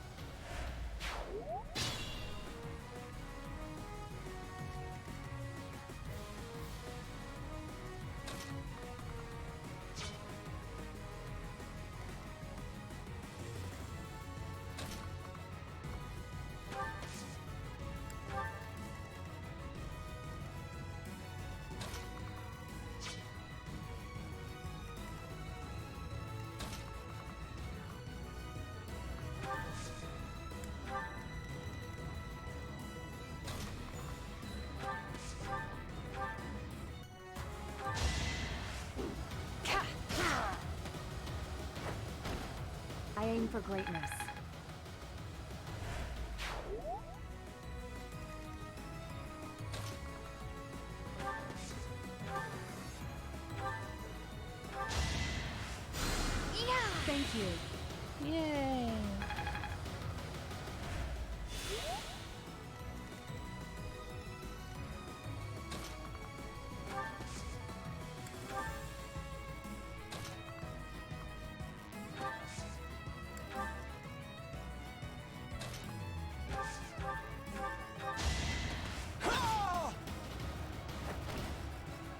for greatness. Thank you.
Yay!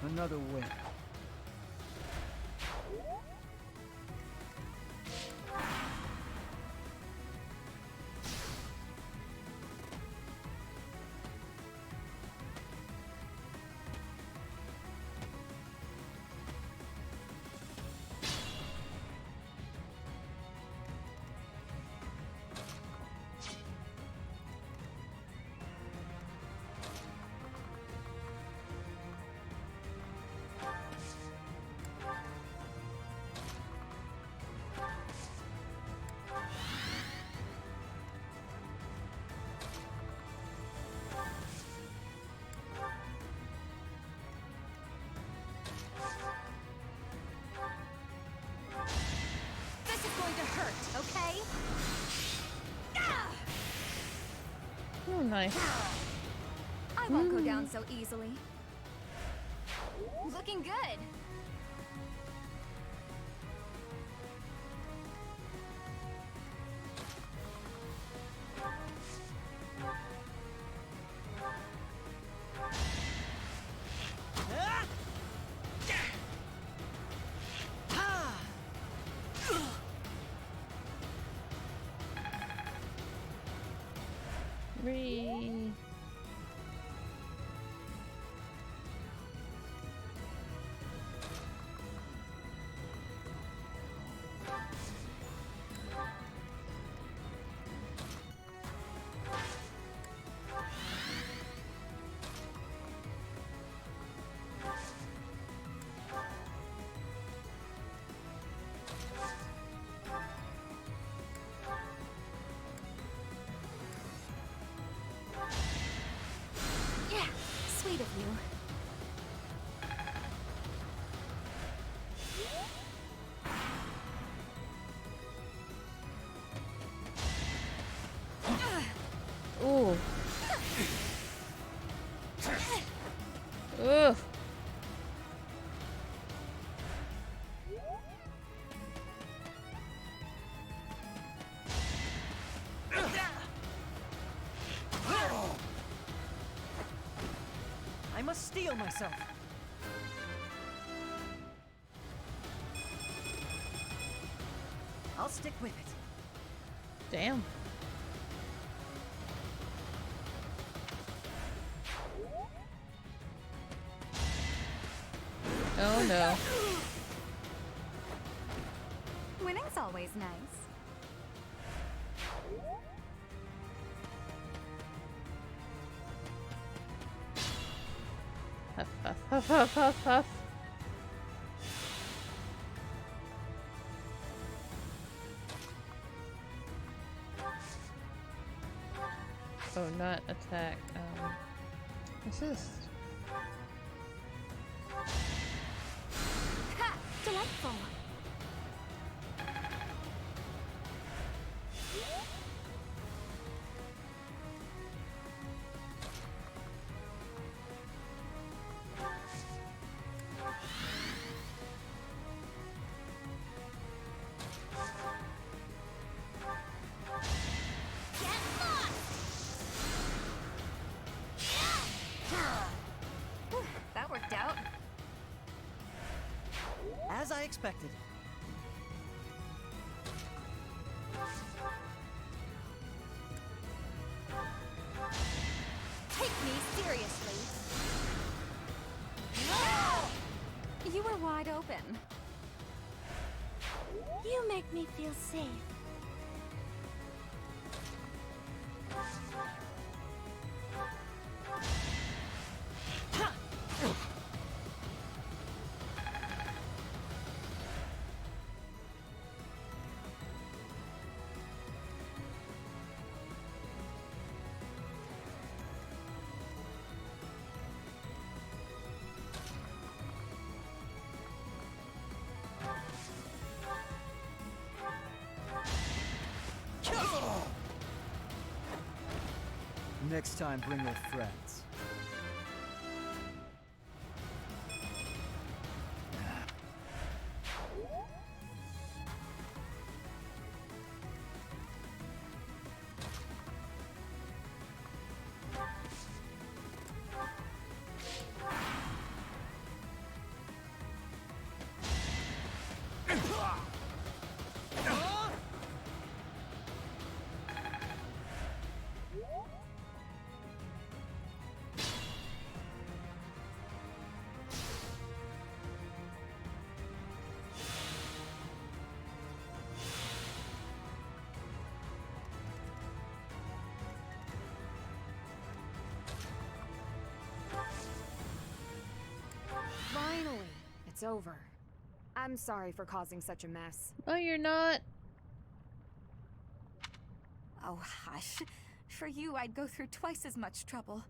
Another win.
This is going to hurt, okay?
Oh, nice.
I won't go down so easily. Looking good.
Whee!
Yeah, sweet of you.
Ooh. Ugh.
I must steel myself. I'll stick with it.
Damn. Oh no.
Winning's always nice.
Huff, huff, huff, huff, huff, huff. Oh, not attack. Assist.
Ha! Delightful. That worked out.
As I expected.
Take me seriously. You were wide open.
You make me feel safe.
Next time, bring your friends.
Finally, it's over. I'm sorry for causing such a mess.
Oh, you're not.
Oh, hush. For you, I'd go through twice as much trouble.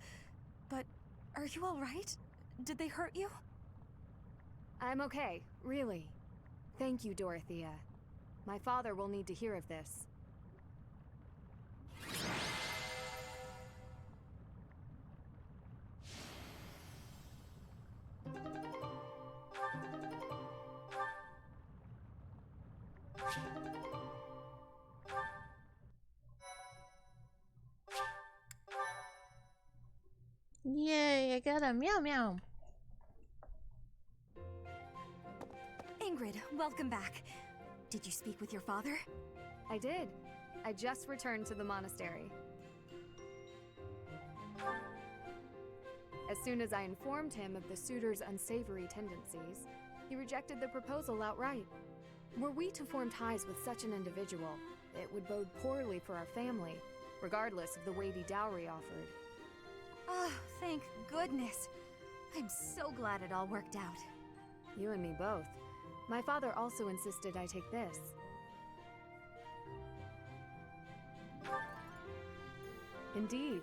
But are you all right? Did they hurt you?
I'm okay, really. Thank you, Dorothea. My father will need to hear of this.
Yay, I got a meow meow.
Ingrid, welcome back. Did you speak with your father?
I did. I just returned to the monastery. As soon as I informed him of the suitor's unsavory tendencies, he rejected the proposal outright. Were we to form ties with such an individual, it would bode poorly for our family, regardless of the weighty dowry offered.
Oh, thank goodness. I'm so glad it all worked out.
You and me both. My father also insisted I take this. Indeed.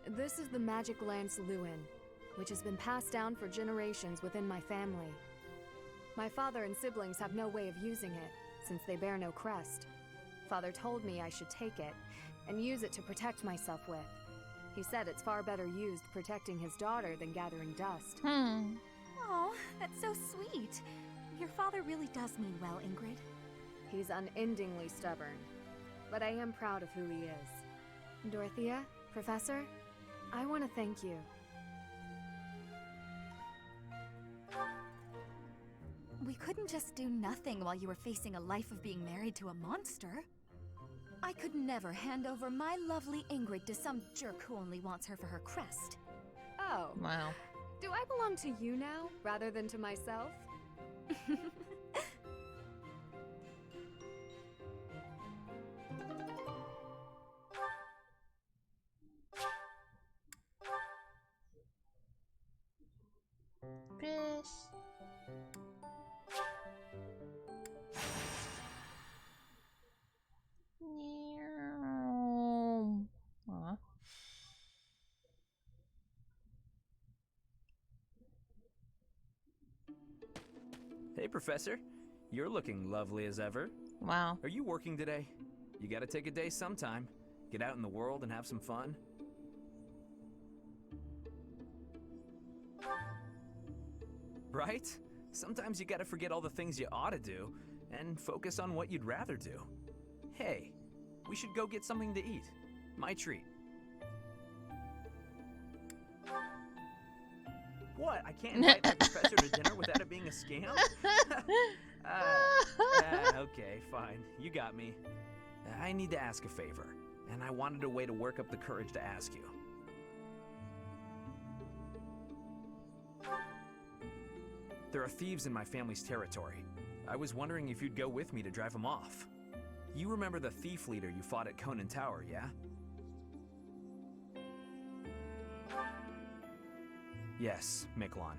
This is the magic lance Lewin, which has been passed down for generations within my family. My father and siblings have no way of using it, since they bear no crest. Father told me I should take it, and use it to protect myself with. He said it's far better used protecting his daughter than gathering dust.
Oh, that's so sweet. Your father really does mean well, Ingrid.
He's unendingly stubborn, but I am proud of who he is. Dorothea, Professor, I want to thank you.
We couldn't just do nothing while you were facing a life of being married to a monster. I could never hand over my lovely Ingrid to some jerk who only wants her for her crest.
Oh.
Wow.
Do I belong to you now, rather than to myself?
Piss. Aw.
Hey, Professor. You're looking lovely as ever.
Wow.
Are you working today? You gotta take a day sometime. Get out in the world and have some fun. Right? Sometimes you gotta forget all the things you ought to do and focus on what you'd rather do. Hey, we should go get something to eat. My treat. What? I can't invite my professor to dinner without it being a scam? Okay, fine. You got me. I need to ask a favor, and I wanted a way to work up the courage to ask you. There are thieves in my family's territory. I was wondering if you'd go with me to drive them off. You remember the thief leader you fought at Conan Tower, yeah? Yes, Miquelon.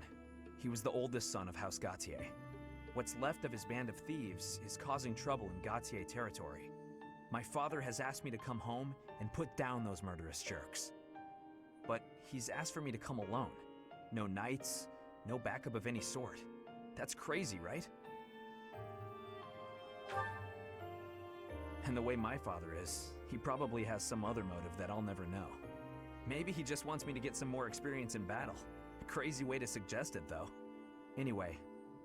He was the oldest son of House Gautier. What's left of his band of thieves is causing trouble in Gautier territory. My father has asked me to come home and put down those murderous jerks. But he's asked for me to come alone. No knights, no backup of any sort. That's crazy, right? And the way my father is, he probably has some other motive that I'll never know. Maybe he just wants me to get some more experience in battle. Crazy way to suggest it, though. Anyway,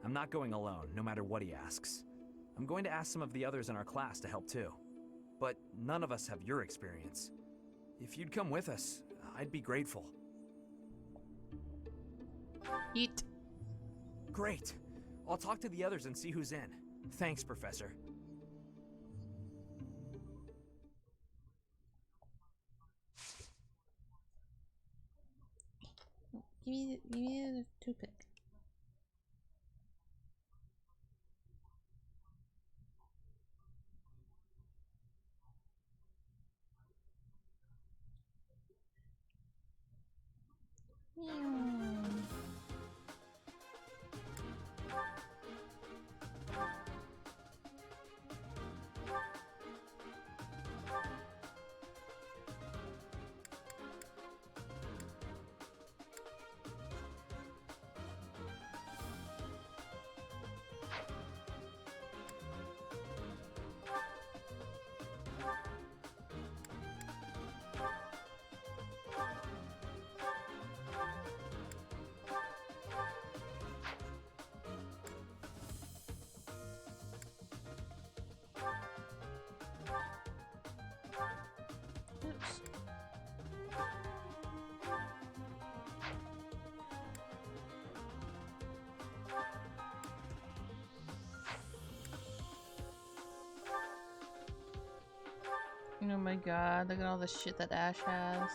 I'm not going alone, no matter what he asks. I'm going to ask some of the others in our class to help too. But none of us have your experience. If you'd come with us, I'd be grateful.
Eat.
Great. I'll talk to the others and see who's in. Thanks, Professor.
Give me the toothpick. Oops. Oh my god, look at all the shit that Ash has.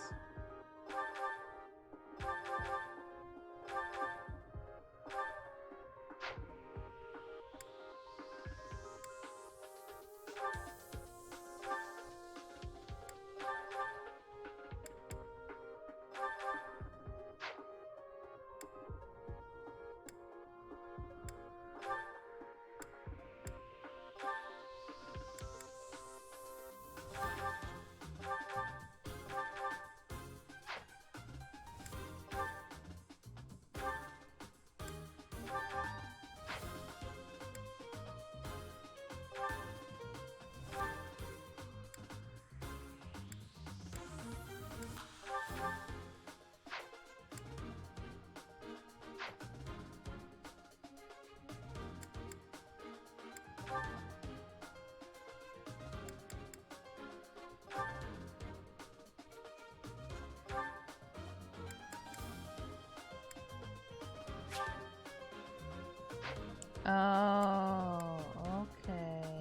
Oh, okay.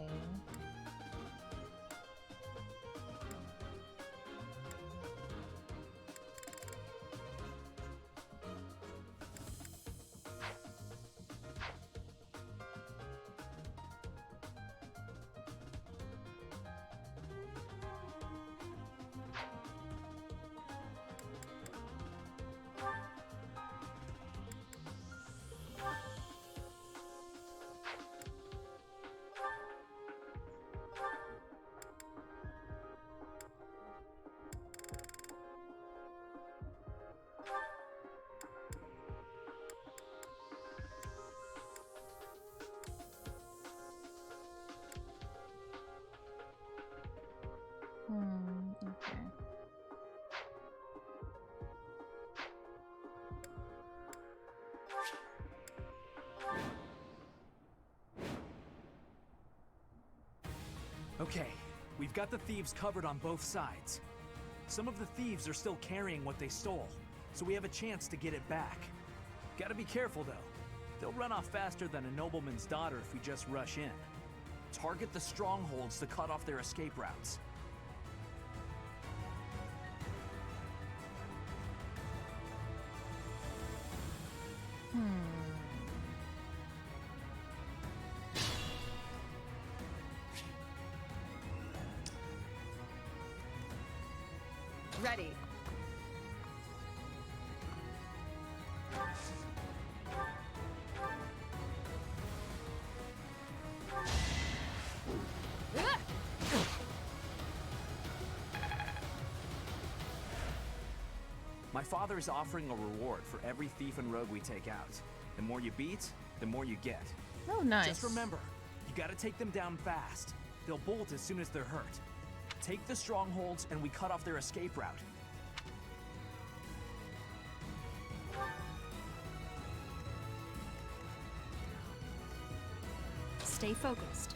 Okay.
Okay, we've got the thieves covered on both sides. Some of the thieves are still carrying what they stole, so we have a chance to get it back. Gotta be careful though. They'll run off faster than a nobleman's daughter if we just rush in. Target the strongholds to cut off their escape routes.
Ready.
My father is offering a reward for every thief and rogue we take out. The more you beat, the more you get.
Oh, nice.
Just remember, you gotta take them down fast. They'll bolt as soon as they're hurt. Take the strongholds and we cut off their escape route.
stay focused.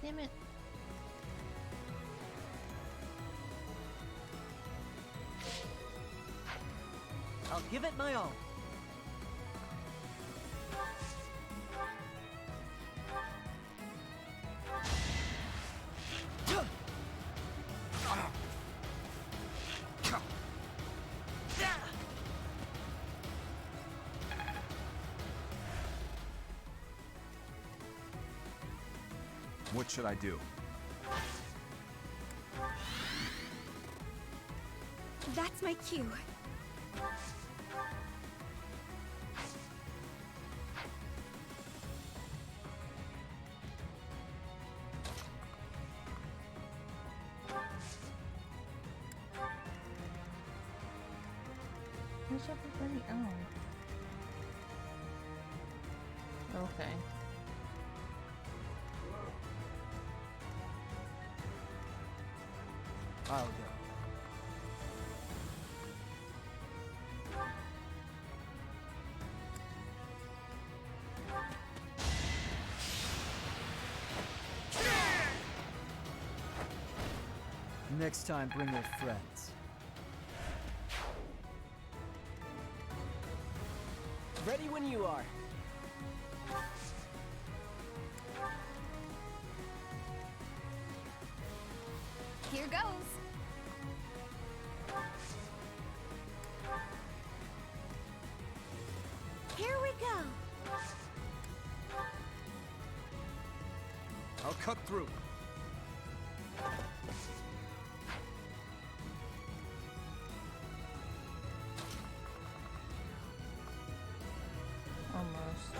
Damn it.
I'll give it my all.
What should I do?
That's my cue.
Who's everybody? Oh. Okay.
I'll go. Next time, bring your friends.
Ready when you are.
Here goes.
Here we go.
I'll cut through.
Almost.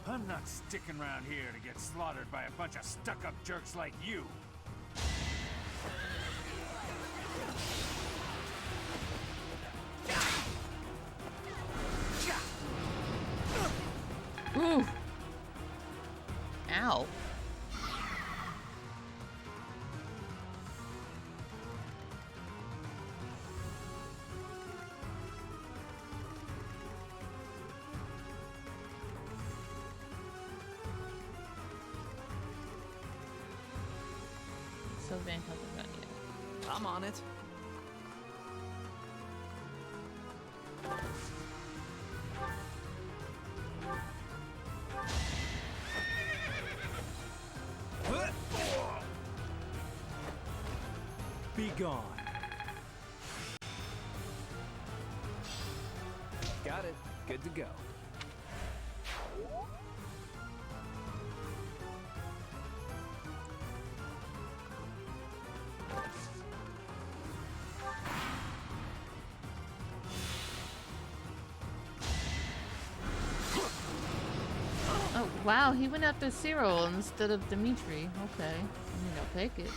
I'm not sticking around here to get slaughtered by a bunch of stuck-up jerks like you.
Ooh. Ow. Sylvain hasn't done yet.
I'm on it.
Be gone.
Got it. Good to go.
Oh, wow, he went after Cyril instead of Dimitri. Okay. I mean, I'll take it.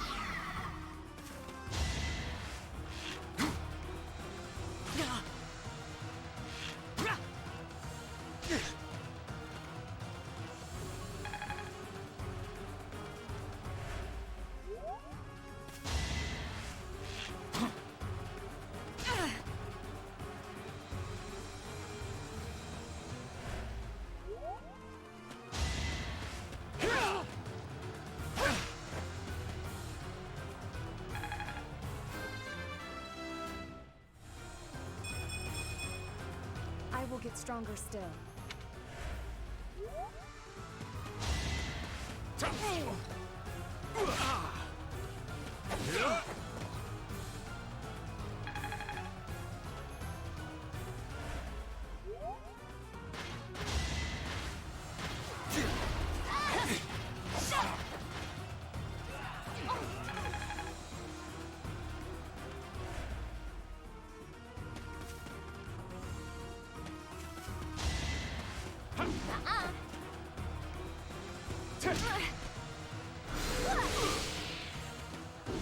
will get stronger still.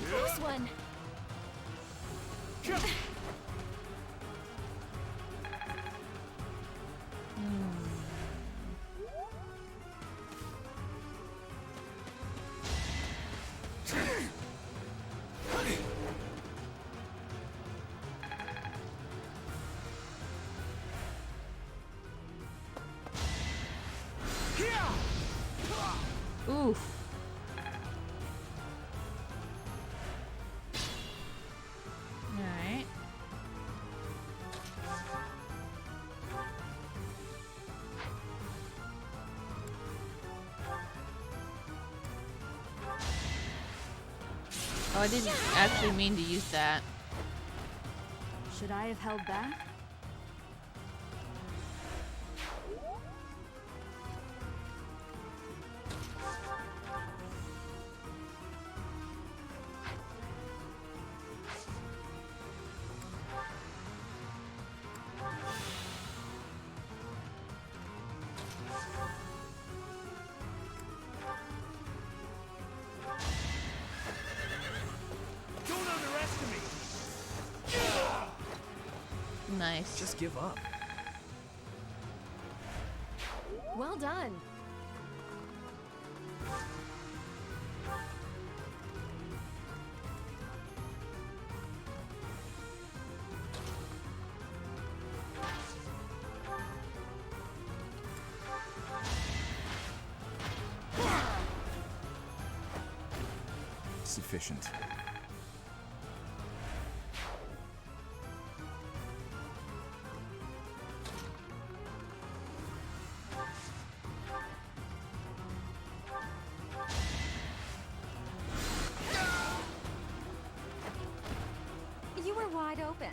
Close one.
Oof. Alright. Oh, I didn't actually mean to use that.
Should I have held back?
Don't underestimate me!
Nice.
Just give up.
Well done.
Sufficient.
You were wide open.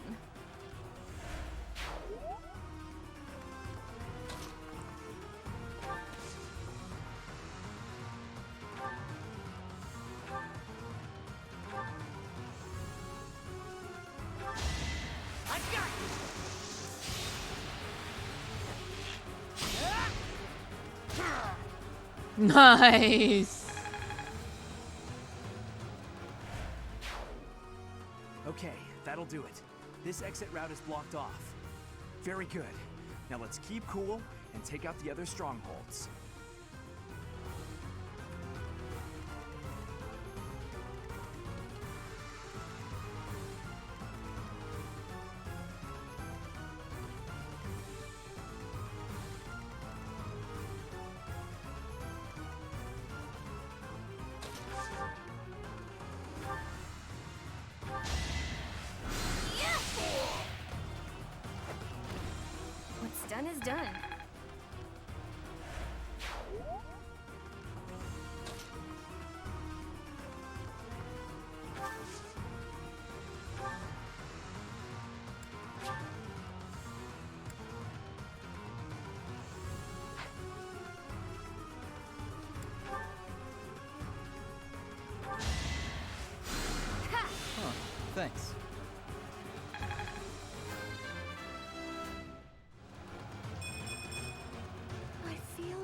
Nice.
Okay, that'll do it. This exit route is blocked off. Very good. Now let's keep cool and take out the other strongholds.
What's done is done.
Huh, thanks.
I feel.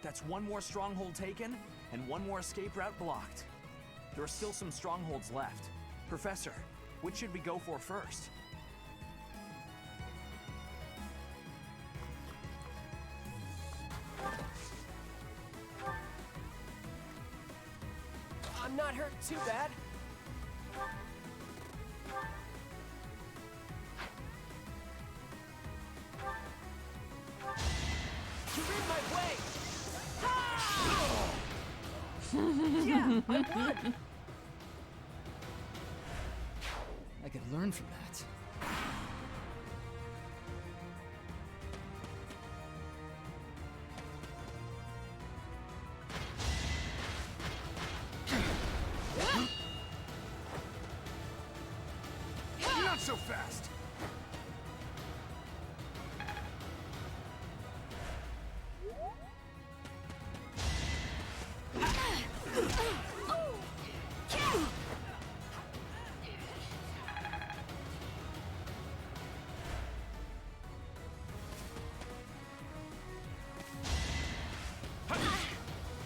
That's one more stronghold taken, and one more escape route blocked. There are still some strongholds left. Professor, which should we go for first?
I'm not hurt too bad. You're in my way! Yeah, I won!
I could learn from that.
Not so fast!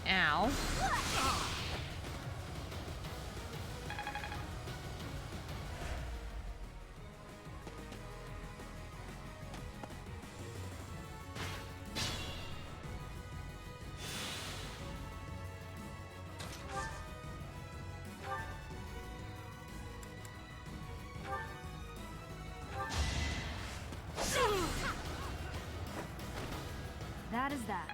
Ow.
That is that.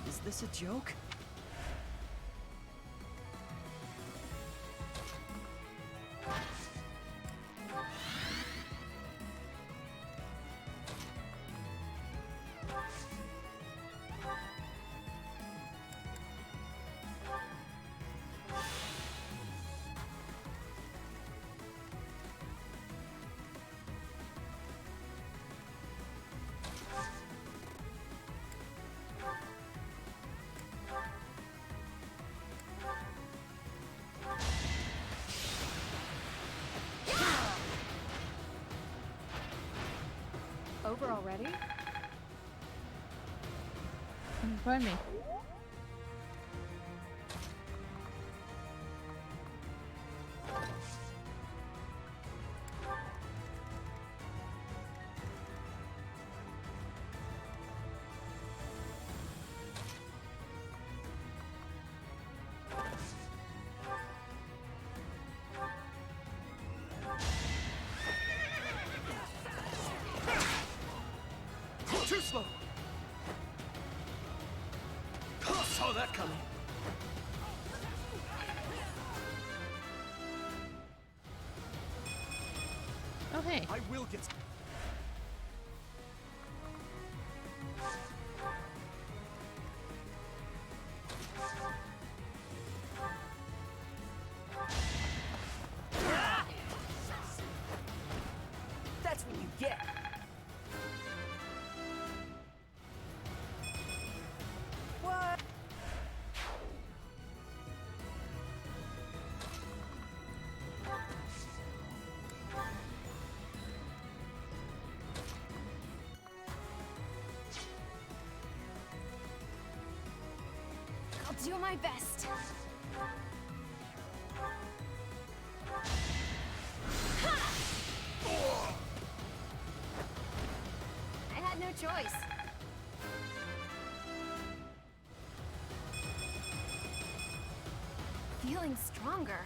Is this a joke?
Over already?
Find me.
Too slow! Saw that coming.
Oh, hey.
I will get...
That's what you get! What?
I'll do my best. I had no choice. Feeling stronger.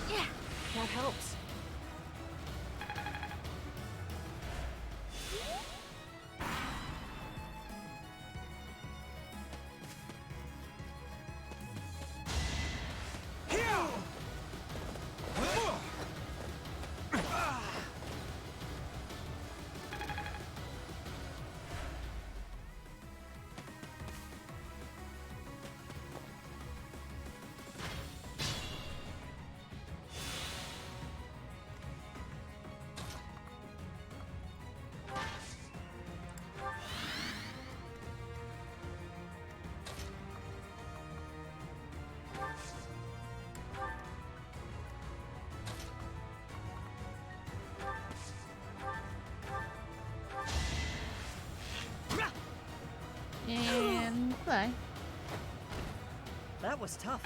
Yeah, that helps.
Bye.
That was tough.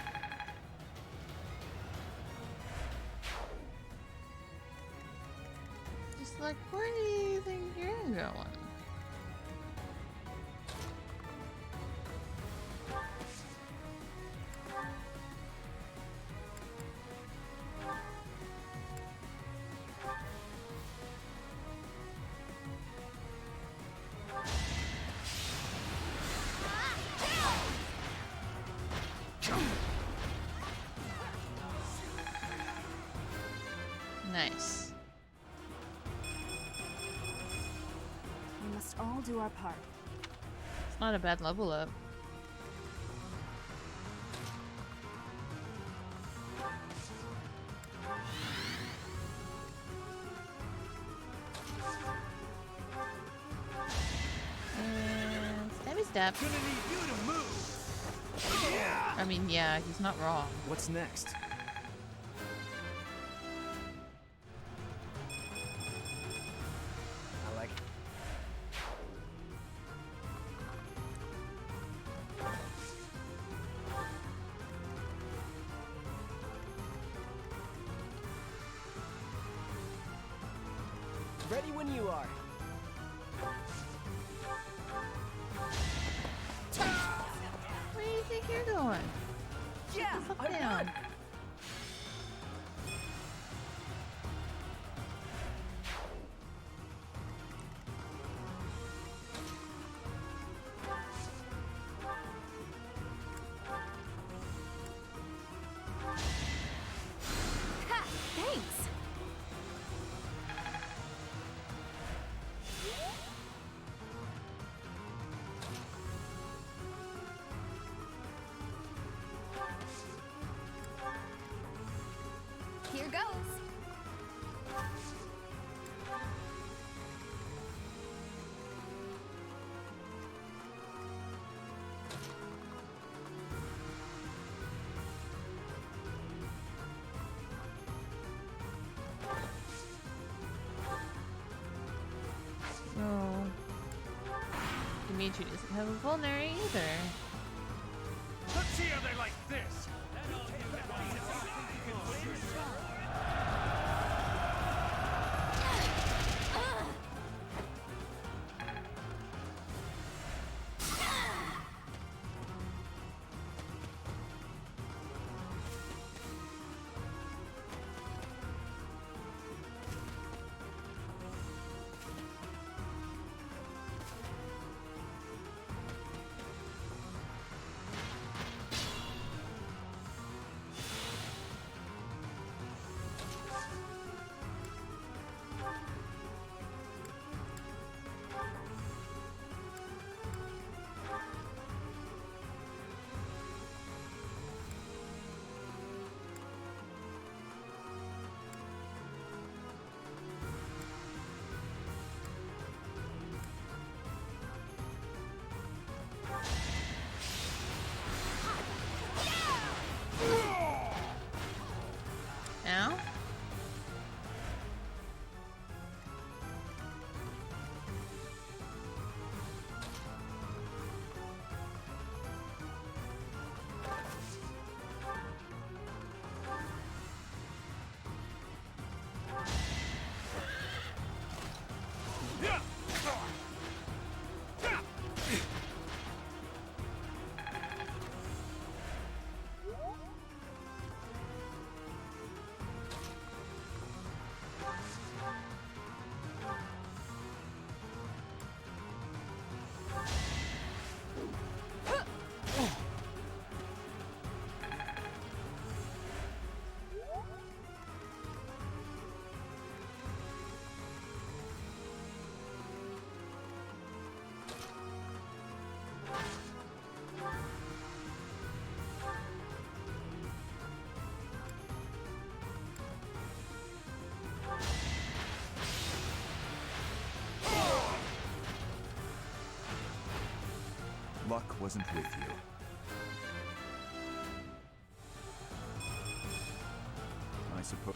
Just like, where do you think you're going? Nice.
We must all do our part.
It's not a bad level up. And stabby stab.
Gonna need you to move.
I mean, yeah, he's not wrong.
What's next? I like it.
Ready when you are.
Where do you think you're going?
Yeah,
Sit the fuck
I
down.
won.
Ha! Thanks!
Here goes.
No. Dimitri doesn't have a vulnerary either.
Let's see how they like this.
Now?
Luck wasn't with you. I suppose.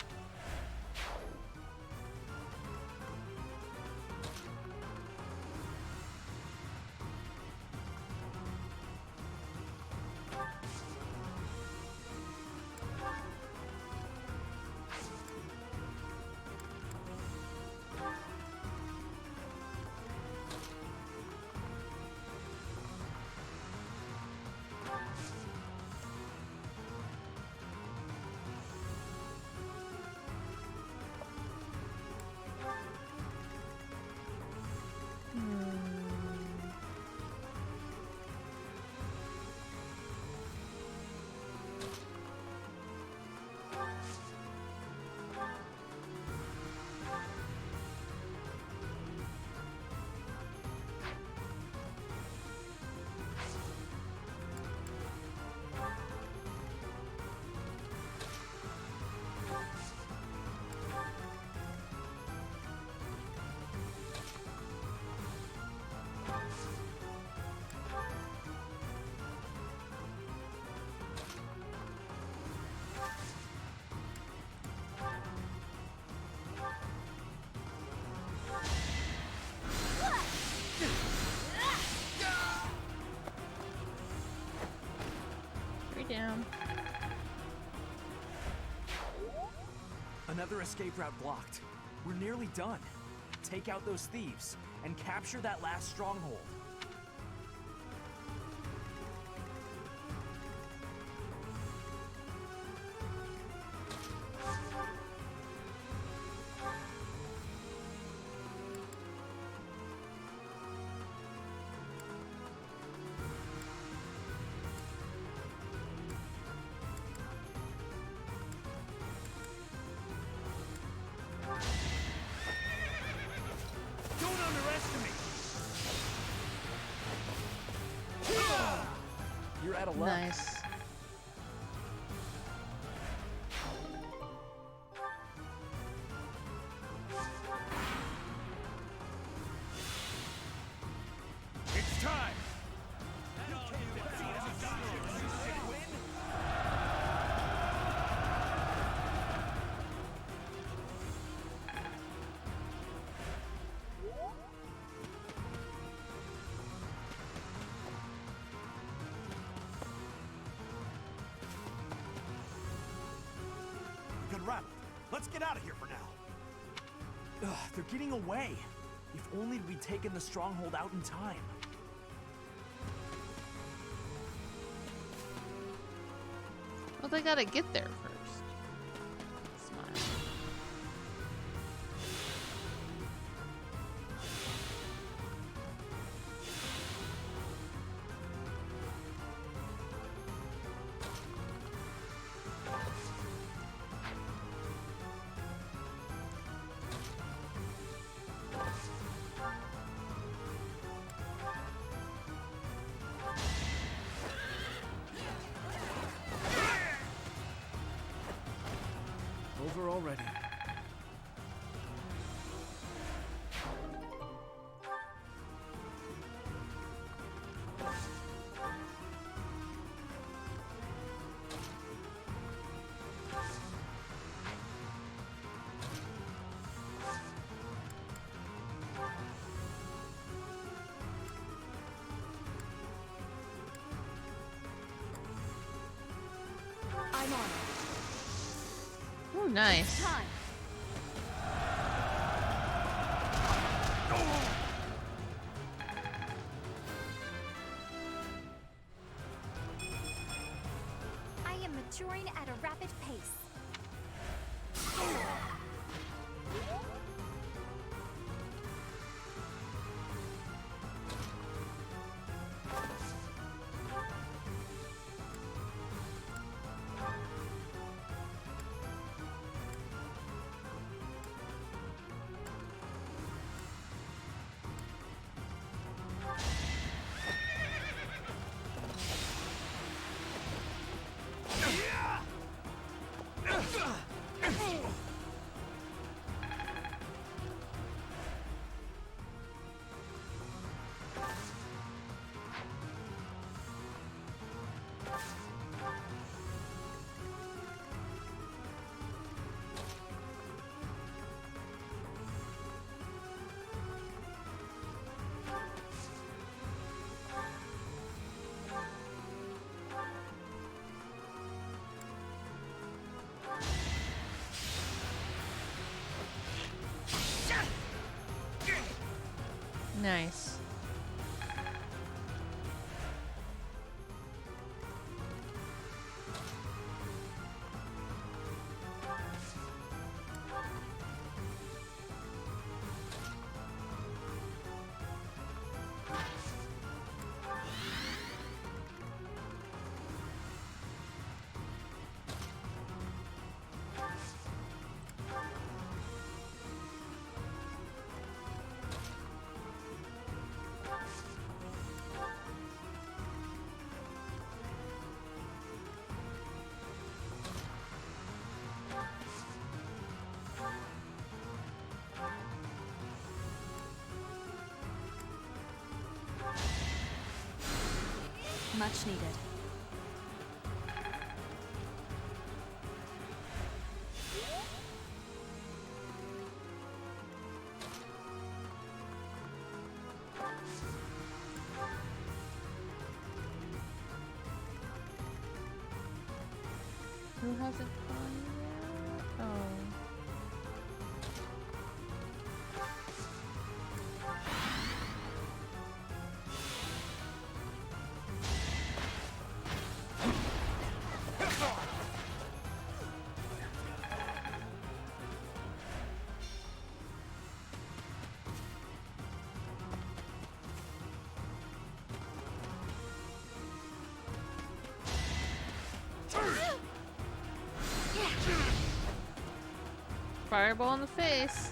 down.
Another escape route blocked. We're nearly done. Take out those thieves and capture that last stronghold. Don't underestimate. You're out of luck.
Nice.
It's time!
Good run. Let's get out of here for now. Ugh, they're getting away. If only we'd taken the stronghold out in time.
Well, they gotta get there first. Smile.
Over already.
I'm on it.
Ooh, nice.
Time. I am maturing at a rapid pace.
Nice.
Much needed.
Who hasn't gone yet? Oh. Fireball in the face.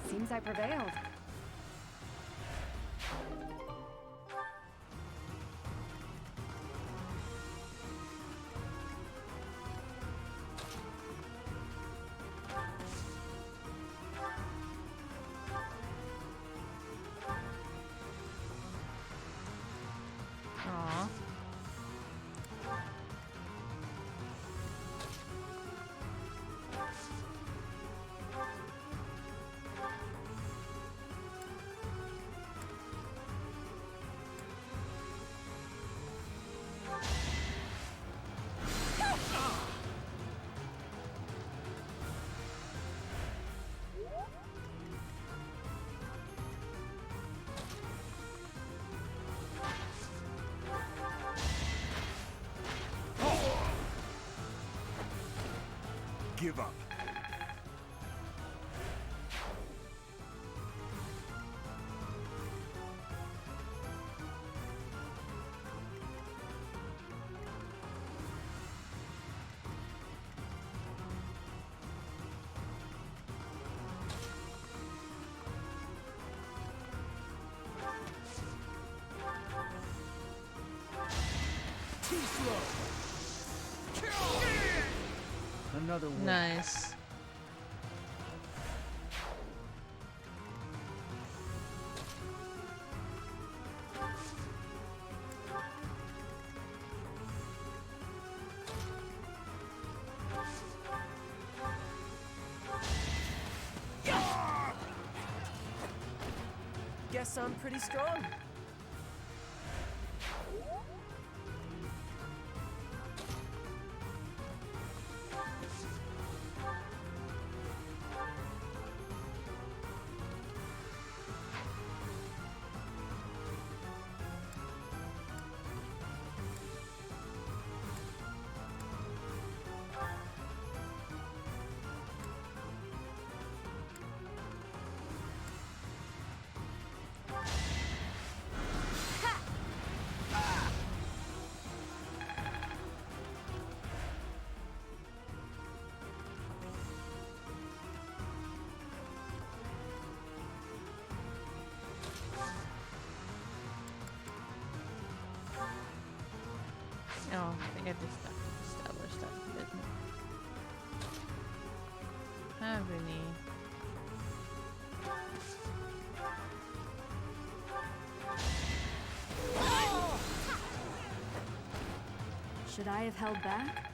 Seems I prevailed.
Aww.
Give up.
Too slow.
Another one.
Nice.
Guess I'm pretty strong.
Oh, I think I just established that, didn't have any.
Should I have held back?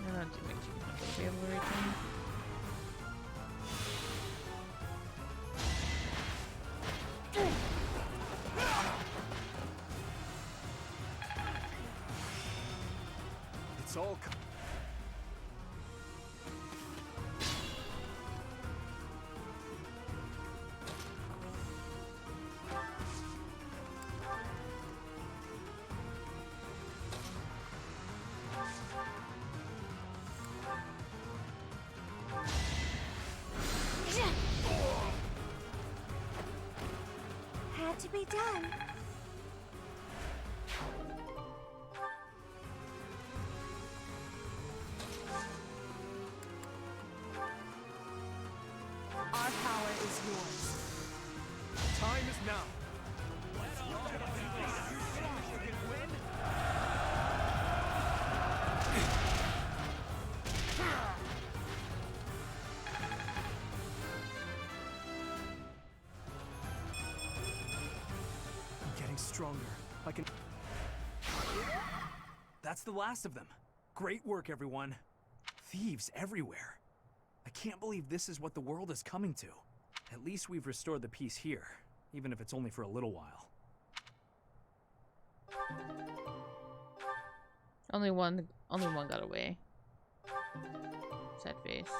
I don't think you might be able to reach him.
It's all.
be done.
Our power is yours.
Time is now. I'm getting stronger. I can...
That's the last of them. Great work, everyone. Thieves everywhere. I can't believe this is what the world is coming to. At least we've restored the peace here, even if it's only for a little while.
Only one got away. Sad face.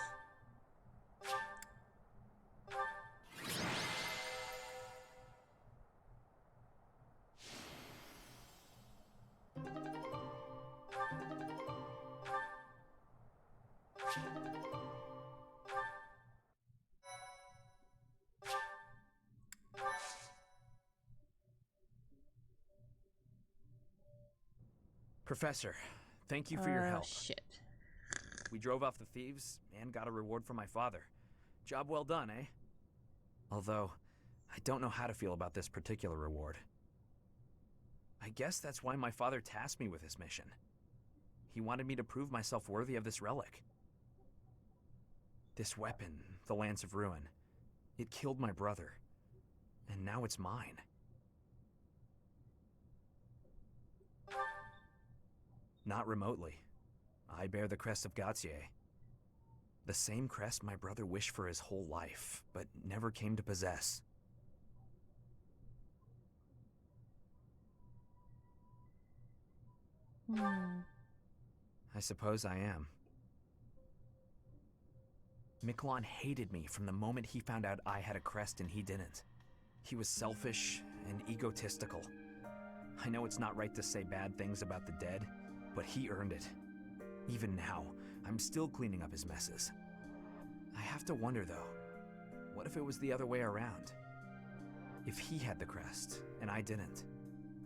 Professor, thank you for your help.
Shit.
We drove off the thieves and got a reward from my father. Job well done, eh? Although, I don't know how to feel about this particular reward. I guess that's why my father tasked me with this mission. He wanted me to prove myself worthy of this relic. This weapon, the Lance of Ruin, it killed my brother, and now it's mine. Not remotely. I bear the crest of Gautier. The same crest my brother wished for his whole life, but never came to possess. I suppose I am. Miquelon hated me from the moment he found out I had a crest and he didn't. He was selfish and egotistical. I know it's not right to say bad things about the dead, but he earned it. Even now, I'm still cleaning up his messes. I have to wonder though, what if it was the other way around? If he had the crest, and I didn't,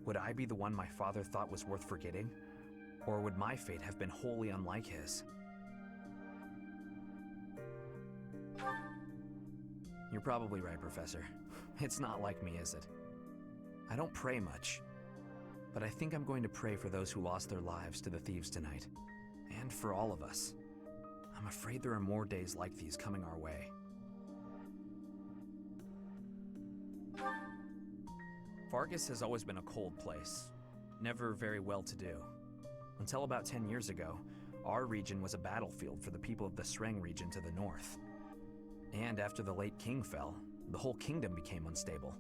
would I be the one my father thought was worth forgetting? Or would my fate have been wholly unlike his? You're probably right, Professor. It's not like me, is it? I don't pray much, but I think I'm going to pray for those who lost their lives to the thieves tonight. And for all of us. I'm afraid there are more days like these coming our way. Fargus has always been a cold place, never very well-to-do. Until about 10 years ago, our region was a battlefield for the people of the Sreng region to the north. And after the late king fell, the whole kingdom became unstable.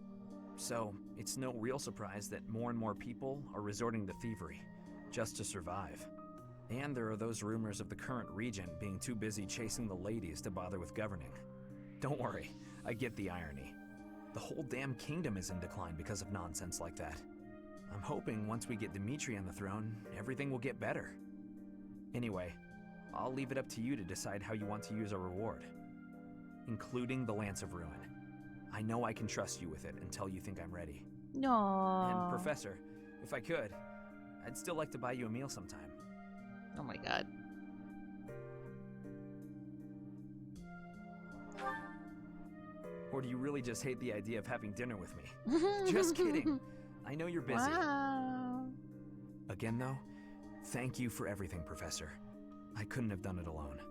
So, it's no real surprise that more and more people are resorting to thievery, just to survive. And there are those rumors of the current regent being too busy chasing the ladies to bother with governing. Don't worry, I get the irony. The whole damn kingdom is in decline because of nonsense like that. I'm hoping once we get Dimitri on the throne, everything will get better. Anyway, I'll leave it up to you to decide how you want to use our reward. Including the Lance of Ruin. I know I can trust you with it until you think I'm ready.
No.
And Professor, if I could, I'd still like to buy you a meal sometime.
Oh my god.
Or do you really just hate the idea of having dinner with me? Just kidding. I know you're busy.
Wow.
Again though, thank you for everything, Professor. I couldn't have done it alone.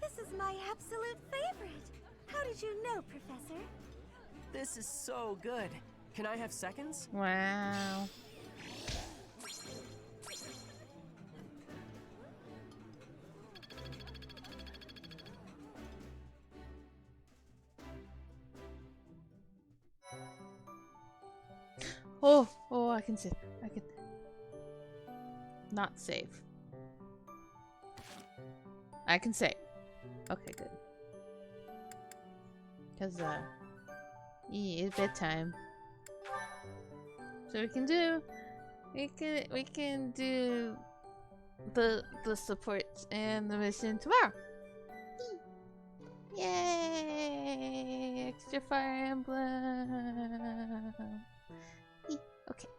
This is my absolute favorite. How did you know, Professor?
This is so good. Can I have seconds?
Wow. Oh, I can save. I can not save. I can save. Okay, good. Cause yeah, it's bedtime. So we can do the supports and the mission tomorrow. Yay! Extra Fire Emblem. Okay.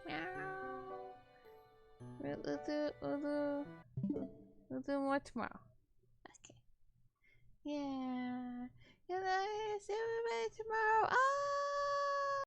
Meow. We'll do more tomorrow. Okay. Yeah.